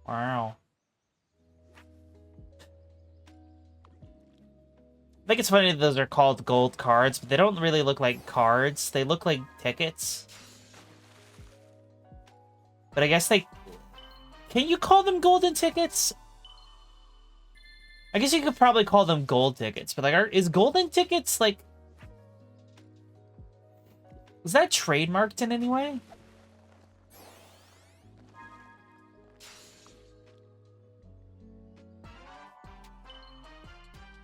Wow. I think it's funny that those are called gold cards, but they don't really look like cards. They look like tickets. But I guess they... Can you call them golden tickets? I guess you could probably call them gold tickets, but like, is golden tickets like... Was that trademarked in any way?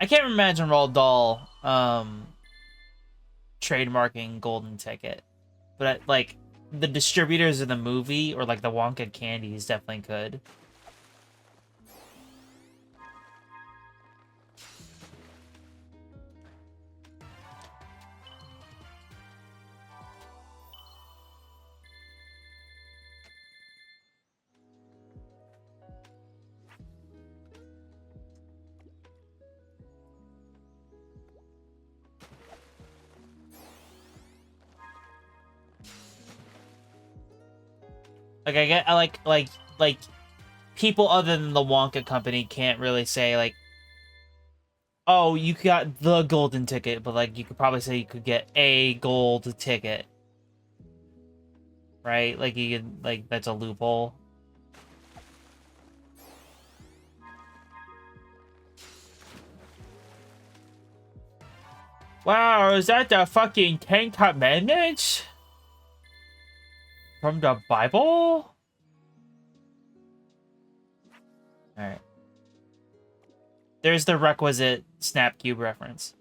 I can't imagine Roald Dahl trademarking Golden Ticket, but like the distributors of the movie or like the Wonka candies definitely could. Like I get, like people other than the Wonka company can't really say like, oh, you got the golden ticket, but like you could probably say you could get a gold ticket, right? Like you could, like that's a loophole. Wow, is that the fucking Ten Commandments from the Bible? Alright. There's the requisite Snap Cube reference.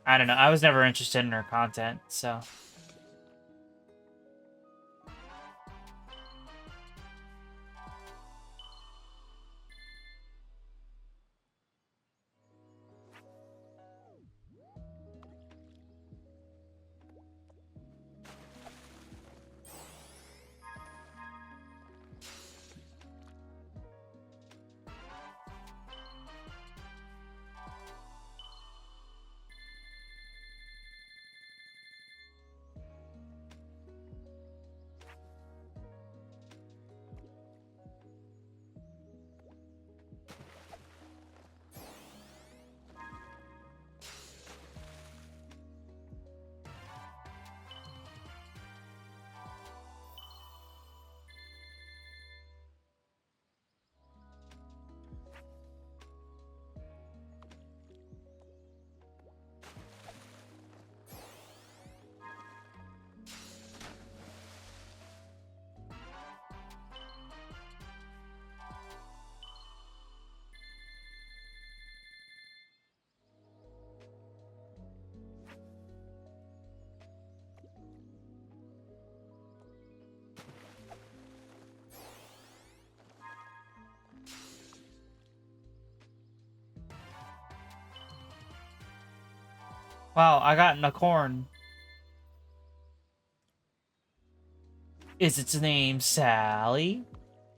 I don't know. I was never interested in her content, so. Wow, I got in a corn. Is its name Sally?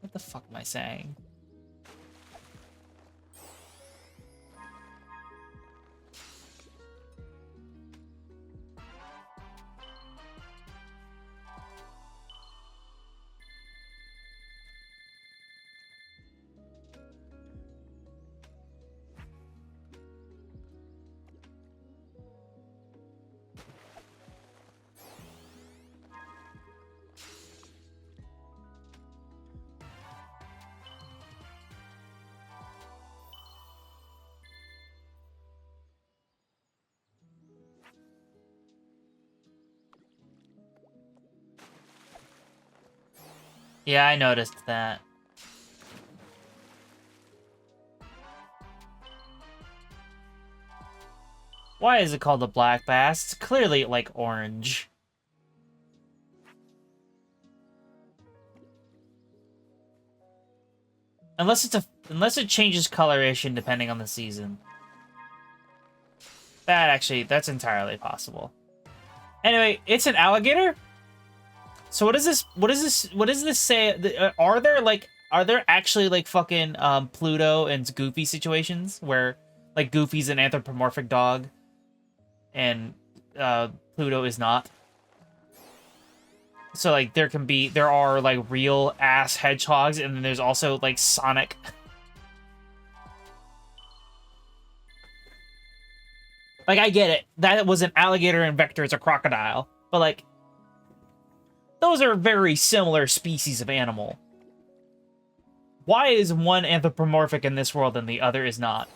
What the fuck am I saying? Yeah, I noticed that. Why is it called a black bass? It's clearly like orange. Unless it changes coloration depending on the season. That's entirely possible. Anyway, it's an alligator? So what is this? What does this say? Are there actually like fucking Pluto and Goofy situations where like Goofy's an anthropomorphic dog? and Pluto is not. So like there are like real ass hedgehogs, and then there's also like Sonic. Like I get it, that was an alligator and Vector is a crocodile, but like those are very similar species of animal. Why is one anthropomorphic in this world and the other is not?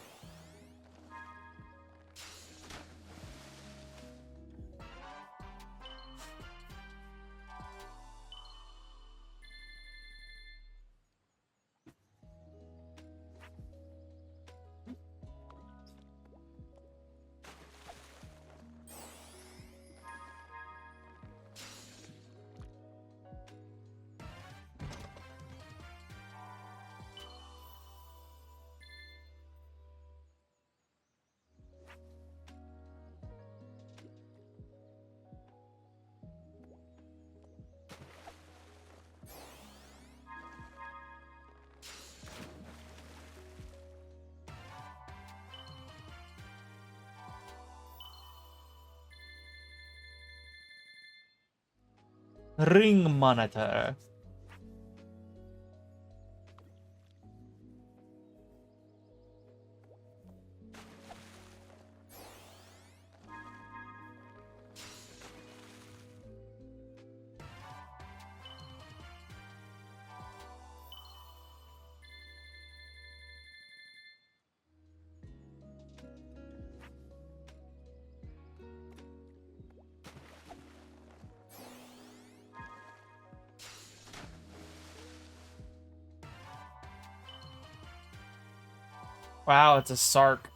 Ring monitor. Wow, it's a Sark.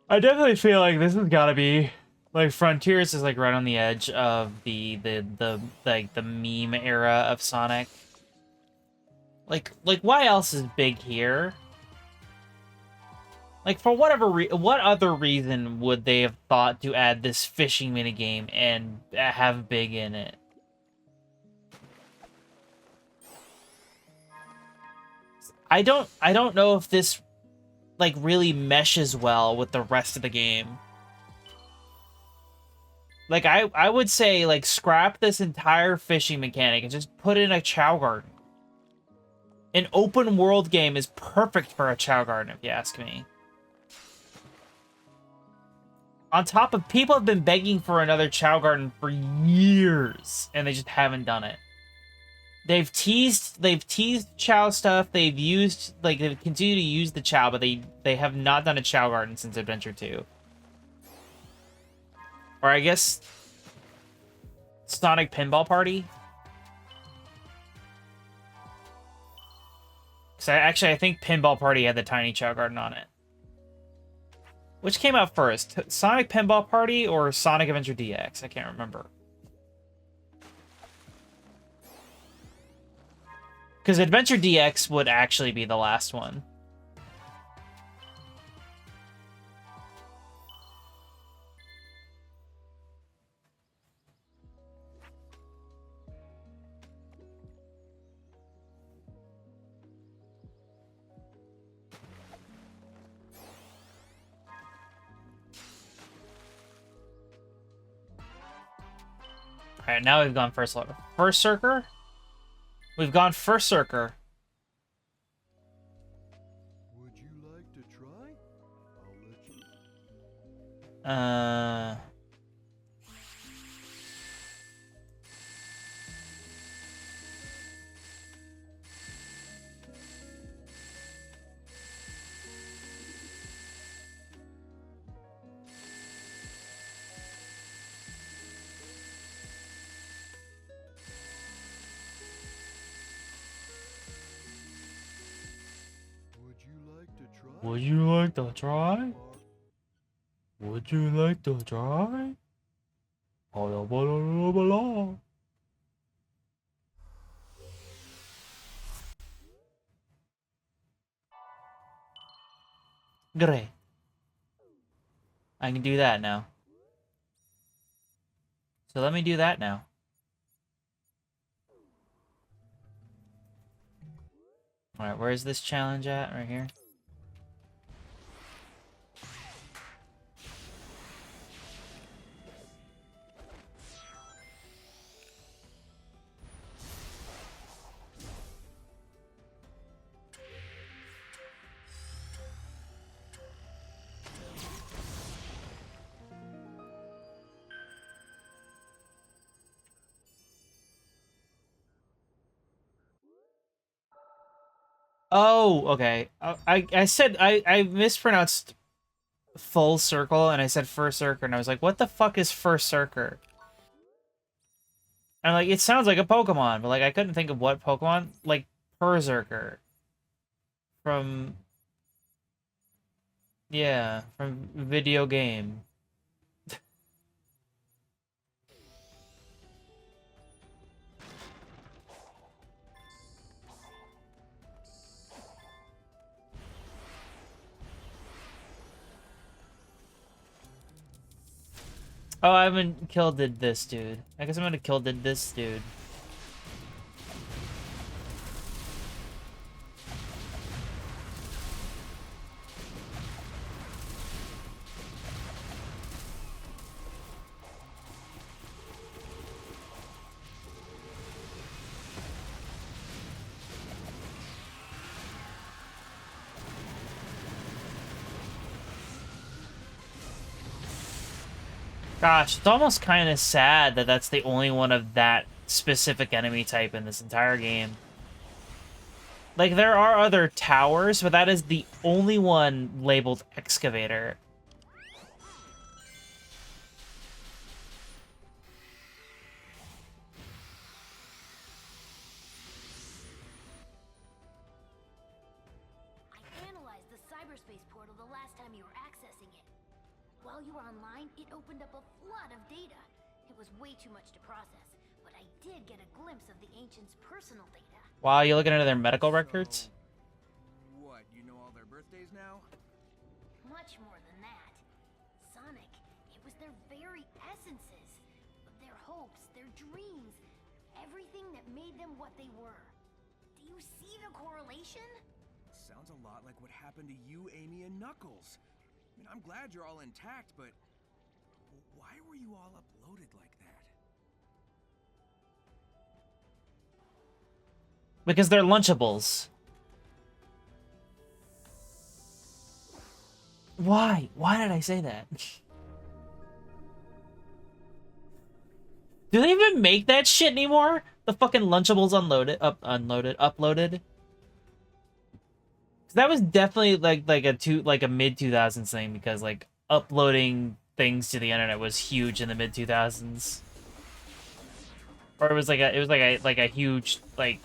I definitely feel like this has got to be like Frontiers is like right on the edge of the like the meme era of Sonic. Like why else is big here? Like for whatever what other reason would they have thought to add this fishing minigame and have big in it? I don't know if this like really meshes well with the rest of the game. Like I would say like scrap this entire fishing mechanic and just put in a Chow Garden. An open world game is perfect for a Chow Garden, if you ask me. On top of people have been begging for another Chow Garden for years, and they just haven't done it. They've teased Chow stuff. They've continued to use the Chow, but they have not done a Chow Garden since Adventure 2. Or I guess Sonic Pinball Party. Because I think Pinball Party had the tiny Chow Garden on it. Which came out first? Sonic Pinball Party or Sonic Adventure DX? I can't remember. Because Adventure DX would actually be the last one. Alright, now we've gone first level. First Circer? We've gone first Circer. Would you like to try? I'll let you. Would you like to try? Would you like to try? Blah, blah, blah, blah, blah. Great. I can do that now. So let me do that now. Alright, where's this challenge at? Right here? Oh, okay. I said I mispronounced full circle and I said Fursurker and I was like, what the fuck is Fursurker? And like it sounds like a Pokemon, but like I couldn't think of what Pokemon. Like Berserker from from video game. Oh, I haven't killed this dude. I guess I'm gonna kill this dude. Gosh, it's almost kind of sad that that's the only one of that specific enemy type in this entire game. Like, there are other towers, but that is the only one labeled Excavator. I analyzed the cyberspace portal the last time you were accessing it. While you were online, it opened up a flood of data. It was way too much to process, but I did get a glimpse of the Ancients' personal data. Wow, you looking into their medical records? What, you know all their birthdays now? Much more than that. Sonic, it was their very essences. Their hopes, their dreams. Everything that made them what they were. Do you see the correlation? Sounds a lot like what happened to you, Amy, and Knuckles. I mean, I'm glad you're all intact, but why were you all uploaded like that? Because they're Lunchables. Why? Why did I say that? Do they even make that shit anymore? The fucking Lunchables uploaded. That was definitely like a mid 2000s thing because like uploading things to the internet was huge in the mid 2000s. Or it was like a huge like.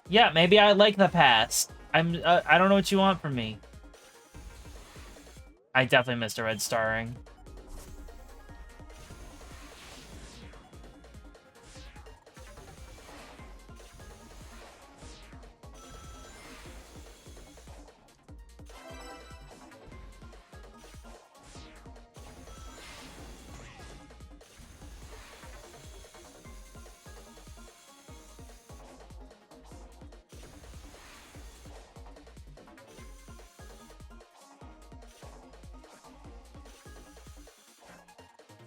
Yeah, maybe I like the past. I don't know what you want from me. I definitely missed a red starring.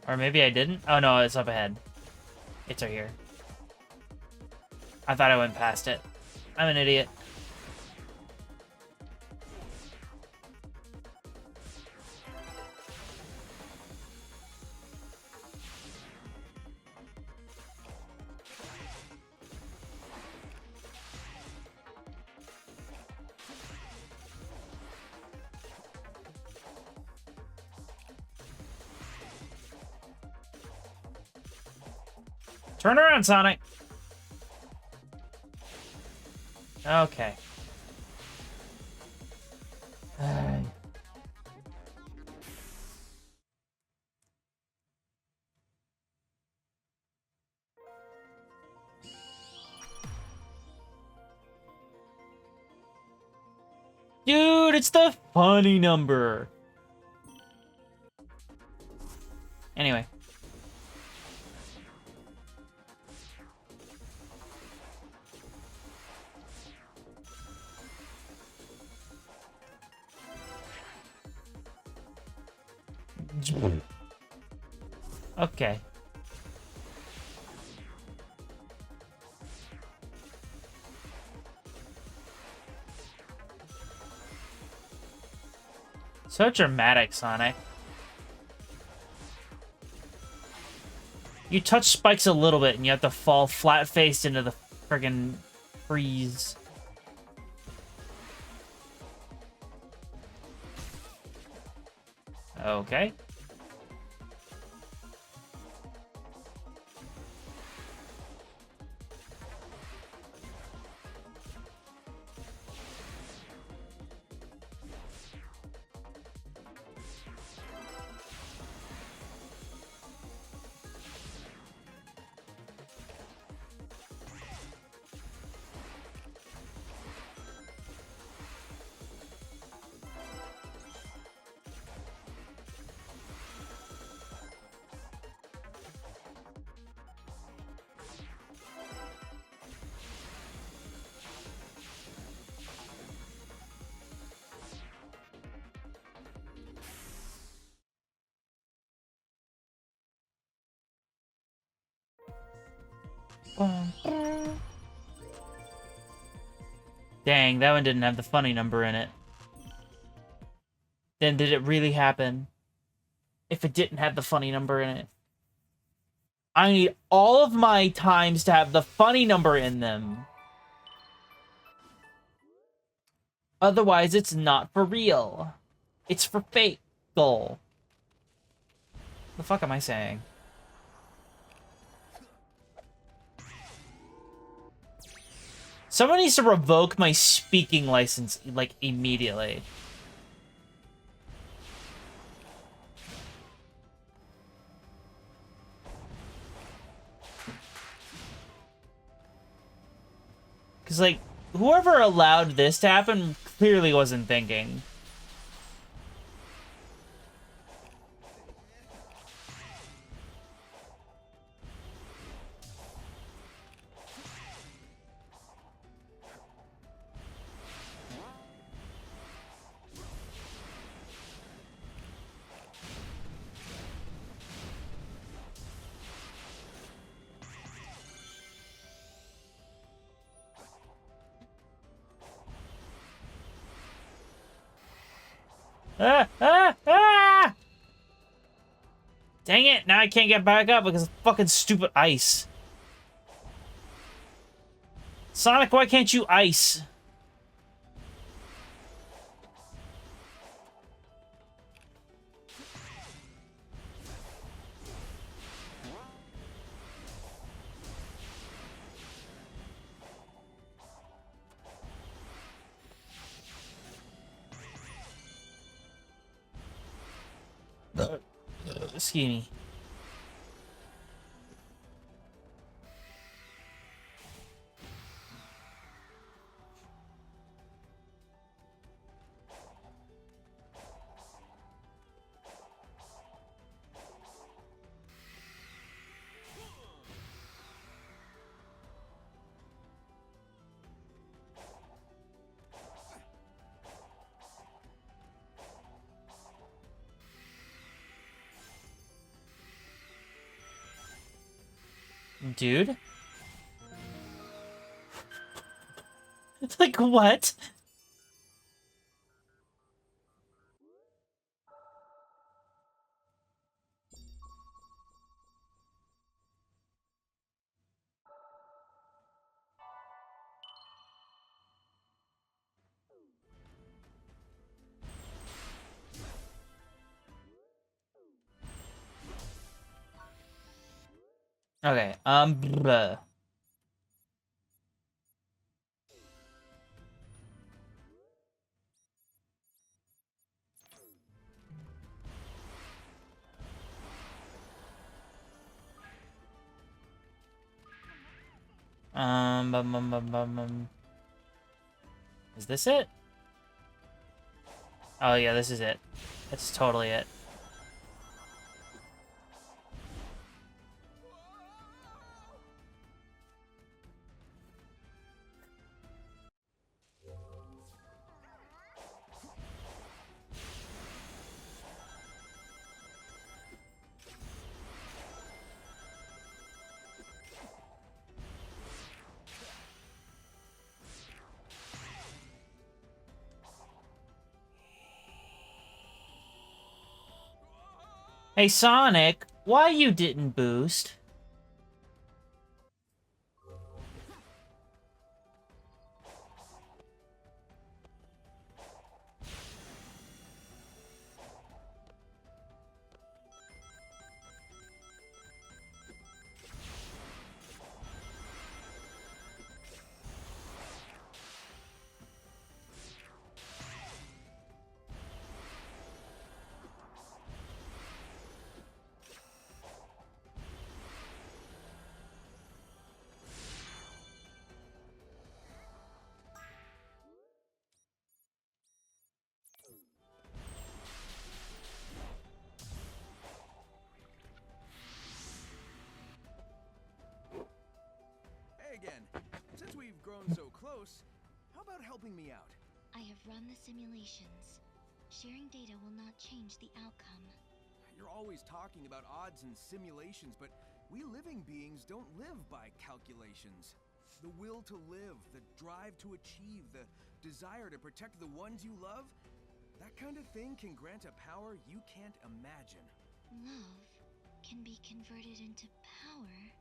Or maybe I didn't? Oh no, it's up ahead. It's right here. I thought I went past it. I'm an idiot. Turn around, Sonic. Okay. Dude, it's the funny number. Anyway. Okay. So dramatic, Sonic. You touch spikes a little bit and you have to fall flat-faced into the friggin' freeze. Okay. Dang, that one didn't have the funny number in it. Then did it really happen? If it didn't have the funny number in it. I need all of my times to have the funny number in them. Otherwise, it's not for real. It's for fake. Goal. The fuck am I saying? Someone needs to revoke my speaking license, like, immediately. Because, like, whoever allowed this to happen clearly wasn't thinking. Ah! Ah! Ah! Dang it, now I can't get back up because of fucking stupid ice. Sonic, why can't you ice? Excuse me. Dude? It's like, what? Okay. Bleh. Is this it? Oh yeah, this is it. That's totally it. Hey Sonic, why you didn't boost? Hey again. Since we've grown so close, how about helping me out? I have run the simulations. Sharing data will not change the outcome. You're always talking about odds and simulations, but we living beings don't live by calculations. The will to live, the drive to achieve, the desire to protect the ones you love, that kind of thing can grant a power you can't imagine. Love can be converted into power.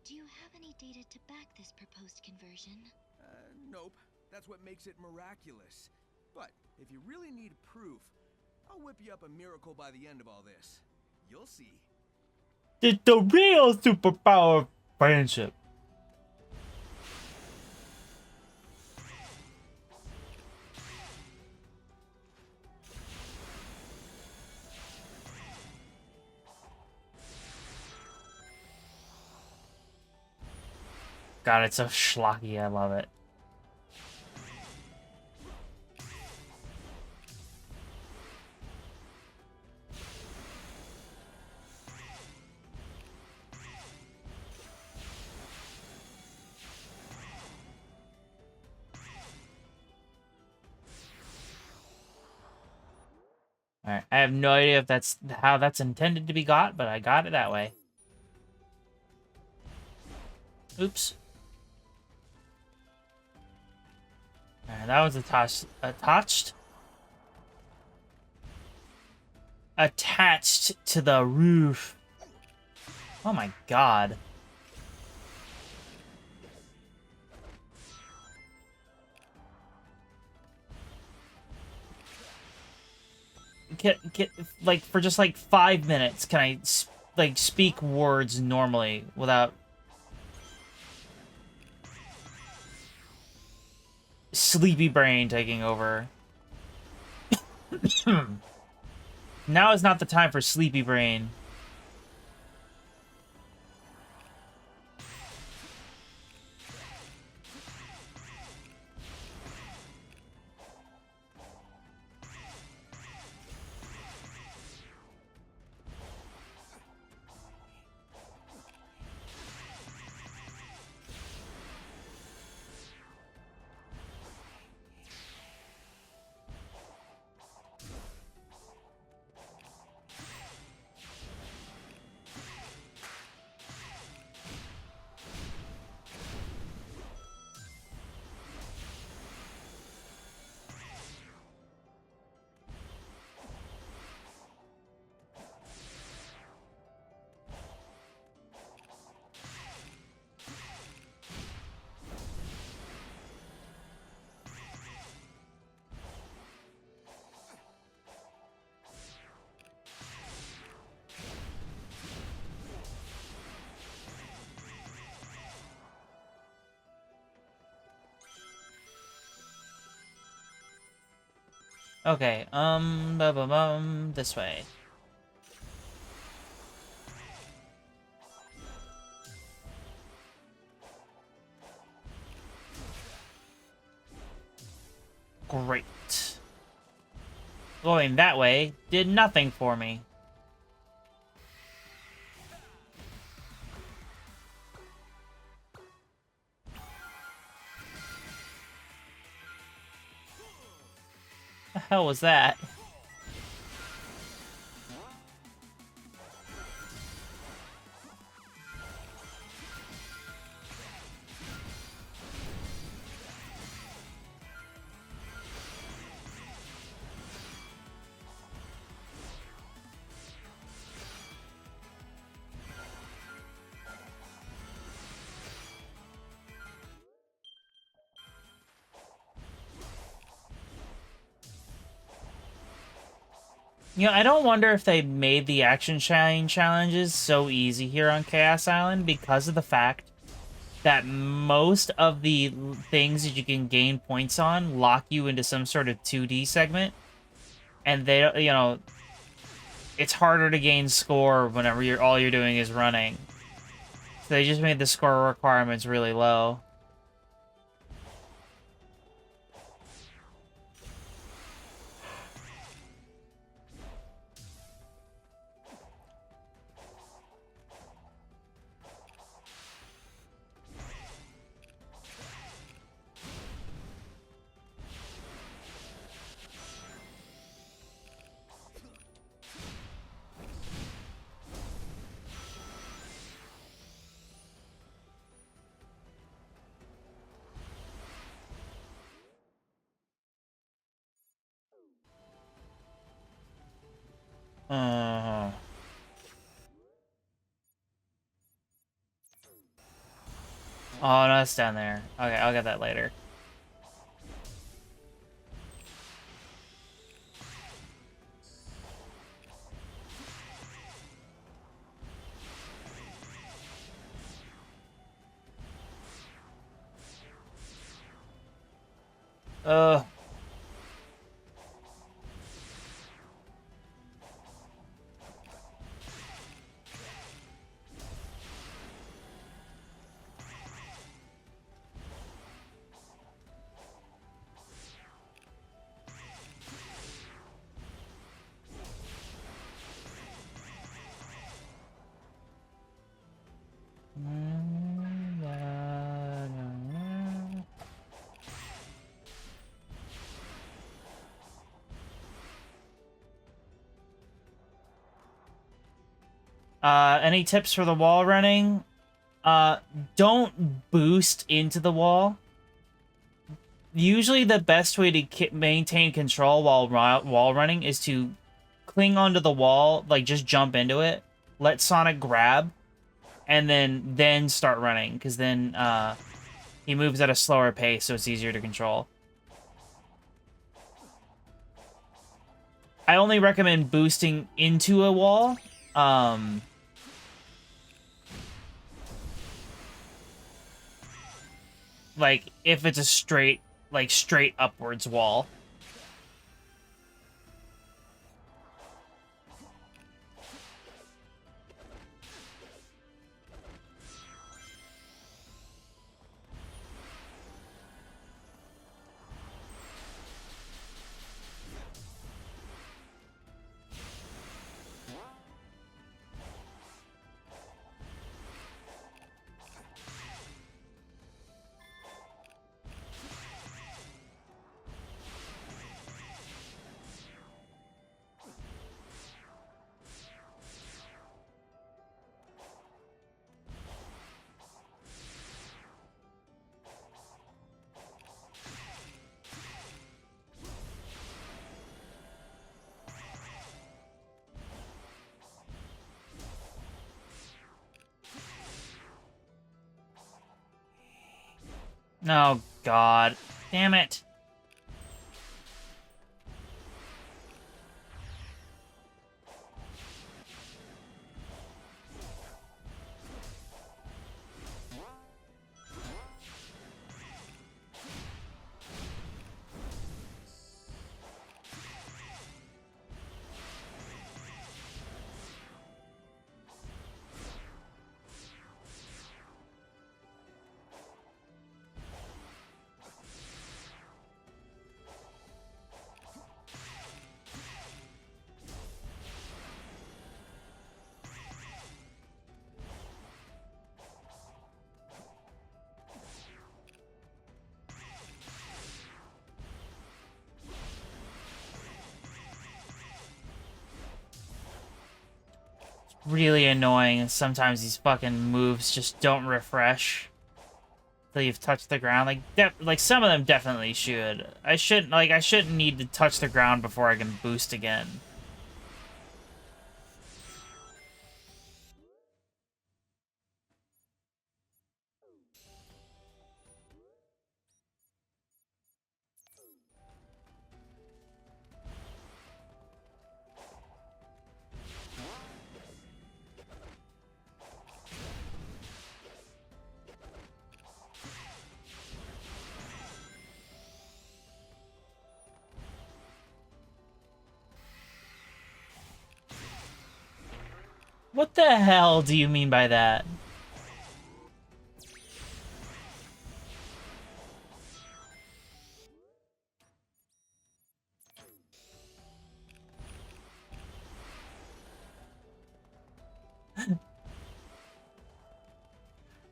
Do you have any data to back this proposed conversion? Nope. That's what makes it miraculous. But if you really need proof, I'll whip you up a miracle by the end of all this. You'll see. It's the real superpower of friendship. God, it's so schlocky. I love it. Alright, I have no idea if that's how that's intended to be got, but I got it that way. Oops. Alright, that was attached to the roof. Oh my god. Get like for just like 5 minutes can I like speak words normally without sleepy brain taking over? Now is not the time for sleepy brain. Okay, this way. Great. Going that way did nothing for me. The hell was that? You know, I don't wonder if they made the action chain challenges so easy here on Chaos Island because of the fact that most of the things that you can gain points on lock you into some sort of 2D segment. And they, you know, it's harder to gain score whenever all you're doing is running. So they just made the score requirements really low. Uh, oh, no, it's down there. Okay, I'll get that later. Uh. Any tips for the wall running? Don't boost into the wall. Usually the best way to maintain control while wall running is to cling onto the wall, like just jump into it, let Sonic grab, and then start running, because then he moves at a slower pace, so it's easier to control. I only recommend boosting into a wall. Like, if it's a straight upwards wall. Oh, God. Damn it. really annoying. Sometimes these fucking moves just don't refresh till you've touched the ground. Like some of them definitely should. I shouldn't need to touch the ground before I can boost again. What the hell do you mean by that?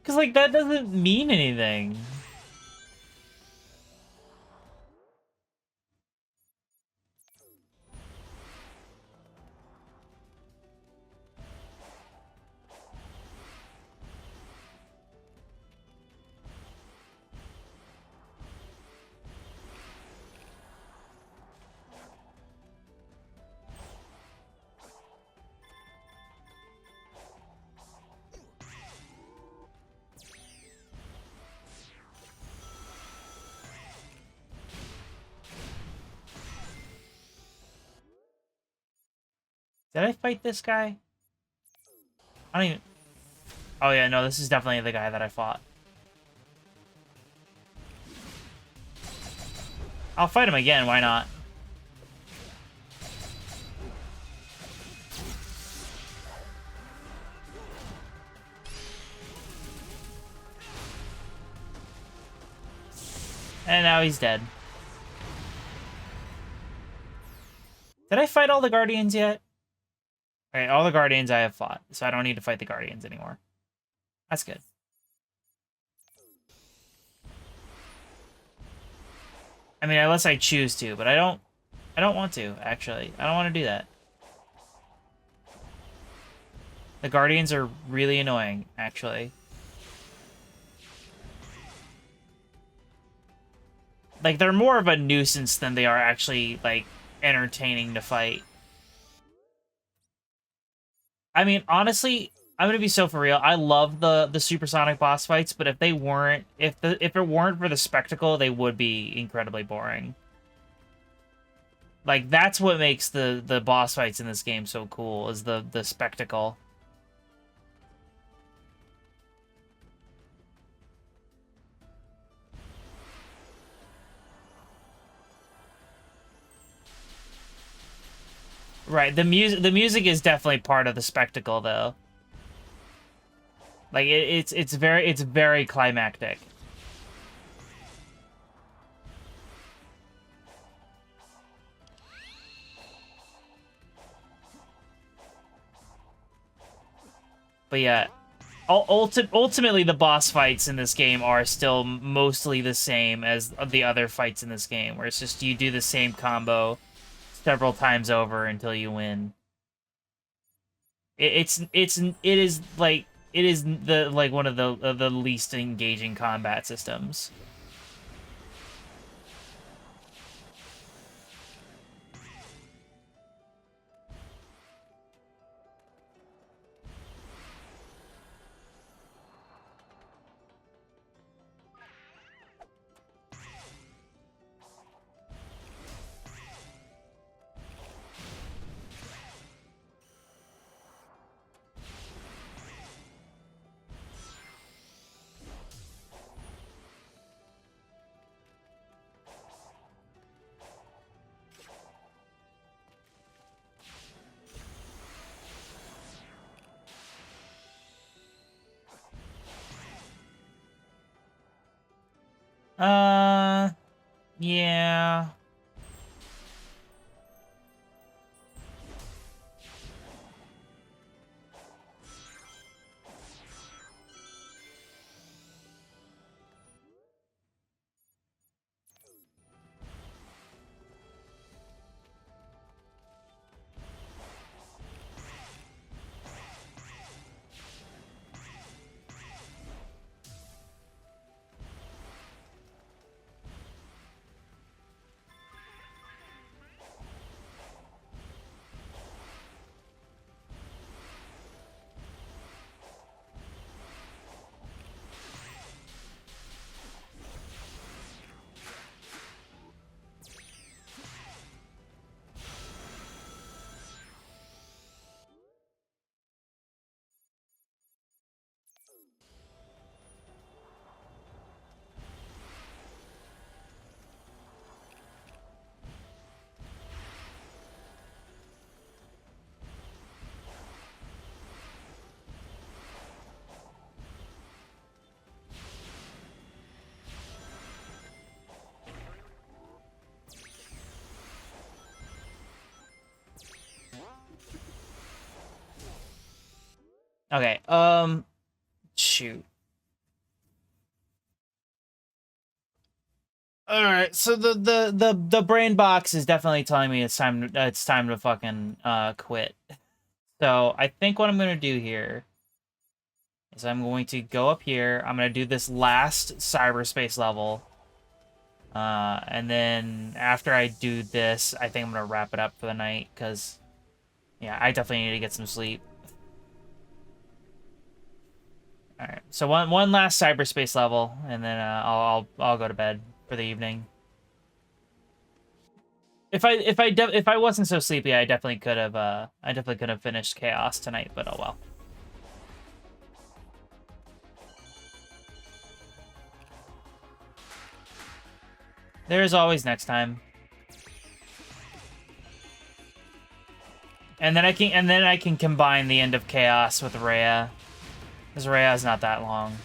Because, like, that doesn't mean anything. Did I fight this guy? I don't even... Oh yeah, no, this is definitely the guy that I fought. I'll fight him again, why not? And now he's dead. Did I fight all the Guardians yet? Okay, all the Guardians I have fought, so I don't need to fight the Guardians anymore. That's good. I mean, unless I choose to, but I don't want to, actually. I don't want to do that. The Guardians are really annoying, actually. Like, they're more of a nuisance than they are actually, like, entertaining to fight. I mean, honestly, I'm gonna be so for real. I love the supersonic boss fights, but if they weren't, if it weren't for the spectacle, they would be incredibly boring. Like, that's what makes the boss fights in this game so cool, is the spectacle. Right, the music is definitely part of the spectacle, though. Like, it's very climactic. But yeah, ultimately the boss fights in this game are still mostly the same as the other fights in this game, where it's just you do the same combo several times over until you win. It is the like one of the least engaging combat systems. Yeah. Okay, shoot. All right, so the brain box is definitely telling me it's time to fucking quit. So I think what I'm gonna do here is I'm going to go up here. I'm gonna do this last cyberspace level, and then after I do this, I think I'm gonna wrap it up for the night because, yeah, I definitely need to get some sleep. All right, so one last cyberspace level, and then I'll go to bed for the evening. If I wasn't so sleepy, I definitely could have finished Chaos tonight, but oh well. There's always next time. And then I can combine the end of Chaos with Rhea. Because Rhea's not that long.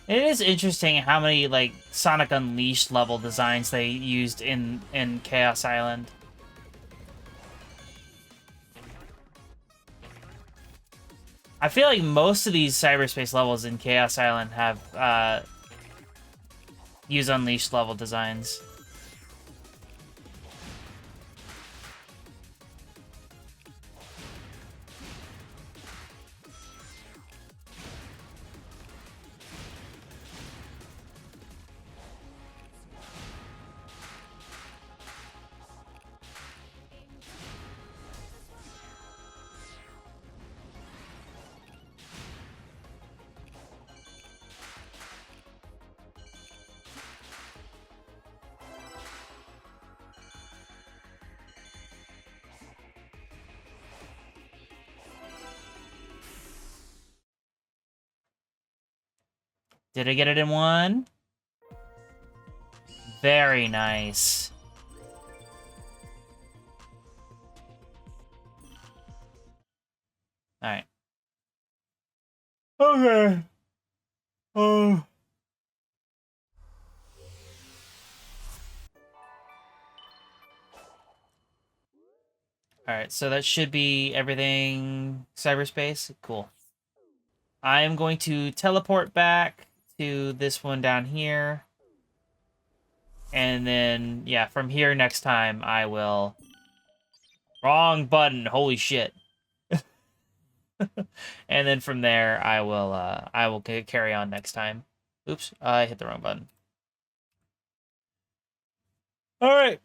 It is interesting how many, like, Sonic Unleashed level designs they used in Chaos Island. I feel like most of these cyberspace levels in Chaos Island have use Unleashed level designs. Did I get it in one? Very nice. Alright. Okay. Oh. Alright, so that should be everything cyberspace. Cool. I am going to teleport back to this one down here. And then, yeah, from here next time, I will... Wrong button, holy shit. And then from there, I will carry on next time. Oops, I hit the wrong button. Alright.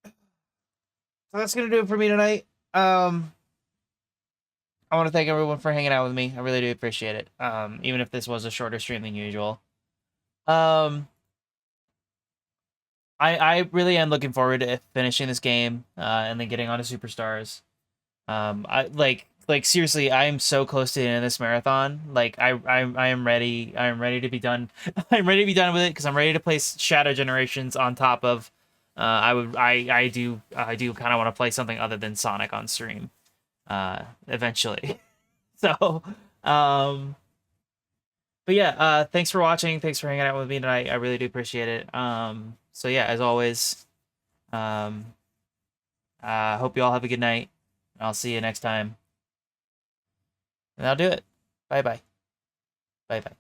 So that's gonna do it for me tonight. I want to thank everyone for hanging out with me. I really do appreciate it. Even if this was a shorter stream than usual. I really am looking forward to finishing this game and then getting on to Superstars. I seriously, I am so close to the end of this marathon. Like I am ready. I am ready to be done. I'm ready to be done with it because I'm ready to play Shadow Generations on top of. I do kind of want to play something other than Sonic on stream. Eventually. So, but yeah, thanks for watching. Thanks for hanging out with me tonight. I really do appreciate it. So yeah, as always, hope you all have a good night. I'll see you next time. And that'll do it. Bye bye. Bye bye.